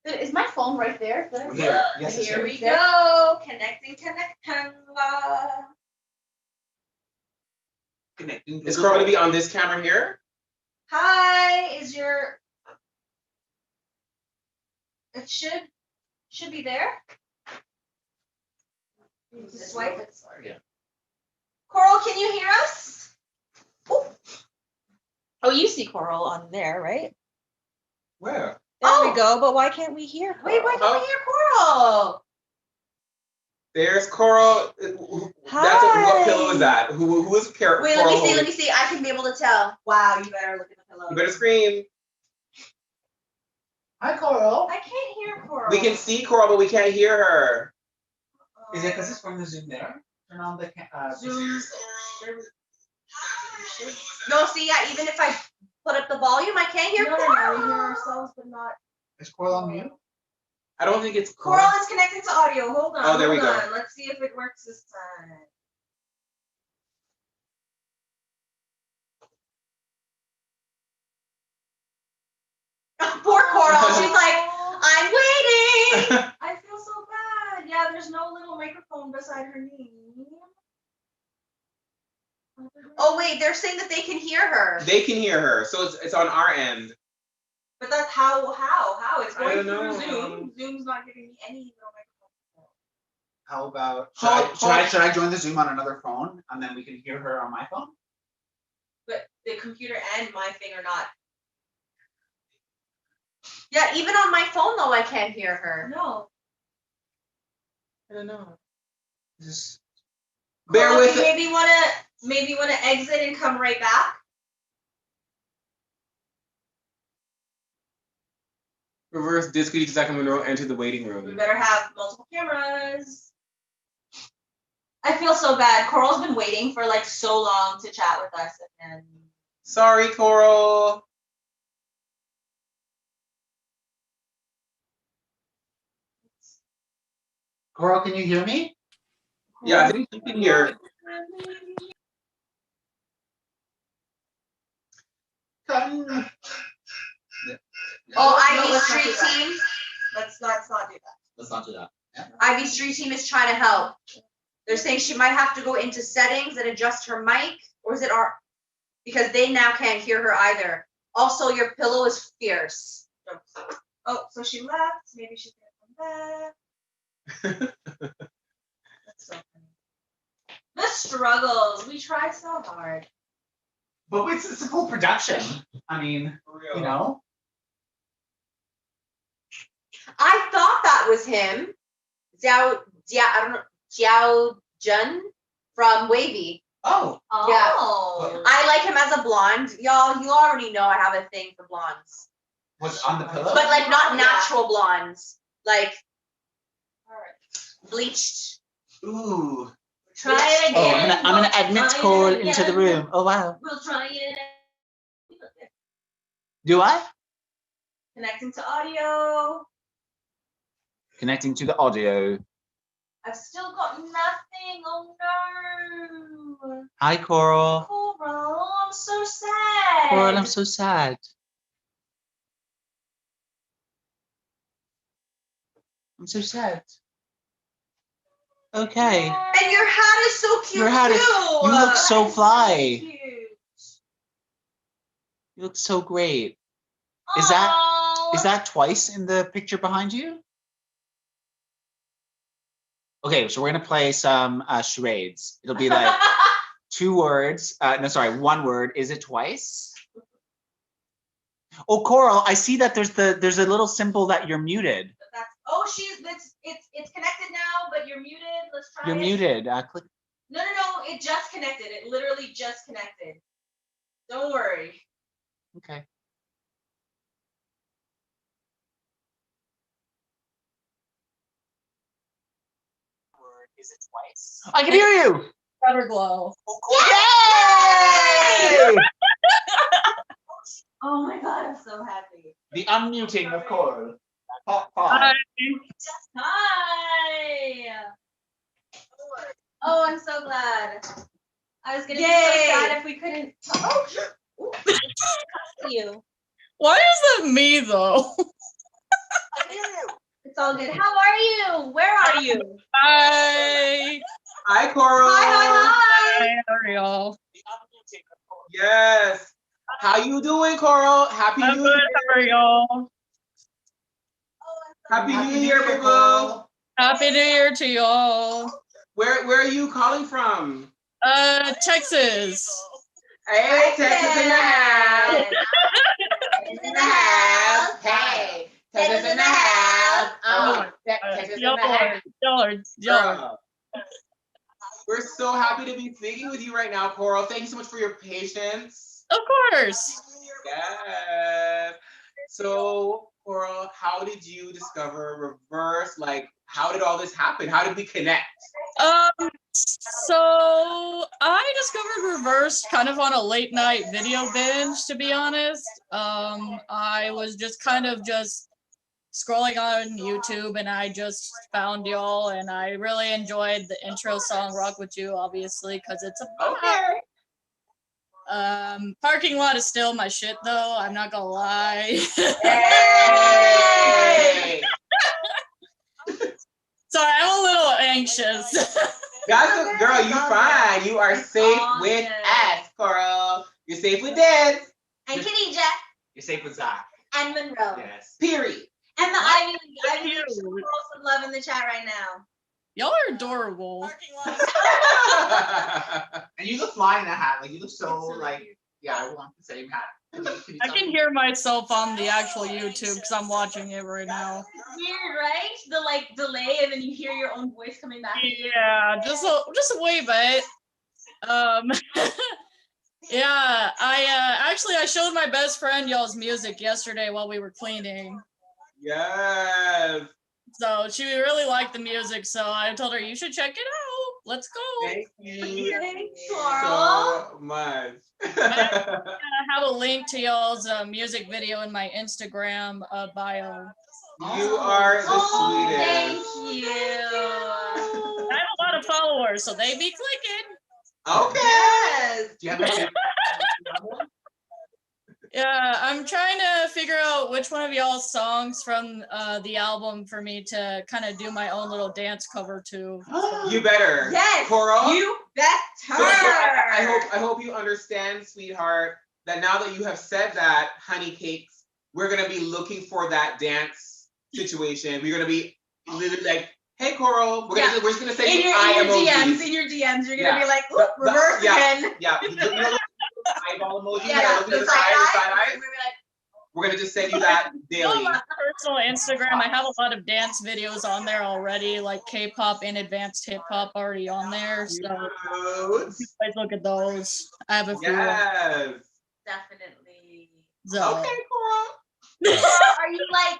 Is my phone right there? Here. Yes, it's Here here. we go. Connecting. Connecting. Is Coral gonna be on this camera here? Hi, is your it should be there. Swipe it. Yeah. Coral, can you hear us? Ooh. Oh, you see Coral on there, right? Where? There we go. But why can't we hear Coral? Wait, why can't we hear Coral? There's Coral. That's what pillow is that? Who is Coral? Wait, let me see. Let me see. I can be able to tell. Wow, you better look at the pillow. You better scream. Hi, Coral. I can't hear Coral. We can see Coral, but we can't hear her. Is it because it's from the Zoom there? Turn on the Zoom. No, see, yeah, even if I put up the volume, I can't hear Coral. No, we hear ourselves, but not. Is Coral on mute? I don't think it's Coral is connected to audio. Hold on. Oh, there we go. On. Let's see if it works this time. Poor Coral. She's like, I'm waiting. I feel so bad. Yeah, there's no little microphone beside her name. Oh wait, they're saying that they can hear her. They can hear her, so it's on our end. But that's how it's I going don't through know. Zoom. Zoom's not giving me any little microphone. How about Hold- should I join the Zoom on another phone and then we can hear her on my phone? But the computer and my thing are not. Yeah, even on my phone though, I can't hear her. No. I don't know. Just Bear bear with it. Maybe wanna exit and come right back. Reverse disc each second window, enter the waiting We room. better have multiple cameras. I feel so bad. Coral's been waiting for like so long to chat with us, and Sorry, Coral. Coral, can you hear me? Yeah, I think you can hear. Ivy Street team. Let's not do that. Let's not do that. Yeah. Ivy Street team is trying to help. They're saying she might have to go into settings and adjust her mic, or is it our? Because they now can't hear her either. Also, your pillow is fierce. Oh, so she left. Maybe she's gonna come back. That's so funny. The struggles. We try so hard. But it's a full production. I mean, you know. I thought that was him. I don't know, Jiao Jun from Wavy. Oh. Yeah. I like him as a blonde. Y'all, you already know I have a thing for blondes. Was on the pillow? But like not natural blondes. Like bleached. Ooh. Try it again. Oh, I'm gonna admit Cole into the room. Oh wow. We'll try it. Do I? Connecting to audio. Connecting to the audio. I've still got nothing. Oh no. Hi, Coral. Coral, I'm so sad. Coral, I'm so sad. I'm so sad. Okay. And your hat is so cute Your hat too. is. You look so fly. Cute. You look so great. Is that twice in the picture behind you? Okay, so we're gonna play some charades. It'll be like 2 words. No, sorry, 1 word. Is it twice? Oh, Coral, I see that there's a little symbol that you're muted. It's connected now, but you're muted. Let's try You're it. muted. Click. No, it just connected. It literally just connected. Don't worry. Okay. Is it twice? I can hear you. Better glow. Yay! Oh my god, I'm so happy. The unmuting of Coral. Top 5. Hi. Oh, I'm so glad. I was gonna be Yay. so sad if we couldn't. Oh, Ooh. You. Why is that me though? It's all good. How are you? Where are you? Hi. Hi, Coral. Hi, how are y'all? Yes. How you doing, Coral? Happy I'm New good. Year. How are y'all? Happy New Year, boo. Happy New Year to y'all. Where are you calling from? Texas. Hey, Texas in the house. In the house. Hey, Texas in the house. Texas in the house. Girl, we're so happy to be speaking with you right now, Coral. Thank you so much for your patience. Of course. Yes. So, Coral, how did you discover rIVerse? Like, how did all this happen? How did we connect? So I discovered rIVerse kind of on a late night video binge, to be honest. I was just kind of just scrolling on YouTube and I just found y'all and I really enjoyed the intro song Rock With You, obviously, because it's a Okay. Parking Lot is still my shit though, I'm not gonna lie. Hey! Sorry, I'm a little anxious. That's girl, you fine. You are safe with us, Coral. You're safe with Dez. And Khadija. You're safe with Zach. And Monroe. Yes. Period. And the Ivy League show some love in the chat right now. Y'all are adorable. And you look fly in that hat. Like you look so like, yeah, I want the same hat. I can hear myself on the actual YouTube because I'm watching it right now. Weird, right? The like delay and then you hear your own voice coming back. Yeah, just a wee bit. Yeah, I showed my best friend y'all's music yesterday while we were cleaning. Yes. So she really liked the music, so I told her you should check it out. Let's go. Thank you Coral. so much. I have a link to y'all's music video in my Instagram bio. You are the sweetest. Thank you. I have a lot of followers, so they be clicking. Okay. Yes. Do you have a Yeah, I'm trying to figure out which one of y'all's songs from the album for me to kind of do my own little dance cover to. You better. Yes. Coral. You better. So, I hope you understand, sweetheart, that now that you have said that, honey cakes, we're gonna be looking for that dance situation. We're gonna be literally like, hey Coral, we're just gonna say in your DMs, you're gonna be like, oop, rIVerse again. Yeah. Eyeball emoji. Yeah, Looking at the side side eye. eye. We're gonna just send you that daily. On my personal Instagram, I have a lot of dance videos on there already, like K-pop and advanced hip-hop already on there. So you guys look at those. I have a few. Yes. Definitely. So. Okay, Coral. Are you like,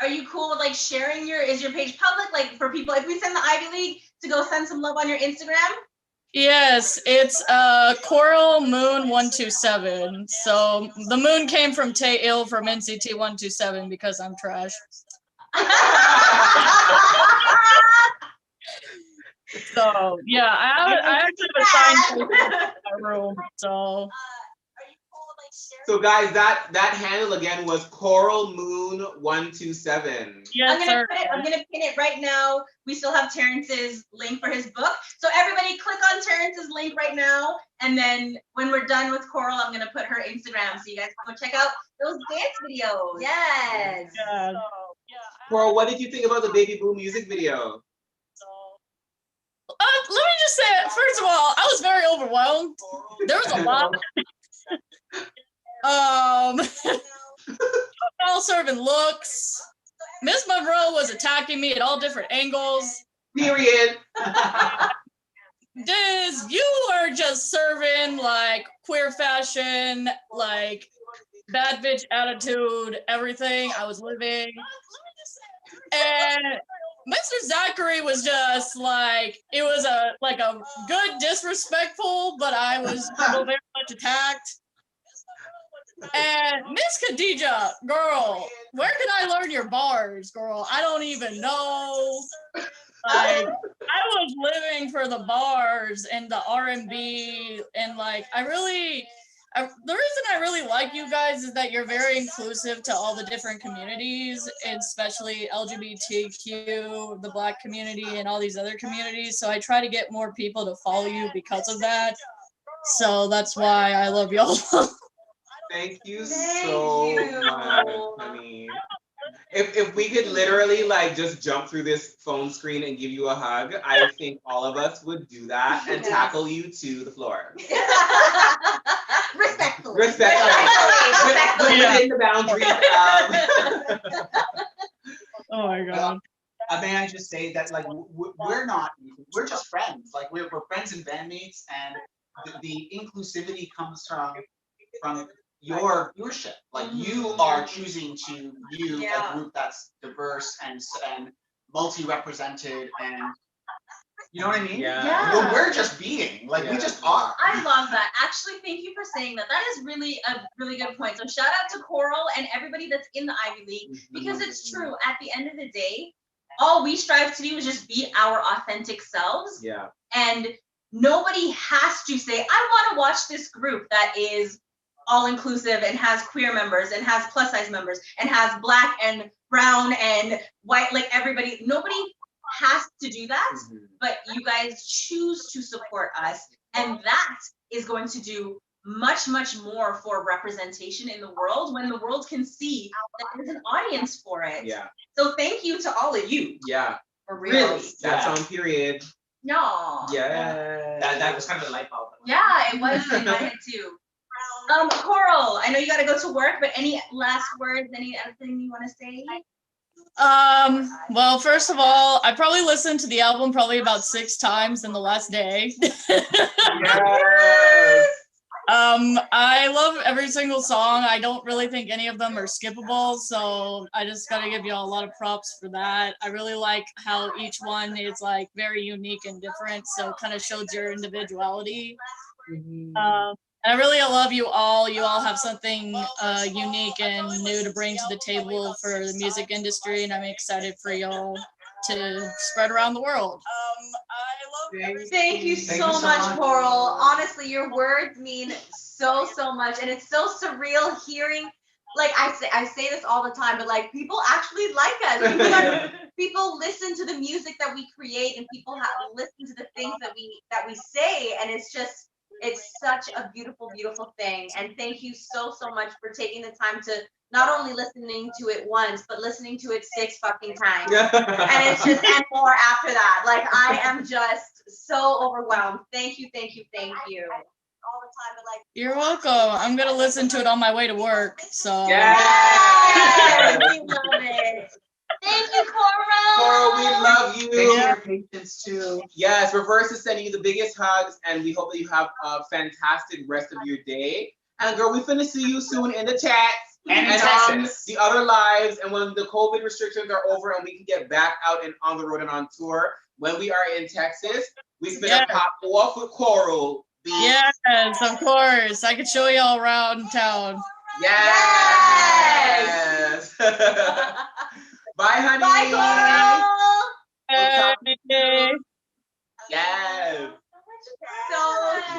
are you cool with like sharing is your page public? Like for people, if we send the Ivy League to go send some love on your Instagram? Yes, it's Coral Moon 127. So the moon came from Tay Ill from NCT 127 because I'm trash. So yeah, I actually have a signed place in my room. So So guys, that handle again was Coral Moon 127. Yes, I'm gonna pin it right now. We still have Terrence's link for his book. So everybody click on Terrence's link right now. And then when we're done with Coral, I'm gonna put her Instagram so you guys can go check out those dance videos. Yes. Yeah. Coral, what did you think about the Baby Boom music video? Let me just say, first of all, I was very overwhelmed. There was a lot. All serving looks. Miss Monroe was attacking me at all different angles. Period. Diz, you were just serving like queer fashion, like bad bitch attitude, everything I was living. And Mr. Zachary was just like, it was a good disrespectful, but I was still very much attacked. And Miss Khadija, girl, where can I learn your bars, girl? I don't even know. Like, I was living for the bars and the R&B, and like, the reason I really like you guys is that you're very inclusive to all the different communities, especially LGBTQ, the Black community, and all these other communities. So I try to get more people to follow you because of that. So that's why I love y'all. Thank you so much, honey. If we could literally like just jump through this phone screen and give you a hug, I think all of us would do that and Yes. tackle you to the floor. Respectfully. Respectfully. Within the boundaries of. Oh my god. May I just say that like we're just friends. Like we're friends and bandmates, and the inclusivity comes from your viewership. Like you are choosing to view a group that's diverse and multi-represented, and you know what I mean? Yeah. We're just being like we just are. I love that. Actually, thank you for saying that. That is really a really good point. So shout out to Coral and everybody that's in the Ivy League, because it's true. At the end of the day, all we strive to do is just be our authentic selves. Yeah. And nobody has to say, I want to watch this group that is all inclusive and has queer members and has plus size members and has black and brown and white, like everybody. Nobody has to do that, but you guys choose to support us, and that is going to do much more for representation in the world, when the world can see that there's an audience for it. Yeah. So thank you to all of you. Yeah. For real. Really. That's on period. No. Yeah. That was kind of a light bulb. Yeah, it was in my head too. Coral, I know you gotta go to work, but any last words, any other thing you wanna say? Well, first of all, I probably listened to the album probably about 6 times in the last day. I love every single song. I don't really think any of them are skippable, so I just gotta give you all a lot of props for that. I really like how each one is like very unique and different, so it kind of shows your individuality. And I really love you all. You all have something unique and new to bring to the table for the music industry, and I'm excited for y'all to spread around the world. Thank you so much, Coral. Honestly, your words mean so much, and it's so surreal hearing. Like I say this all the time, but like people actually like us. People listen to the music that we create, and people listen to the things that we say, and it's such a beautiful thing. And thank you so much for taking the time to not only listening to it once, but listening to it 6 fucking times. And it's just, and more after that. Like, I am just so overwhelmed. Thank you. All the time, but like, You're welcome. I'm gonna listen to it on my way to work. So yes, we love it. Thank you, Coral. Coral, we love you. Thank you for your patience too. Yes, rIVerse is sending you the biggest hugs, and we hope that you have a fantastic rest of your day. And girl, we finna see you soon in the chat and in Texas. The other lives, and when the COVID restrictions are over and we can get back out and on the road and on tour, when we are in Texas, we finna pop off with Coral. yes, of course. I could show y'all around town. Yes. Bye, honey. Bye, Coral. Hey. Yes. So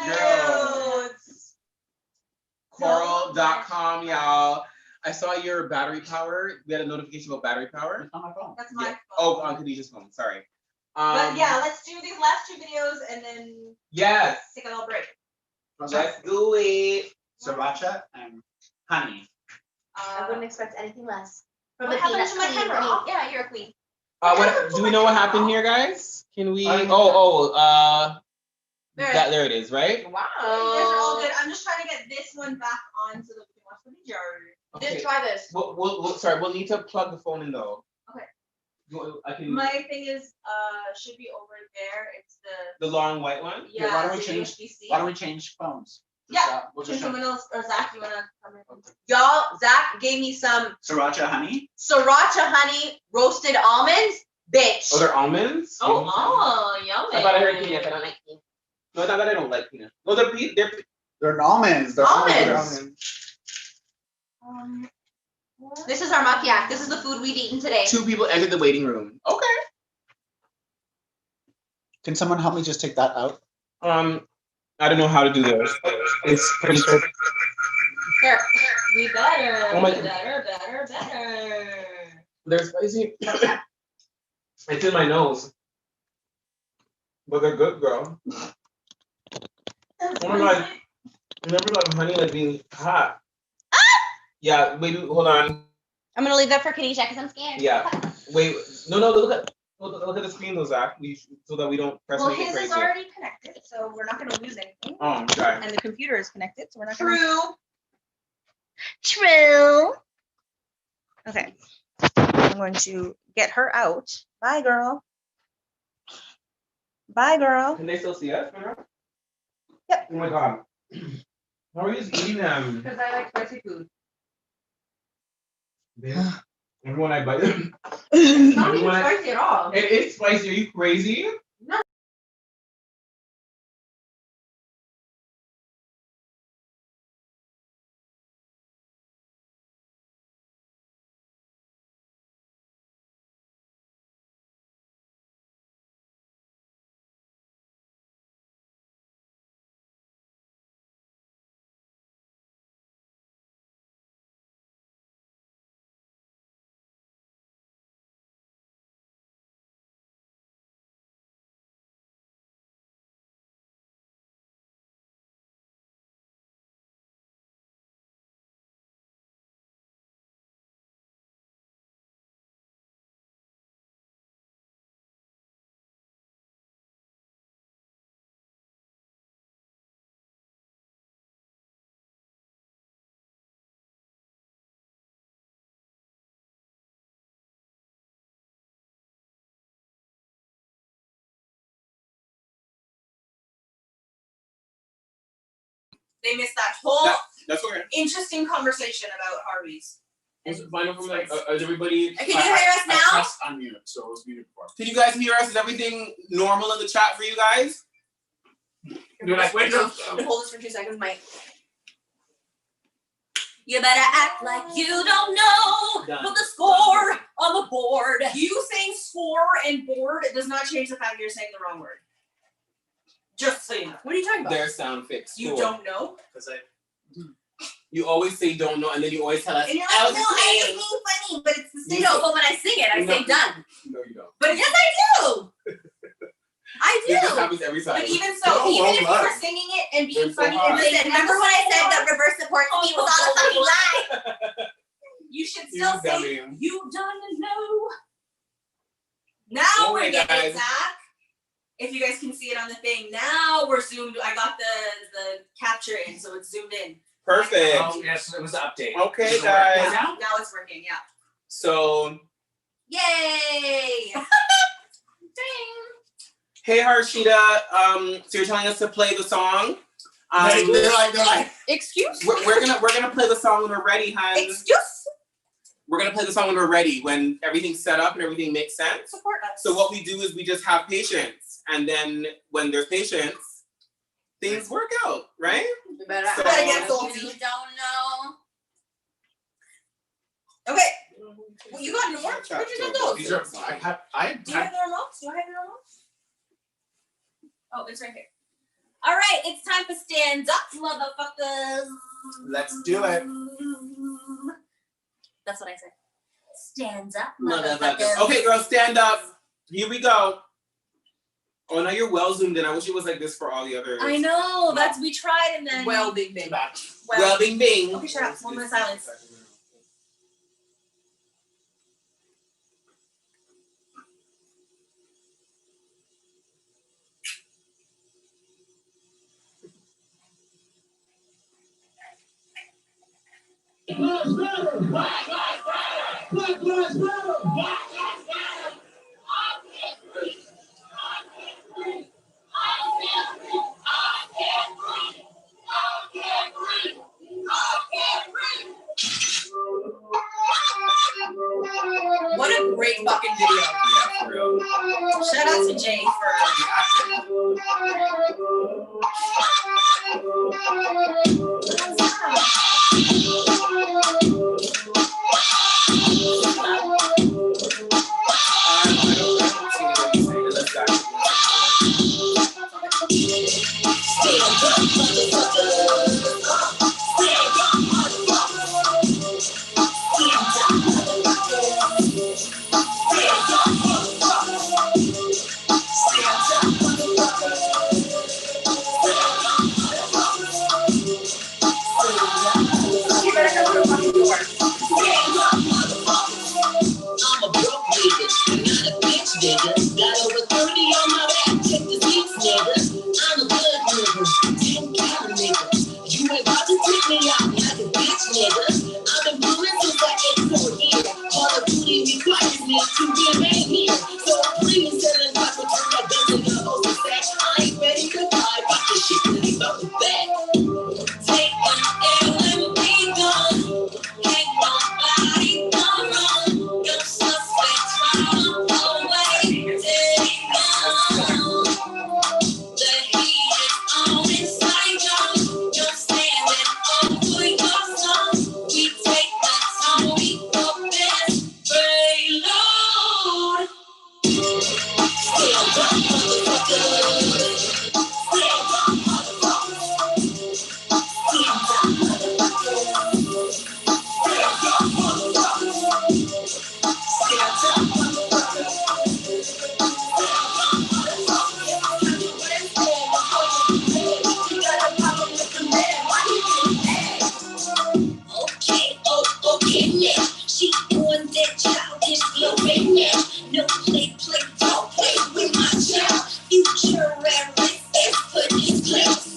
cute. Coral.com, y'all. I saw your battery power. We had a notification about battery power. On my phone. That's my phone. Oh, on Khadijah's phone. Sorry. But yeah, let's do these last 2 videos and then take a little break. Let's do it. Sriracha and honey. I wouldn't expect anything less. From What the happened peanut to my queen, camera? honey. Oh, yeah, you're a queen. What do we know what happened here, guys? Can we? There There it is, right? Wow. You guys are all good. I'm just trying to get this one back on so that we can watch the video. Okay. Just try this. We'll need to plug the phone in though. Okay. I can. My thing is, should be over there. It's The long white one. Yeah. Why don't we USB-C. change phones? Yeah. We'll Can just someone else or Zach, you wanna come in? Y'all, Zach gave me some Sriracha honey. sriracha honey roasted almonds. Bitch. Oh, they're almonds. Yummy. I thought I heard peanuts. I don't like peanuts. No, it's not that I don't like peanuts. No, They're almonds. They're Almonds. This is our makiak. This is the food we've eaten today. 2 people entered the waiting room. Okay. Can someone help me just take that out? I don't know how to do this. It's pretty quick. Here. We better. Oh my- We better. They're spicy. It's in my nose. But they're good, girl. Oh my god. I never thought of honey like being hot. Yeah, maybe hold on. I'm gonna leave that for Kanisha because I'm scared. Yeah. Wait. No. Look at the screen, though, Zach. So that we don't press Well, anything his crazy. is already connected, so we're not gonna lose anything. Oh, okay. And the computer is connected, so we're not True. gonna. True. Okay. I'm going to get her out. Bye, girl. Bye, girl. Can they still see us? Yep. Oh my god. How are you just eating them? Because I like spicy food. Everyone I bite them. It's not even spicy at all. It is spicy. Are you crazy? No. They missed that whole That's okay. interesting conversation about Harvey's. Find out from like, is everybody? Can you hear us now? I pressed unmute, so it was muted before. Can you guys hear us? Is everything normal in the chat for you guys? You're like, wait, no. Hold this for 2 seconds, Mike. You better act like you don't know Done. but the score on the board. You saying score and board does not change the fact that you're saying the wrong word. Just so you know. What are you talking about? Their sound fixed. You don't know? Because you always say don't know, and then you always tell us. And you're I like, was no, I saying. was being funny, but it's the same. No, but when I sing it, I say done. No, you don't. But yes, I do. I do. It just happens every time. But even so, even if you were singing it and being funny and saying, Remember when I said that reverse supports me was all a fucking lie? you should You still say, dummy. you don't know. Now Oh we're my getting God. it, Zach. If you guys can see it on the thing, now we're zoomed. I got the capture in, so it's zoomed in. Perfect. Oh, yes, it was an update. Okay, Is it guys. working now? Now it's working, yeah. So, Yay! Ding! hey Harshita, so you're telling us to play the song. They're like, Excuse? We're gonna play the song when we're ready, hun. Excuse? We're gonna play the song when we're ready, when everything's set up and everything makes sense. Support us. So what we do is we just have patience, and then when there's patience, things work out, right? You better So- get salty. You don't know. Okay. Well, you got your more? Where'd you get those? These are, I Do you have the remotes? Do I have the remotes? Oh, it's right here. All right, it's time for stand up, motherfuckers. let's do it. That's what I said. Stand up, Motherfuckers. motherfuckers. Okay, girls, stand up. Here we go. Oh, now you're well zoomed in. I wish it was like this for all the others. I know. That's we tried and then. Well, big bang. Well, bing bing. Okay, shut up. 1 minute silence. What a great fucking video. Yeah, for real. Shout out to Jay for You better come to the fucking door.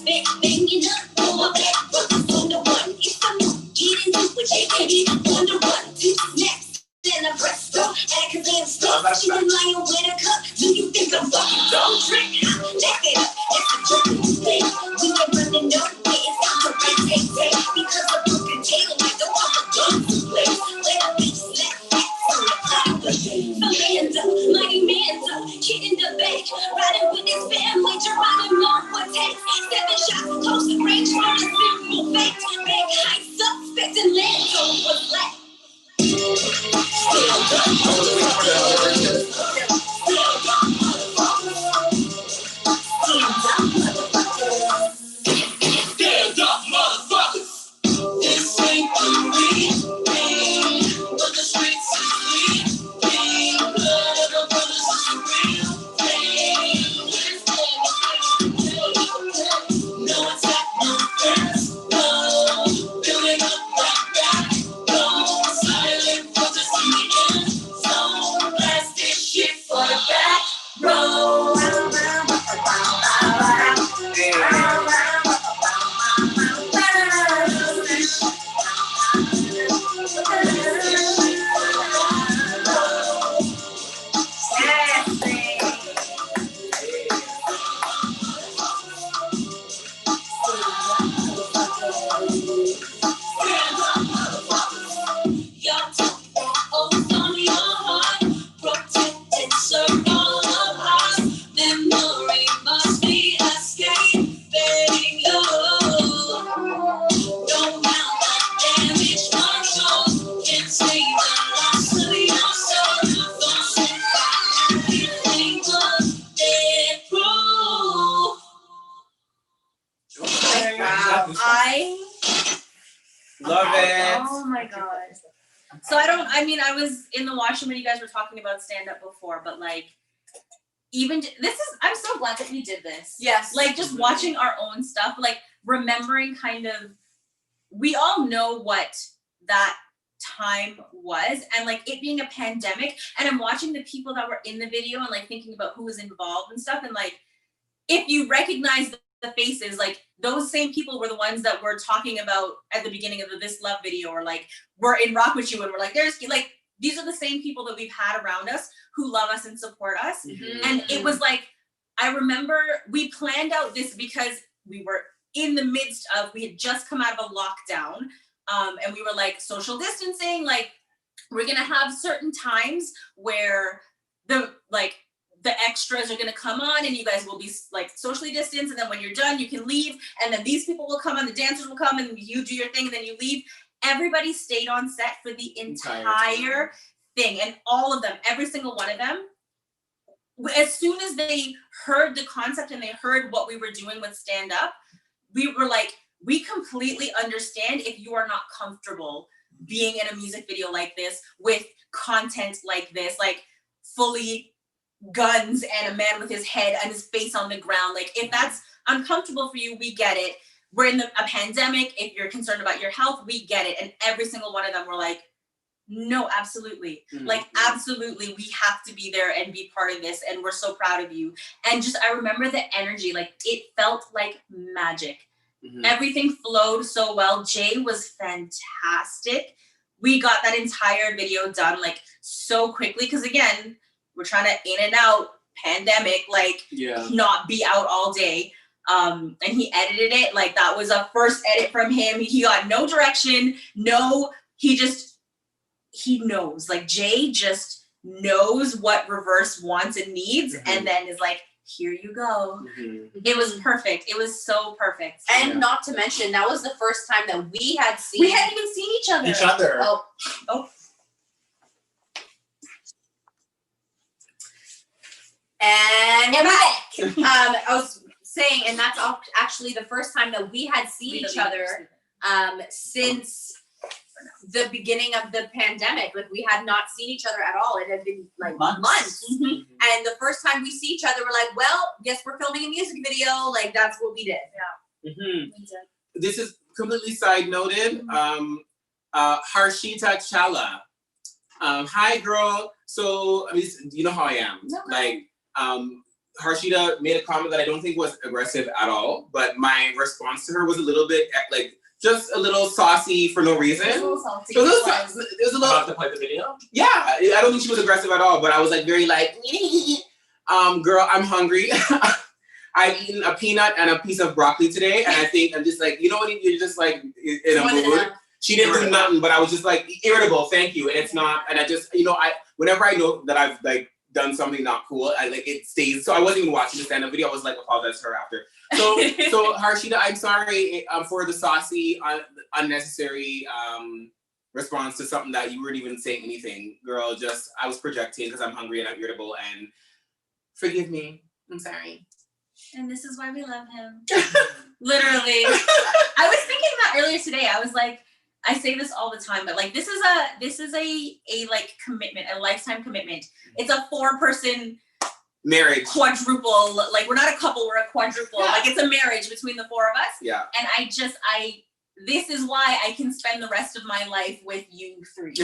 Bang, banging up on my back, brothers on the one. If I'm not getting to it, JKD on the run. Two snaps, then I press go. Cause I'm stuck. She been lying with a cup. Do you think I'm fucking don't trick? Neck it up. It's a joke in this thing. We ain't running no way. It's time to break, take, take. Because I'm broken tail. Like don't talk a gun to play. When a bitch slap back from the crowd. Amanda, mighty Manda, kid in the back. Riding with his family. Geronimo with tanks. 7 shots, close range from a simple fact. Big high suspect and Lando was black. Stand up, motherfuckers. This ain't the real, but the streets is real. Blood of the brothers is the real thing. No attack, no defense, no building up right back. No silent protest in the end. So blast this shit for the back row. Y'all took oath on your heart, protect and serve all of us. Memory must be escaping you. Don't mount the damage control, can't save the loss of your soul. Don't set fire, everything was dead proof. Wow. Love it. Oh my god. So I mean, I was in the washroom when you guys were talking about stand up before, but like, I'm so glad that we did this. Yes. Like, just watching our own stuff, like, remembering kind of, we all know what that time was, and like, it being a pandemic, and I'm watching the people that were in the video and like thinking about who was involved and stuff, and like, if you recognize the faces, like, those same people were the ones that we're talking about at the beginning of the This Love video, or like, we're in Rock With You, and we're like, there's like, these are the same people that we've had around us who love us and support us. And it was like, I remember we planned out this because we were in the midst of, we had just come out of a lockdown, and we were like, social distancing, like, we're gonna have certain times where the extras are gonna come on and you guys will be like socially distanced, and then when you're done you can leave, and then these people will come on, the dancers will come, and you do your thing and then you leave. Everybody stayed on set for the entire thing, and all of them, every single one of them, as soon as they heard the concept and they heard what we were doing with stand up, we were like, we completely understand if you are not comfortable being in a music video like this with content like this, like fully guns and a man with his head and his face on the ground. Like, if that's uncomfortable for you, we get it. We're in a pandemic. If you're concerned about your health, we get it. And every single one of them were like, no, absolutely. Like, absolutely, we have to be there and be part of this. And we're so proud of you. And just, I remember the energy, like, it felt like magic. Everything flowed so well. Jay was fantastic. We got that entire video done like so quickly. Cause again, we're trying to in and out pandemic, like not be out all day. And he edited it. Like, that was a first edit from him. He got no direction. He knows, like, Jay just knows what rIVerse wants and needs, and then is like, here you go. It was perfect. It was so perfect. And not to mention, that was the first time that we hadn't even seen each other. Oh. And we're back. I was saying, and that's actually the first time that we had seen each other since the beginning of the pandemic. Like, we had not seen each other at all. It had been like months. And the first time we see each other, we're like, well, guess we're filming a music video. Like, that's what we did. This is completely side noted. Harshita Chala. Hi, girl. So, I mean, you know how I am. Like, Harshita made a comment that I don't think was aggressive at all, but my response to her was a little bit like just a little saucy for no reason. It was a little salty. It was a little. About to play the video? Yeah, I don't think she was aggressive at all, but I was like very like, girl, I'm hungry. I've eaten a peanut and a piece of broccoli today, and I think I'm just like, you know what? You're just like in a mood. She didn't do nothing, but I was just like irritable. Thank you, and it's not. And I just, whenever I know that I've like done something not cool, I like it stays. So I wasn't even watching the stand-up video. I was like apologize to her after. So Harshita, I'm sorry for the saucy, unnecessary response to something that you weren't even saying anything, girl. Just I was projecting because I'm hungry and I'm irritable, and forgive me. I'm sorry. And this is why we love him. Literally. I was thinking that earlier today. I was like, I say this all the time, but like this is a like commitment, a lifetime commitment. It's a 4-person marriage, quadruple. Like we're not a couple, we're a quadruple. Yeah. Like it's a marriage between the 4 of us. Yeah. And this is why I can spend the rest of my life with you 3.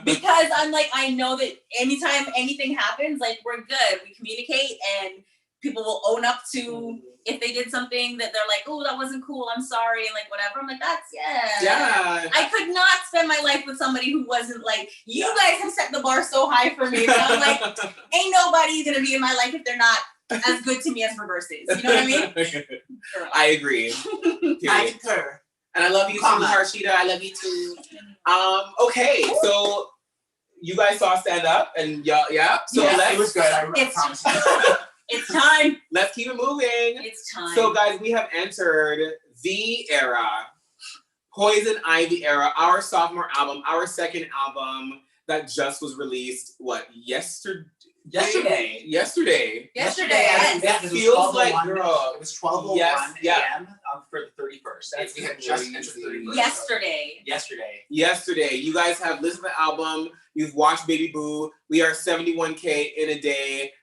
Because I'm like, I know that anytime anything happens, like we're good. We communicate and people will own up to if they did something that they're like, oh, that wasn't cool, I'm sorry, and like whatever. I'm like, yeah. I could not spend my life with somebody who wasn't like, you guys have set the bar so high for me. And I'm like, ain't nobody gonna be in my life if they're not as good to me as rIVerse is. You know what I mean? I agree. I concur. And I love you too, Harshita. I love you too. Okay, so you guys saw stand up and yeah. So it was good. I promise you. It's time. Let's keep it moving. It's time. So guys, we have entered the era, Poison Ivy era, our sophomore album, our second album that just was released, yesterday. Yes. It feels like, girl. It was 12:01 a.m. For the 31st. We had just entered the 31st. Yesterday. You guys have listened to the album. You've watched Baby Boo. We are 71K in a day.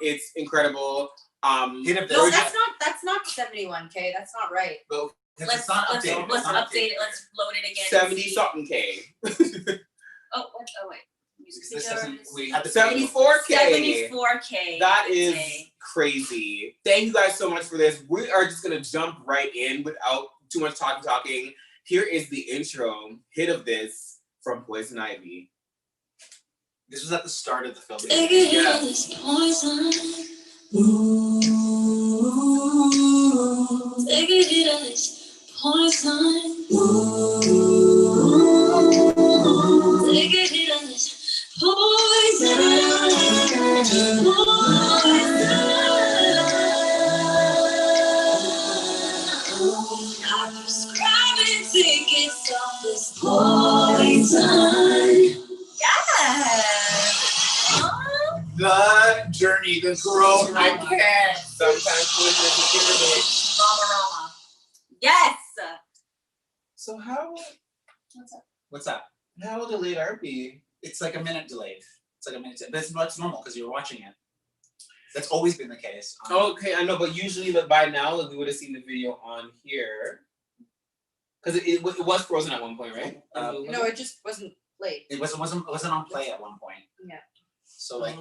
It's incredible. No, that's not 71K. That's not right. Well, let's update it. Let's load it again. 70 something K. Oh wait. This doesn't. We had the 74K. 74K. That is crazy. Thank you guys so much for this. We are just gonna jump right in without too much talking. Here is the intro hit of this from Poison Ivy. This was at the start of the film. Yes. Poison. Ooh, take a hit of this poison. Ooh, take a hit of this poison. I prescribe it, take it off this poison. The journey, the growth. I can't. Sometimes poison is a pyramid. Rama. Yes. So how? What's up? How delayed are we? It's like a minute delayed. But it's normal because you were watching it. That's always been the case. Okay, I know, but usually by now we would have seen the video on here. Because it was frozen at one point, right? No, it just wasn't played. It wasn't on play at one point. Yeah. So like,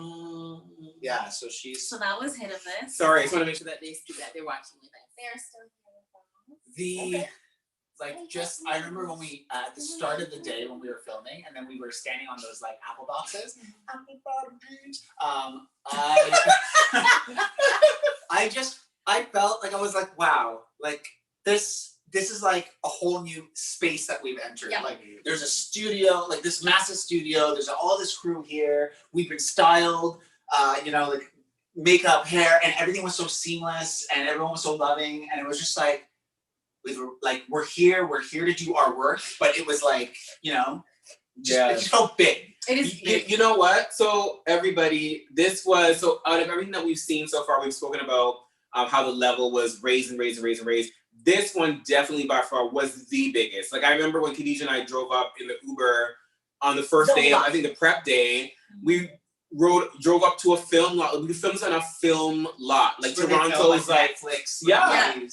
yeah. So she's. So that was hit of this. Sorry, I just want to make sure that they see that they're watching with us. They're still here. I remember when we at the start of the day when we were filming, and then we were standing on those like apple boxes. I felt like I was like, wow, like this is like a whole new space that we've entered. Yeah. Like there's a studio, like this massive studio, there's all this crew here, we've been styled, like makeup, hair, and everything was so seamless and everyone was so loving, and it was just like we're here to do our work, but it was like, it felt big. It is big. You know what? So everybody, out of everything that we've seen so far, we've spoken about how the level was raised and raised and raised and raised. This one definitely by far was the biggest. Like I remember when Khadijah and I drove up in the Uber on the first day of, I think, the prep day, we drove up to a film lot. We filmed on a film lot. Like Toronto is like Netflix.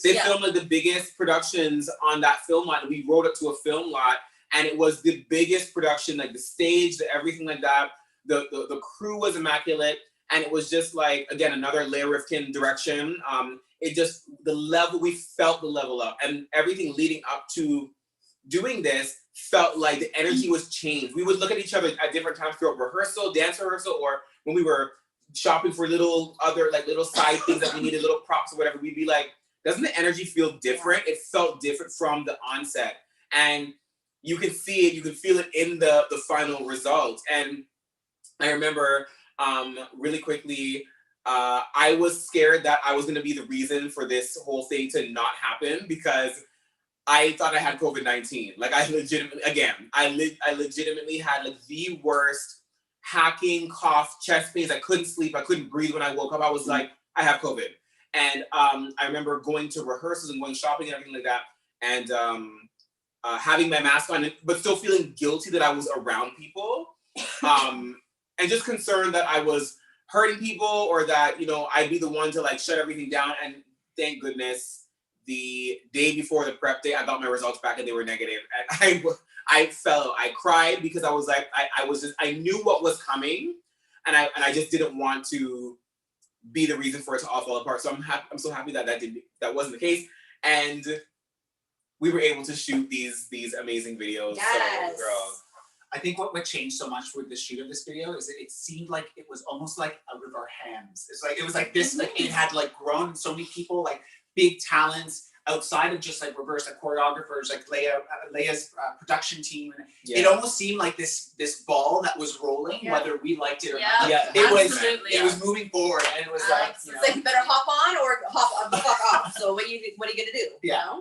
They filmed like the biggest productions on that film lot. And we rode up to a film lot, and it was the biggest production, like the stage, everything like that. The crew was immaculate. and it was just like, again, another layer of Kim direction. It just, we felt the level up, and everything leading up to doing this felt like the energy was changed. We would look at each other at different times throughout rehearsal, dance rehearsal, or when we were shopping for little side things that we needed, little props or whatever. We'd be like, doesn't the energy feel different? It felt different from the onset. And you can see it, you can feel it in the final result. And I remember really quickly, I was scared that I was gonna be the reason for this whole thing to not happen, because I thought I had COVID-19. Like I legitimately had like the worst hacking, cough, chest pains. I couldn't sleep, I couldn't breathe when I woke up. I was like, I have COVID. And I remember going to rehearsals and going shopping and everything like that, and having my mask on, but still feeling guilty that I was around people, and just concerned that I was hurting people, or that, you know, I'd be the one to like shut everything down. And thank goodness, the day before the prep day, I got my results back and they were negative. And I cried, because I was like, I knew what was coming, and I just didn't want to be the reason for it to all fall apart. So I'm so happy that that wasn't the case, and we were able to shoot these amazing videos. Yes. So, girls. I think what changed so much with the shoot of this video is that it seemed like it was almost like a river hands. It's like, it was like this, like it had like grown so many people, like big talents outside of just like rIVerse, like choreographers, like Leia's production team. And it almost seemed like this ball that was rolling, whether we liked it or not. Yeah, It was moving forward, and it was like, it's like you better hop on or hop the fuck off. So what are you gonna do? Yeah.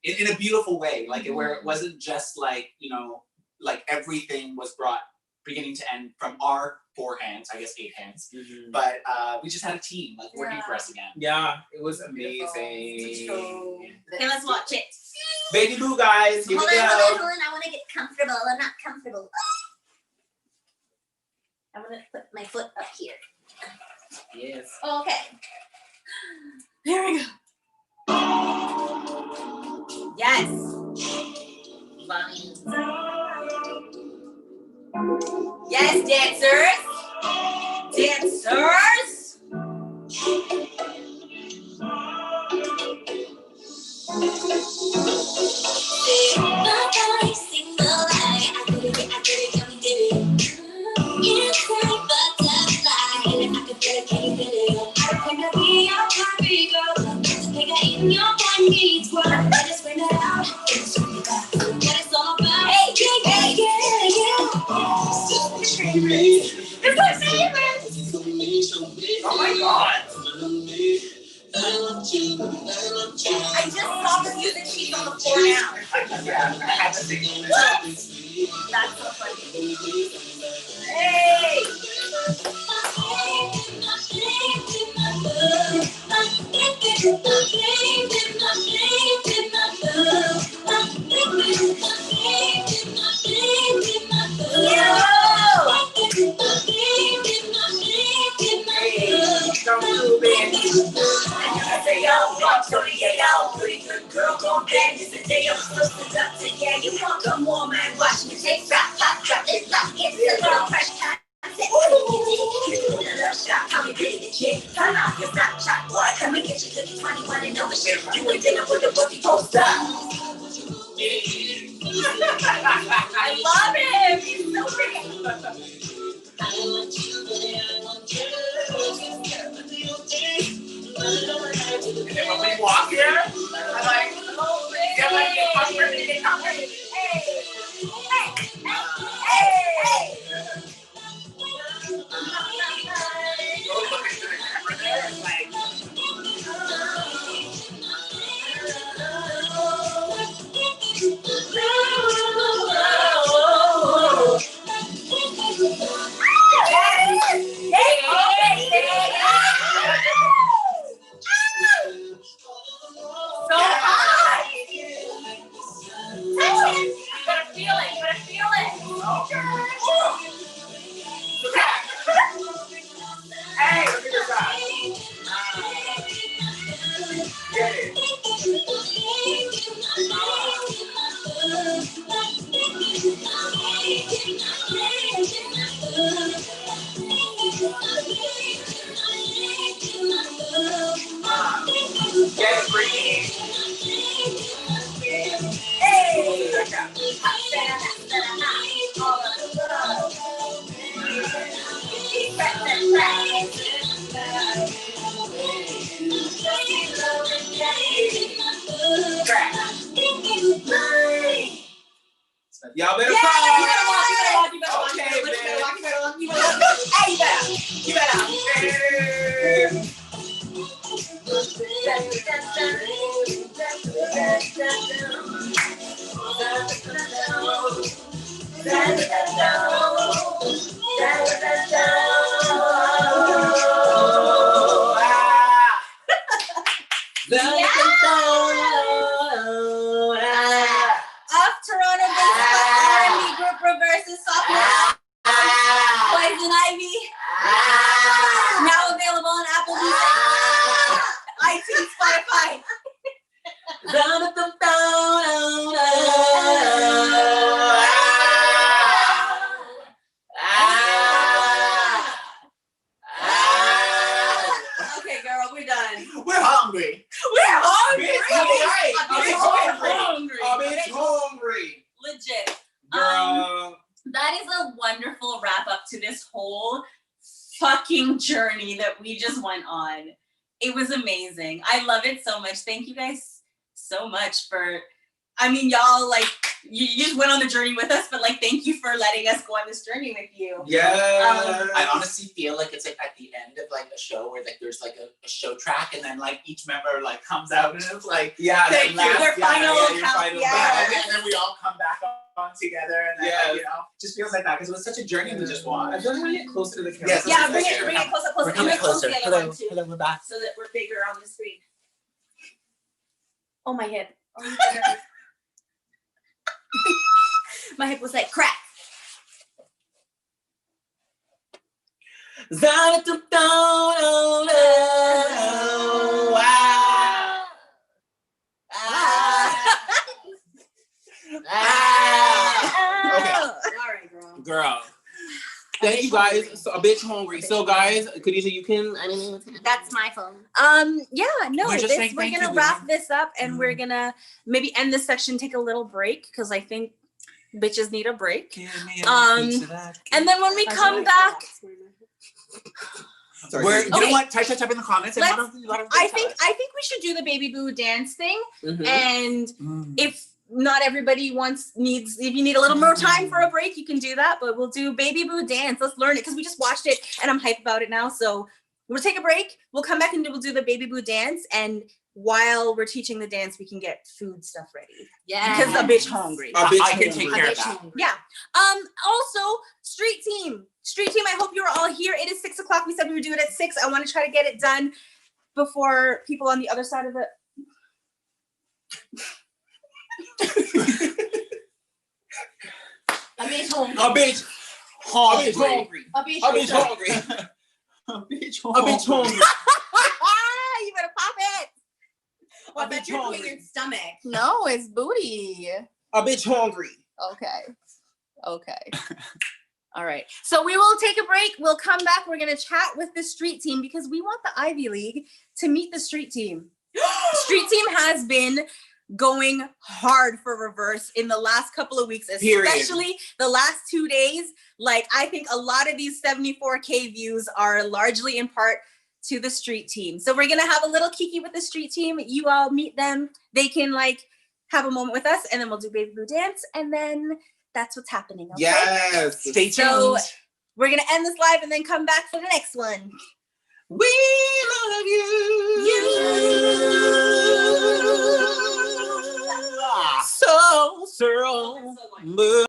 In a beautiful way, like where it wasn't just like, you know, like everything was brought beginning to end from our 4 hands, I guess 8 hands. But we just had a team like working for us again. Yeah, it was amazing. Okay, let's watch it. Baby boo, guys, here we go. Hold on, I want to get comfortable. I'm not comfortable. I'm gonna put my foot up here. Yes. Okay. Here we go. Yes. Yes, dancers. Dancers. It's my favorite. Oh my god. I just saw the music sheet on the floor now. I had to sing it. That's so funny. Hey! Girl, gon' dance today. I'm supposed to duck to yeah. You want come on, man? Watch me take drop, pop, drop it, lock it. It's a girl fresh time. How you get the chick? Turn off your Snapchat, boy. Come and get your cookie 21 and over shit. You ain't dinner with the bookie poster. I love him. He's so pretty. I want you, baby. I want you. And then when we walk here, I'm like, oh, yeah, like, Hey! Hey! look into the camera there, and like, Y'all better Yeah, call. you better walk, you better walk, you better walk, Okay, you better man. walk, you better walk, you better walk. Hey, you better. Of Toronto-based R&B group rIVerse is sophomore. Poison Ivy. Now available on Apple Music, iTunes, Spotify. Okay, girl, we're done. We're hungry. We're hungry. Bitch hungry. Legit. Girl. That is a wonderful wrap up to this whole fucking journey that we just went on. It was amazing. I love it so much. Thank you guys so much for, I mean, y'all, like, you just went on the journey with us, but like, thank you for letting us go on this journey with you. Yeah. I honestly feel like it's like at the end of like a show where like there's like a show track and then like each member like comes out and it's like thank you. Their final your count, final yeah. and then we all come back on together and then like, you know, just feels like that because it was such a journey we just watched. I feel like we get closer to the camera. Yes. Yeah, bring it closer. We're I'm coming gonna close closer. the other Hello, one too, hello, we're back. so that we're bigger on the screen. Oh, my hip. Oh, my hip. My hip was like crack. Sorry, girl. Girl. Thank you guys. So a bitch hungry. So guys, Khadijah, you can. I don't know what's happening. That's my phone. Yeah, no, We're just this saying we're thank gonna you, wrap this up and we're gonna maybe end this section, take a little break because I think bitches need a break. And then when we come back, You know what? Type in the comments and Let's- let them I think we should do the baby boo dance thing. Mhm. And if not everybody needs, if you need a little more time for a break, you can do that. But we'll do baby boo dance. Let's learn it because we just watched it and I'm hyped about it now. So we'll take a break. We'll come back and we'll do the baby boo dance. And while we're teaching the dance, we can get food stuff ready. Yeah. Because a bitch hungry. I can take care of that. Yeah. Also, street team. Street team, I hope you're all here. It is 6 o'clock. We said we would do it at 6. I want to try to get it done before people on the other side of the. A bitch hungry. A bitch hungry. A bitch A bitch hungry. hungry. A bitch A bitch hungry. You better pop it. Well, bitch you're hungry. doing your stomach. No, it's booty. A bitch hungry. Okay. All right. So we will take a break. We'll come back. We're going to chat with the street team because we want the Ivy League to meet the street team. Street team has been going hard for rIVerse in the last couple of weeks, especially the last 2 days. Like, I think a lot of these 74K views are largely in part to the street team. So we're going to have a little Kiki with the street team. You all meet them. They can like have a moment with us and then we'll do baby boo dance. And then that's what's happening. Okay? Yes. Stay tuned. So we're going to end this live and then come back for the next one. We love you. So much.